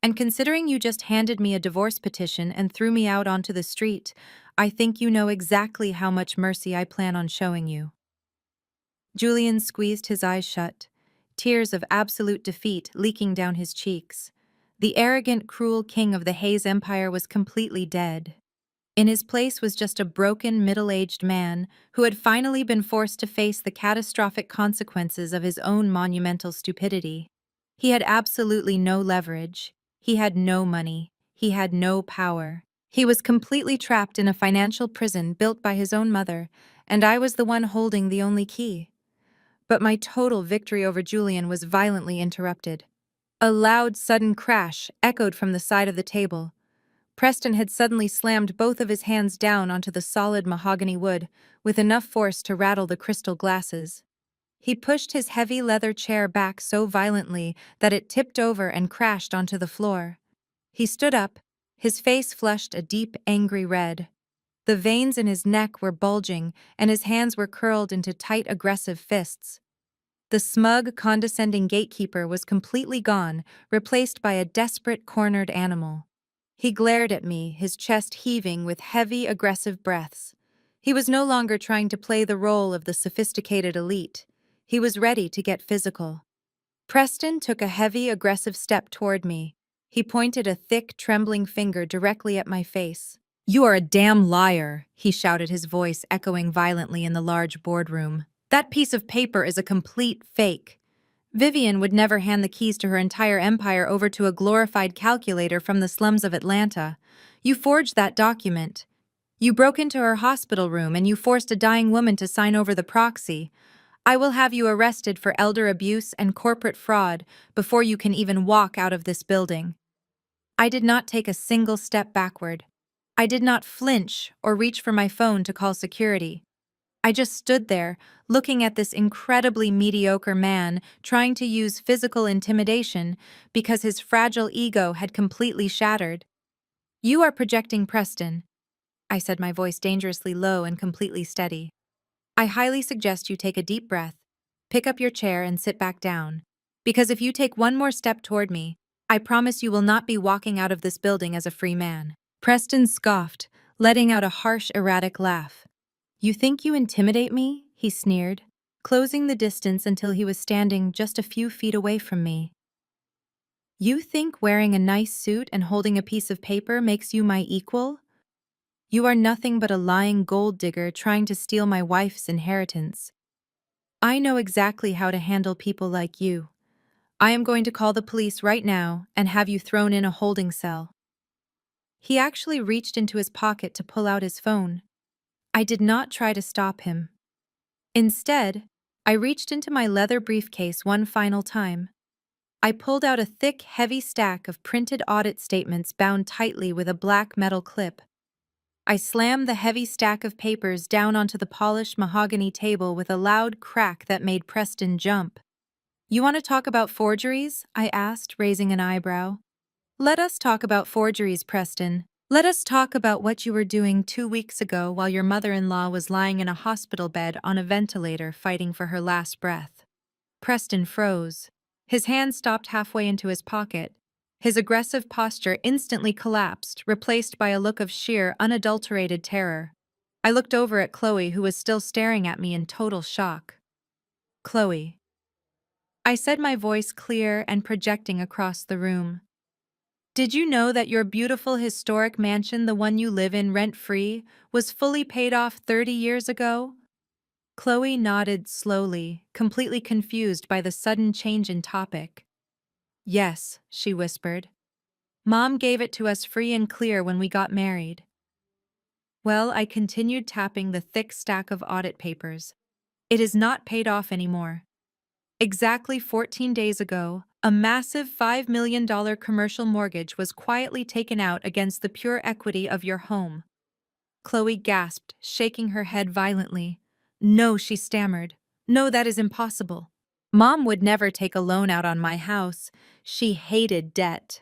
Speaker 1: And considering you just handed me a divorce petition and threw me out onto the street, I think you know exactly how much mercy I plan on showing you. Julian squeezed his eyes shut, tears of absolute defeat leaking down his cheeks. The arrogant, cruel king of the Hayes Empire was completely dead. In his place was just a broken, middle-aged man who had finally been forced to face the catastrophic consequences of his own monumental stupidity. He had absolutely no leverage. He had no money. He had no power. He was completely trapped in a financial prison built by his own mother, and I was the one holding the only key. But my total victory over Julian was violently interrupted. A loud, sudden crash echoed from the side of the table. Preston had suddenly slammed both of his hands down onto the solid mahogany wood, with enough force to rattle the crystal glasses. He pushed his heavy leather chair back so violently that it tipped over and crashed onto the floor. He stood up, his face flushed a deep, angry red. The veins in his neck were bulging, and his hands were curled into tight, aggressive fists. The smug, condescending gatekeeper was completely gone, replaced by a desperate, cornered animal. He glared at me, his chest heaving with heavy, aggressive breaths. He was no longer trying to play the role of the sophisticated elite. He was ready to get physical. Preston took a heavy, aggressive step toward me. He pointed a thick, trembling finger directly at my face. You are a damn liar, he shouted, his voice echoing violently in the large boardroom. That piece of paper is a complete fake. Vivian would never hand the keys to her entire empire over to a glorified calculator from the slums of Atlanta. You forged that document. You broke into her hospital room and you forced a dying woman to sign over the proxy. I will have you arrested for elder abuse and corporate fraud before you can even walk out of this building. I did not take a single step backward. I did not flinch or reach for my phone to call security. I just stood there, looking at this incredibly mediocre man trying to use physical intimidation because his fragile ego had completely shattered. You are projecting, Preston, I said, my voice dangerously low and completely steady. I highly suggest you take a deep breath, pick up your chair and sit back down, because if you take one more step toward me, I promise you will not be walking out of this building as a free man. Preston scoffed, letting out a harsh, erratic laugh. You think you intimidate me? He sneered, closing the distance until he was standing just a few feet away from me. You think wearing a nice suit and holding a piece of paper makes you my equal? You are nothing but a lying gold digger trying to steal my wife's inheritance. I know exactly how to handle people like you. I am going to call the police right now and have you thrown in a holding cell. He actually reached into his pocket to pull out his phone. I did not try to stop him. Instead, I reached into my leather briefcase one final time. I pulled out a thick, heavy stack of printed audit statements bound tightly with a black metal clip. I slammed the heavy stack of papers down onto the polished mahogany table with a loud crack that made Preston jump. You want to talk about forgeries? I asked, raising an eyebrow. Let us talk about forgeries, Preston. Let us talk about what you were doing 2 weeks ago while your mother-in-law was lying in a hospital bed on a ventilator fighting for her last breath. Preston froze. His hand stopped halfway into his pocket. His aggressive posture instantly collapsed, replaced by a look of sheer, unadulterated terror. I looked over at Chloe, who was still staring at me in total shock. Chloe. I said, my voice clear and projecting across the room. Did you know that your beautiful historic mansion, the one you live in rent-free, was fully paid off 30 years ago? Chloe nodded slowly, completely confused by the sudden change in topic. Yes, she whispered. Mom gave it to us free and clear when we got married. Well, I continued tapping the thick stack of audit papers. It is not paid off anymore. Exactly 14 days ago, a massive $5 million commercial mortgage was quietly taken out against the pure equity of your home. Chloe gasped, shaking her head violently. No, she stammered. No, that is impossible. Mom would never take a loan out on my house. She hated debt.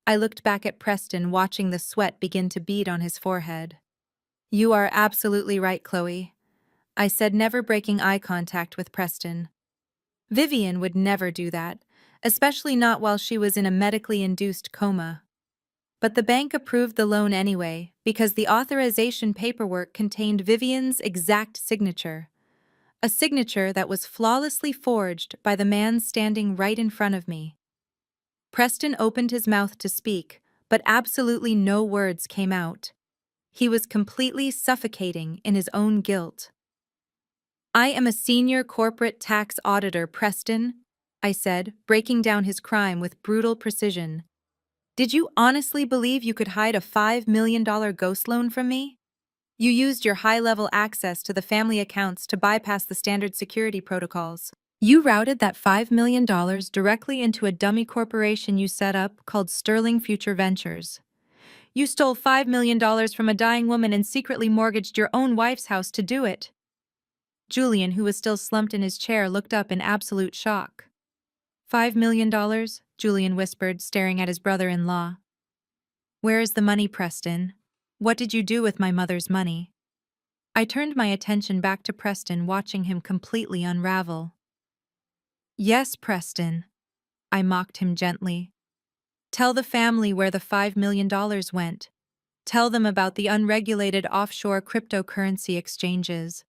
Speaker 1: I looked back at Preston, watching the sweat begin to bead on his forehead. You are absolutely right, Chloe, I said, never breaking eye contact with Preston. Vivian would never do that, especially not while she was in a medically induced coma. But the bank approved the loan anyway, because the authorization paperwork contained Vivian's exact signature. A signature that was flawlessly forged by the man standing right in front of me. Preston opened his mouth to speak, but absolutely no words came out. He was completely suffocating in his own guilt. I am a senior corporate tax auditor, Preston, I said, breaking down his crime with brutal precision. Did you honestly believe you could hide a $5 million ghost loan from me? You used your high-level access to the family accounts to bypass the standard security protocols. You routed that $5 million directly into a dummy corporation you set up called Sterling Future Ventures. You stole $5 million from a dying woman and secretly mortgaged your own wife's house to do it. Julian, who was still slumped in his chair, looked up in absolute shock. $5 million? Julian whispered, staring at his brother-in-law. Where is the money, Preston? What did you do with my mother's money? I turned my attention back to Preston, watching him completely unravel. Yes, Preston, I mocked him gently. Tell the family where the $5 million went. Tell them about the unregulated offshore cryptocurrency exchanges.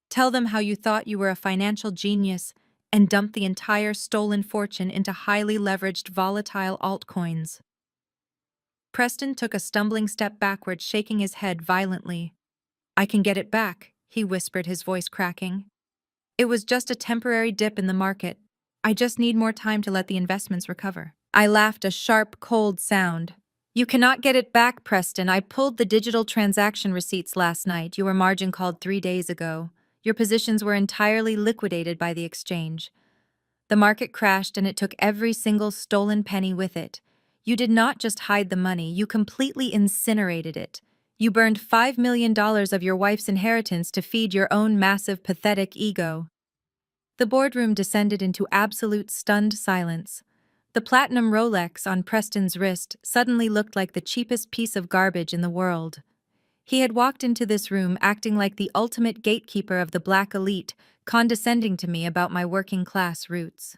Speaker 1: Tell them how you thought you were a financial genius and dumped the entire stolen fortune into highly leveraged volatile altcoins. Preston took a stumbling step backward, shaking his head violently. I can get it back, he whispered, his voice cracking. It was just a temporary dip in the market. I just need more time to let the investments recover. I laughed, a sharp, cold sound. You cannot get it back, Preston. I pulled the digital transaction receipts last night. You were margin called 3 days ago. Your positions were entirely liquidated by the exchange. The market crashed and it took every single stolen penny with it. You did not just hide the money, you completely incinerated it. You burned $5 million of your wife's inheritance to feed your own massive, pathetic ego. The boardroom descended into absolute stunned silence. The platinum Rolex on Preston's wrist suddenly looked like the cheapest piece of garbage in the world. He had walked into this room acting like the ultimate gatekeeper of the black elite, condescending to me about my working-class roots.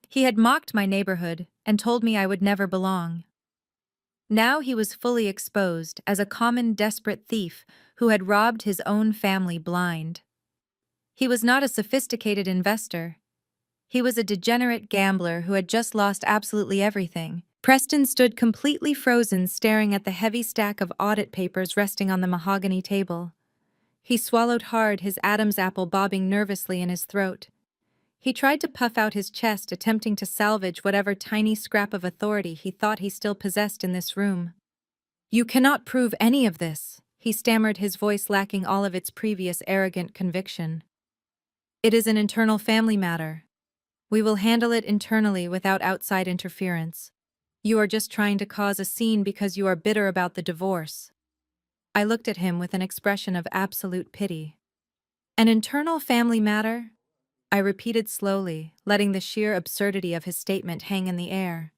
Speaker 1: He had mocked my neighborhood and told me I would never belong. Now he was fully exposed as a common, desperate thief who had robbed his own family blind. He was not a sophisticated investor. He was a degenerate gambler who had just lost absolutely everything. Preston stood completely frozen, staring at the heavy stack of audit papers resting on the mahogany table. He swallowed hard, his Adam's apple bobbing nervously in his throat. He tried to puff out his chest, attempting to salvage whatever tiny scrap of authority he thought he still possessed in this room. You cannot prove any of this, he stammered, his voice lacking all of its previous arrogant conviction. It is an internal family matter. We will handle it internally without outside interference. You are just trying to cause a scene because you are bitter about the divorce. I looked at him with an expression of absolute pity. An internal family matter? I repeated slowly, letting the sheer absurdity of his statement hang in the air.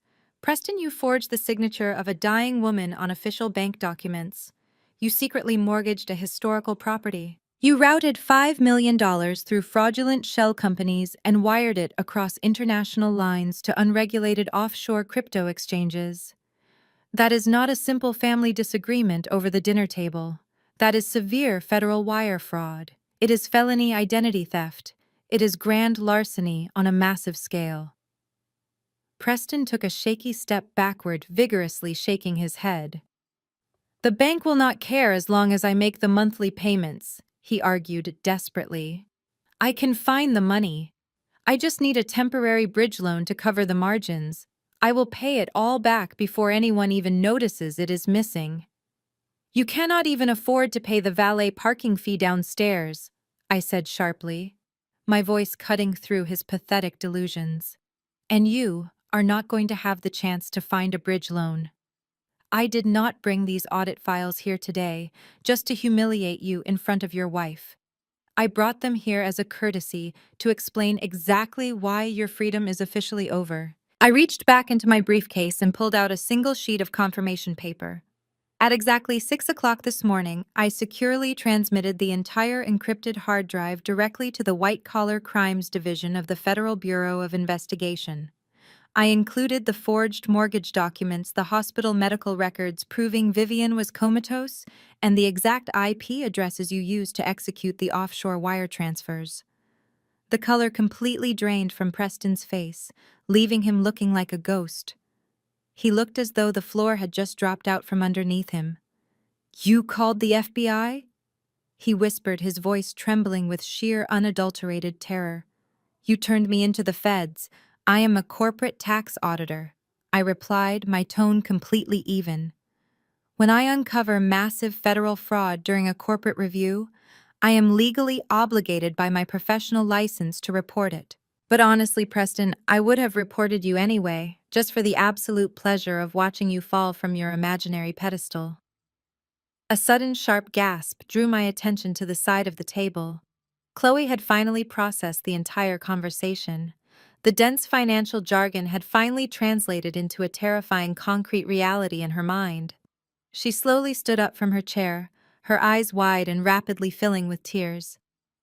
Speaker 1: Preston, you forged the signature of a dying woman on official bank documents. You secretly mortgaged a historical property. You routed $5 million through fraudulent shell companies and wired it across international lines to unregulated offshore crypto exchanges. That is not a simple family disagreement over the dinner table. That is severe federal wire fraud. It is felony identity theft. It is grand larceny on a massive scale. Preston took a shaky step backward, vigorously shaking his head. The bank will not care as long as I make the monthly payments, he argued desperately. I can find the money. I just need a temporary bridge loan to cover the margins. I will pay it all back before anyone even notices it is missing. You cannot even afford to pay the valet parking fee downstairs, I said sharply, my voice cutting through his pathetic delusions. And you are not going to have the chance to find a bridge loan. I did not bring these audit files here today just to humiliate you in front of your wife. I brought them here as a courtesy to explain exactly why your freedom is officially over. I reached back into my briefcase and pulled out a single sheet of confirmation paper. At exactly 6 o'clock this morning, I securely transmitted the entire encrypted hard drive directly to the White-Collar Crimes Division of the Federal Bureau of Investigation. I included the forged mortgage documents, the hospital medical records proving Vivian was comatose, and the exact IP addresses you used to execute the offshore wire transfers. The color completely drained from Preston's face, leaving him looking like a ghost. He looked as though the floor had just dropped out from underneath him. "You called the FBI?" he whispered, his voice trembling with sheer unadulterated terror. "You turned me into the feds. I am a corporate tax auditor," I replied, my tone completely even. When I uncover massive federal fraud during a corporate review, I am legally obligated by my professional license to report it. But honestly, Preston, I would have reported you anyway, just for the absolute pleasure of watching you fall from your imaginary pedestal. A sudden sharp gasp drew my attention to the side of the table. Chloe had finally processed the entire conversation. The dense financial jargon had finally translated into a terrifying concrete reality in her mind. She slowly stood up from her chair, her eyes wide and rapidly filling with tears.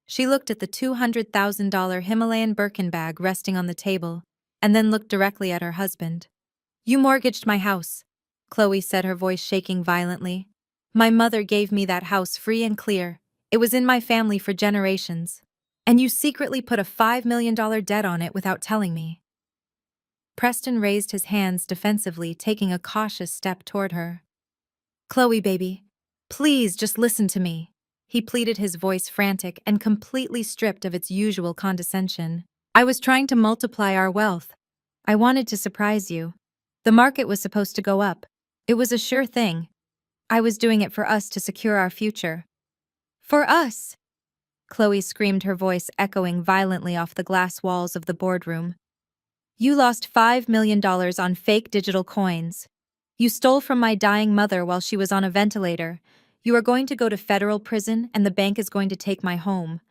Speaker 1: She looked at the $200,000 Himalayan Birkin bag resting on the table, and then looked directly at her husband. "You mortgaged my house," Chloe said, her voice shaking violently. "My mother gave me that house free and clear. It was in my family for generations. And you secretly put a $5 million debt on it without telling me." Preston raised his hands defensively, taking a cautious step toward her. "Chloe, baby, please just listen to me," he pleaded, his voice frantic and completely stripped of its usual condescension. "I was trying to multiply our wealth. I wanted to surprise you. The market was supposed to go up. It was a sure thing. I was doing it for us to secure our future." "For us?" Chloe screamed, her voice echoing violently off the glass walls of the boardroom. "You lost $5 million on fake digital coins. You stole from my dying mother while she was on a ventilator. You are going to go to federal prison, and the bank is going to take my home.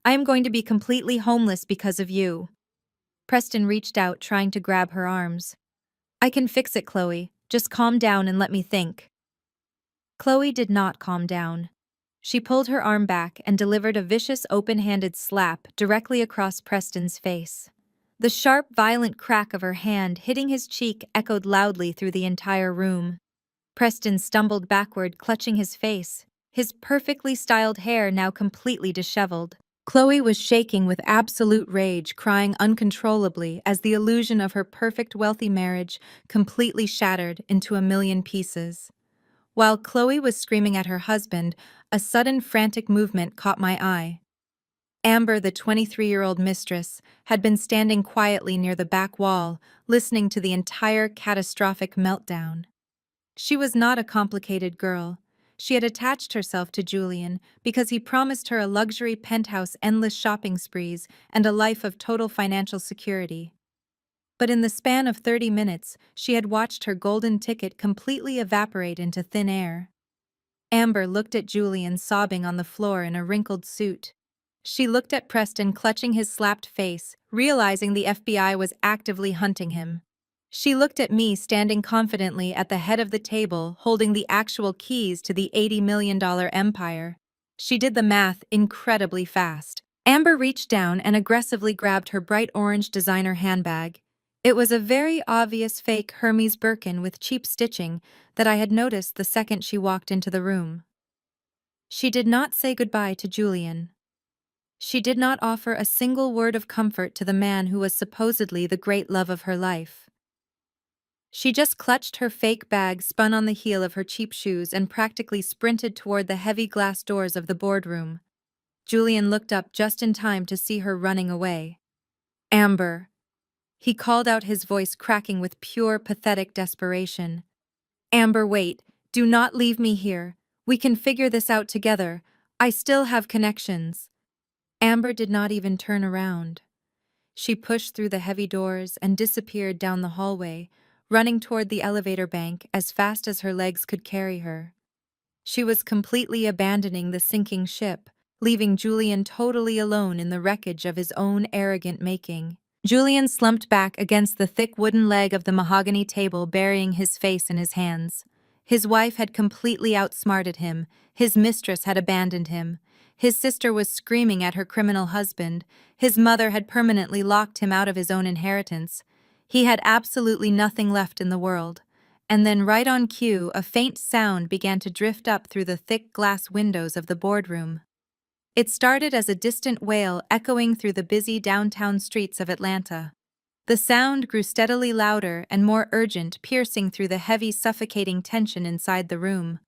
Speaker 1: I am going to be completely homeless because of you." Preston reached out, trying to grab her arms. "I can fix it, Chloe. Just calm down and let me think." Chloe did not calm down. She pulled her arm back and delivered a vicious open-handed slap directly across Preston's face. The sharp, violent crack of her hand hitting his cheek echoed loudly through the entire room. Preston stumbled backward, clutching his face, his perfectly styled hair now completely disheveled. Chloe was shaking with absolute rage, crying uncontrollably as the illusion of her perfect wealthy marriage completely shattered into a million pieces. While Chloe was screaming at her husband, a sudden frantic movement caught my eye. Amber, the 23-year-old mistress, had been standing quietly near the back wall, listening to the entire catastrophic meltdown. She was not a complicated girl. She had attached herself to Julian because he promised her a luxury penthouse, endless shopping sprees, and a life of total financial security. But in the span of 30 minutes, she had watched her golden ticket completely evaporate into thin air. Amber looked at Julian sobbing on the floor in a wrinkled suit. She looked at Preston clutching his slapped face, realizing the FBI was actively hunting him. She looked at me standing confidently at the head of the table, holding the actual keys to the $80 million empire. She did the math incredibly fast. Amber reached down and aggressively grabbed her bright orange designer handbag. It was a very obvious fake Hermes Birkin with cheap stitching that I had noticed the second she walked into the room. She did not say goodbye to Julian. She did not offer a single word of comfort to the man who was supposedly the great love of her life. She just clutched her fake bag, spun on the heel of her cheap shoes, and practically sprinted toward the heavy glass doors of the boardroom. Julian looked up just in time to see her running away. Amber. He called out, his voice cracking with pure, pathetic desperation. Amber, wait. Do not leave me here. We can figure this out together. I still have connections. Amber did not even turn around. She pushed through the heavy doors and disappeared down the hallway, running toward the elevator bank as fast as her legs could carry her. She was completely abandoning the sinking ship, leaving Julian totally alone in the wreckage of his own arrogant making. Julian slumped back against the thick wooden leg of the mahogany table, burying his face in his hands. His wife had completely outsmarted him. His mistress had abandoned him. His sister was screaming at her criminal husband. His mother had permanently locked him out of his own inheritance. He had absolutely nothing left in the world. And then, right on cue, a faint sound began to drift up through the thick glass windows of the boardroom. It started as a distant wail echoing through the busy downtown streets of Atlanta. The sound grew steadily louder and more urgent, piercing through the heavy, suffocating tension inside the room.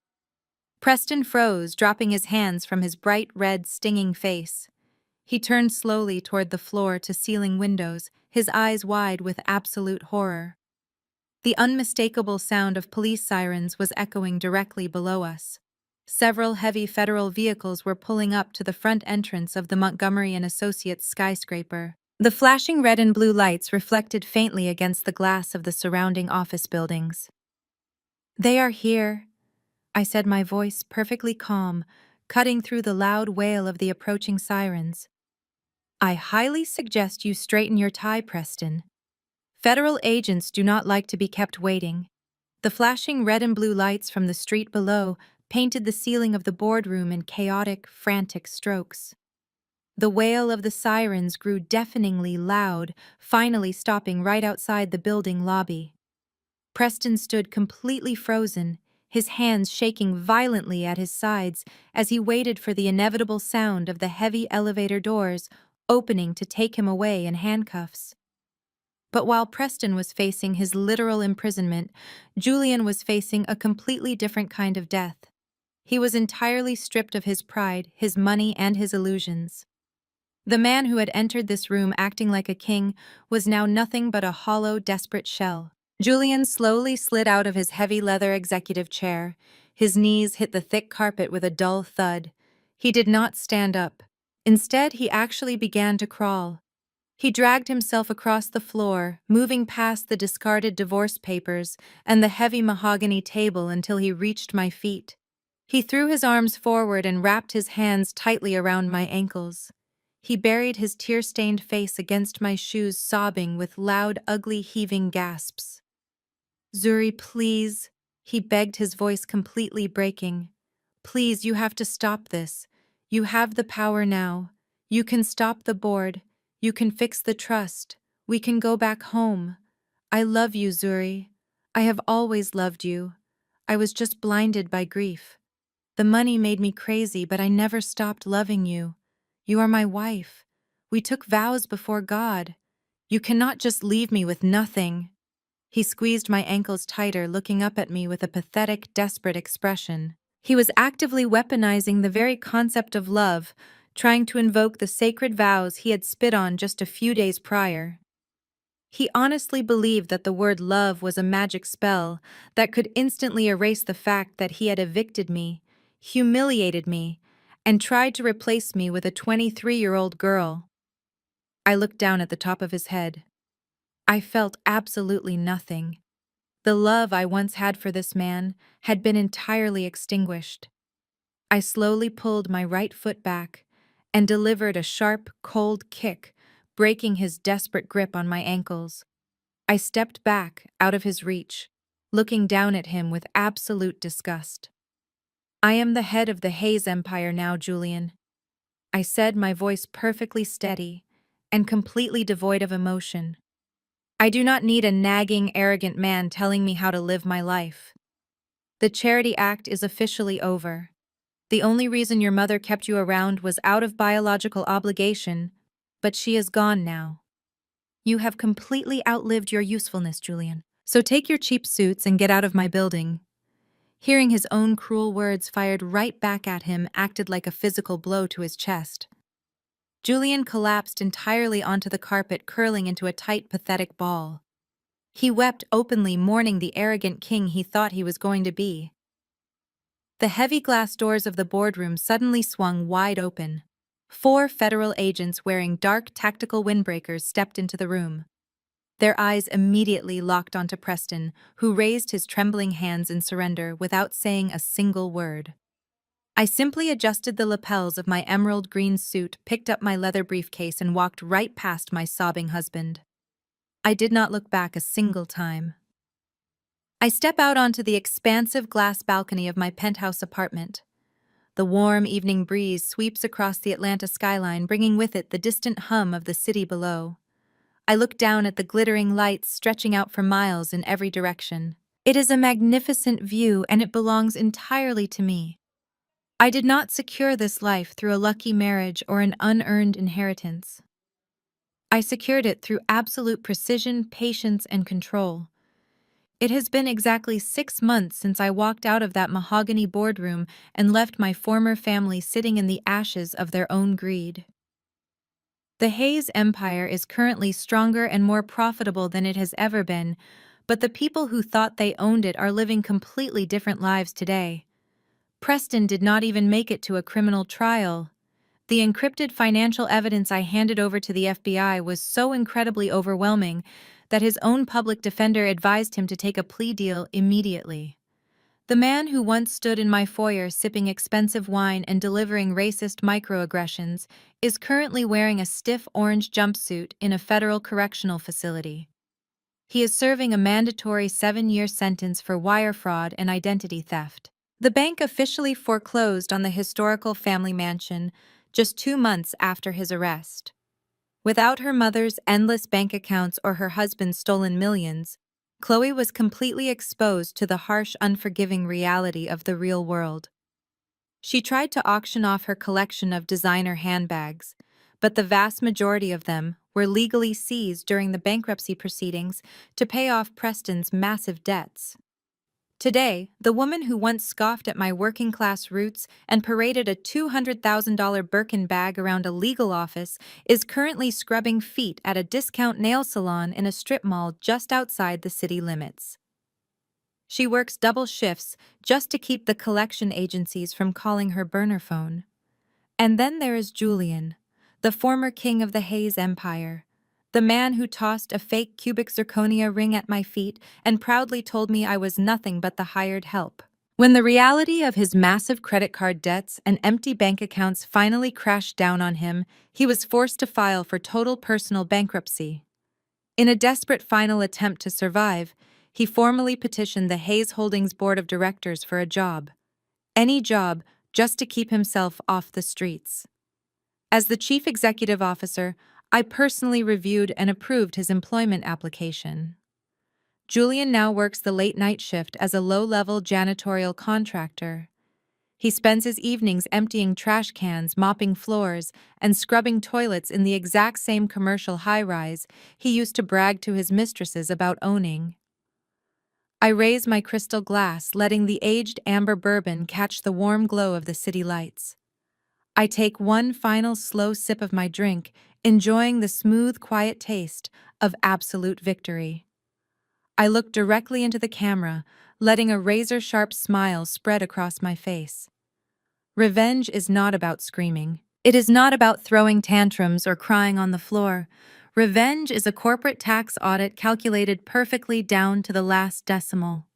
Speaker 1: Preston froze, dropping his hands from his bright red, stinging face. He turned slowly toward the floor-to-ceiling windows, his eyes wide with absolute horror. The unmistakable sound of police sirens was echoing directly below us. Several heavy federal vehicles were pulling up to the front entrance of the Montgomery and Associates skyscraper. The flashing red and blue lights reflected faintly against the glass of the surrounding office buildings. "They are here," I said, my voice perfectly calm, cutting through the loud wail of the approaching sirens. "I highly suggest you straighten your tie, Preston. Federal agents do not like to be kept waiting." The flashing red and blue lights from the street below painted the ceiling of the boardroom in chaotic, frantic strokes. The wail of the sirens grew deafeningly loud, finally stopping right outside the building lobby. Preston stood completely frozen, his hands shaking violently at his sides as he waited for the inevitable sound of the heavy elevator doors opening to take him away in handcuffs. But while Preston was facing his literal imprisonment, Julian was facing a completely different kind of death. He was entirely stripped of his pride, his money, and his illusions. The man who had entered this room acting like a king was now nothing but a hollow, desperate shell. Julian slowly slid out of his heavy leather executive chair. His knees hit the thick carpet with a dull thud. He did not stand up. Instead, he actually began to crawl. He dragged himself across the floor, moving past the discarded divorce papers and the heavy mahogany table until he reached my feet. He threw his arms forward and wrapped his hands tightly around my ankles. He buried his tear-stained face against my shoes, sobbing with loud, ugly, heaving gasps. "Zuri, please," he begged, his voice completely breaking. "Please, you have to stop this. You have the power now. You can stop the board. You can fix the trust. We can go back home. I love you, Zuri. I have always loved you. I was just blinded by grief. The money made me crazy, but I never stopped loving you. You are my wife. We took vows before God. You cannot just leave me with nothing." He squeezed my ankles tighter, looking up at me with a pathetic, desperate expression. He was actively weaponizing the very concept of love, trying to invoke the sacred vows he had spit on just a few days prior. He honestly believed that the word love was a magic spell that could instantly erase the fact that he had evicted me, humiliated me, and tried to replace me with a 23-year-old girl. I looked down at the top of his head. I felt absolutely nothing. The love I once had for this man had been entirely extinguished. I slowly pulled my right foot back and delivered a sharp, cold kick, breaking his desperate grip on my ankles. I stepped back, out of his reach, looking down at him with absolute disgust. I am the head of the Hayes Empire now, Julian, I said, my voice perfectly steady and completely devoid of emotion. I do not need a nagging, arrogant man telling me how to live my life. The charity act is officially over. The only reason your mother kept you around was out of biological obligation, but she is gone now. You have completely outlived your usefulness, Julian. So take your cheap suits and get out of my building. Hearing his own cruel words fired right back at him acted like a physical blow to his chest. Julian collapsed entirely onto the carpet, curling into a tight, pathetic ball. He wept openly, mourning the arrogant king he thought he was going to be. The heavy glass doors of the boardroom suddenly swung wide open. 4 federal agents wearing dark tactical windbreakers stepped into the room. Their eyes immediately locked onto Preston, who raised his trembling hands in surrender without saying a single word. I simply adjusted the lapels of my emerald green suit, picked up my leather briefcase, and walked right past my sobbing husband. I did not look back a single time. I step out onto the expansive glass balcony of my penthouse apartment. The warm evening breeze sweeps across the Atlanta skyline, bringing with it the distant hum of the city below. I look down at the glittering lights stretching out for miles in every direction. It is a magnificent view, and it belongs entirely to me. I did not secure this life through a lucky marriage or an unearned inheritance. I secured it through absolute precision, patience, and control. It has been exactly 6 months since I walked out of that mahogany boardroom and left my former family sitting in the ashes of their own greed. The Hayes Empire is currently stronger and more profitable than it has ever been, but the people who thought they owned it are living completely different lives today. Preston did not even make it to a criminal trial. The encrypted financial evidence I handed over to the FBI was so incredibly overwhelming that his own public defender advised him to take a plea deal immediately. The man who once stood in my foyer sipping expensive wine and delivering racist microaggressions is currently wearing a stiff orange jumpsuit in a federal correctional facility. He is serving a mandatory 7-year sentence for wire fraud and identity theft. The bank officially foreclosed on the historical family mansion just 2 months after his arrest. Without her mother's endless bank accounts or her husband's stolen millions, Chloe was completely exposed to the harsh, unforgiving reality of the real world. She tried to auction off her collection of designer handbags, but the vast majority of them were legally seized during the bankruptcy proceedings to pay off Preston's massive debts. Today, the woman who once scoffed at my working-class roots and paraded a $200,000 Birkin bag around a legal office is currently scrubbing feet at a discount nail salon in a strip mall just outside the city limits. She works double shifts just to keep the collection agencies from calling her burner phone. And then there is Julian, the former king of the Hayes Empire. The man who tossed a fake cubic zirconia ring at my feet and proudly told me I was nothing but the hired help. When the reality of his massive credit card debts and empty bank accounts finally crashed down on him, he was forced to file for total personal bankruptcy. In a desperate final attempt to survive, he formally petitioned the Hayes Holdings Board of Directors for a job. Any job, just to keep himself off the streets. As the chief executive officer, I personally reviewed and approved his employment application. Julian now works the late-night shift as a low-level janitorial contractor. He spends his evenings emptying trash cans, mopping floors, and scrubbing toilets in the exact same commercial high-rise he used to brag to his mistresses about owning. I raise my crystal glass, letting the aged amber bourbon catch the warm glow of the city lights. I take one final slow sip of my drink, enjoying the smooth, quiet taste of absolute victory. I look directly into the camera, letting a razor-sharp smile spread across my face. Revenge is not about screaming. It is not about throwing tantrums or crying on the floor. Revenge is a corporate tax audit calculated perfectly down to the last decimal.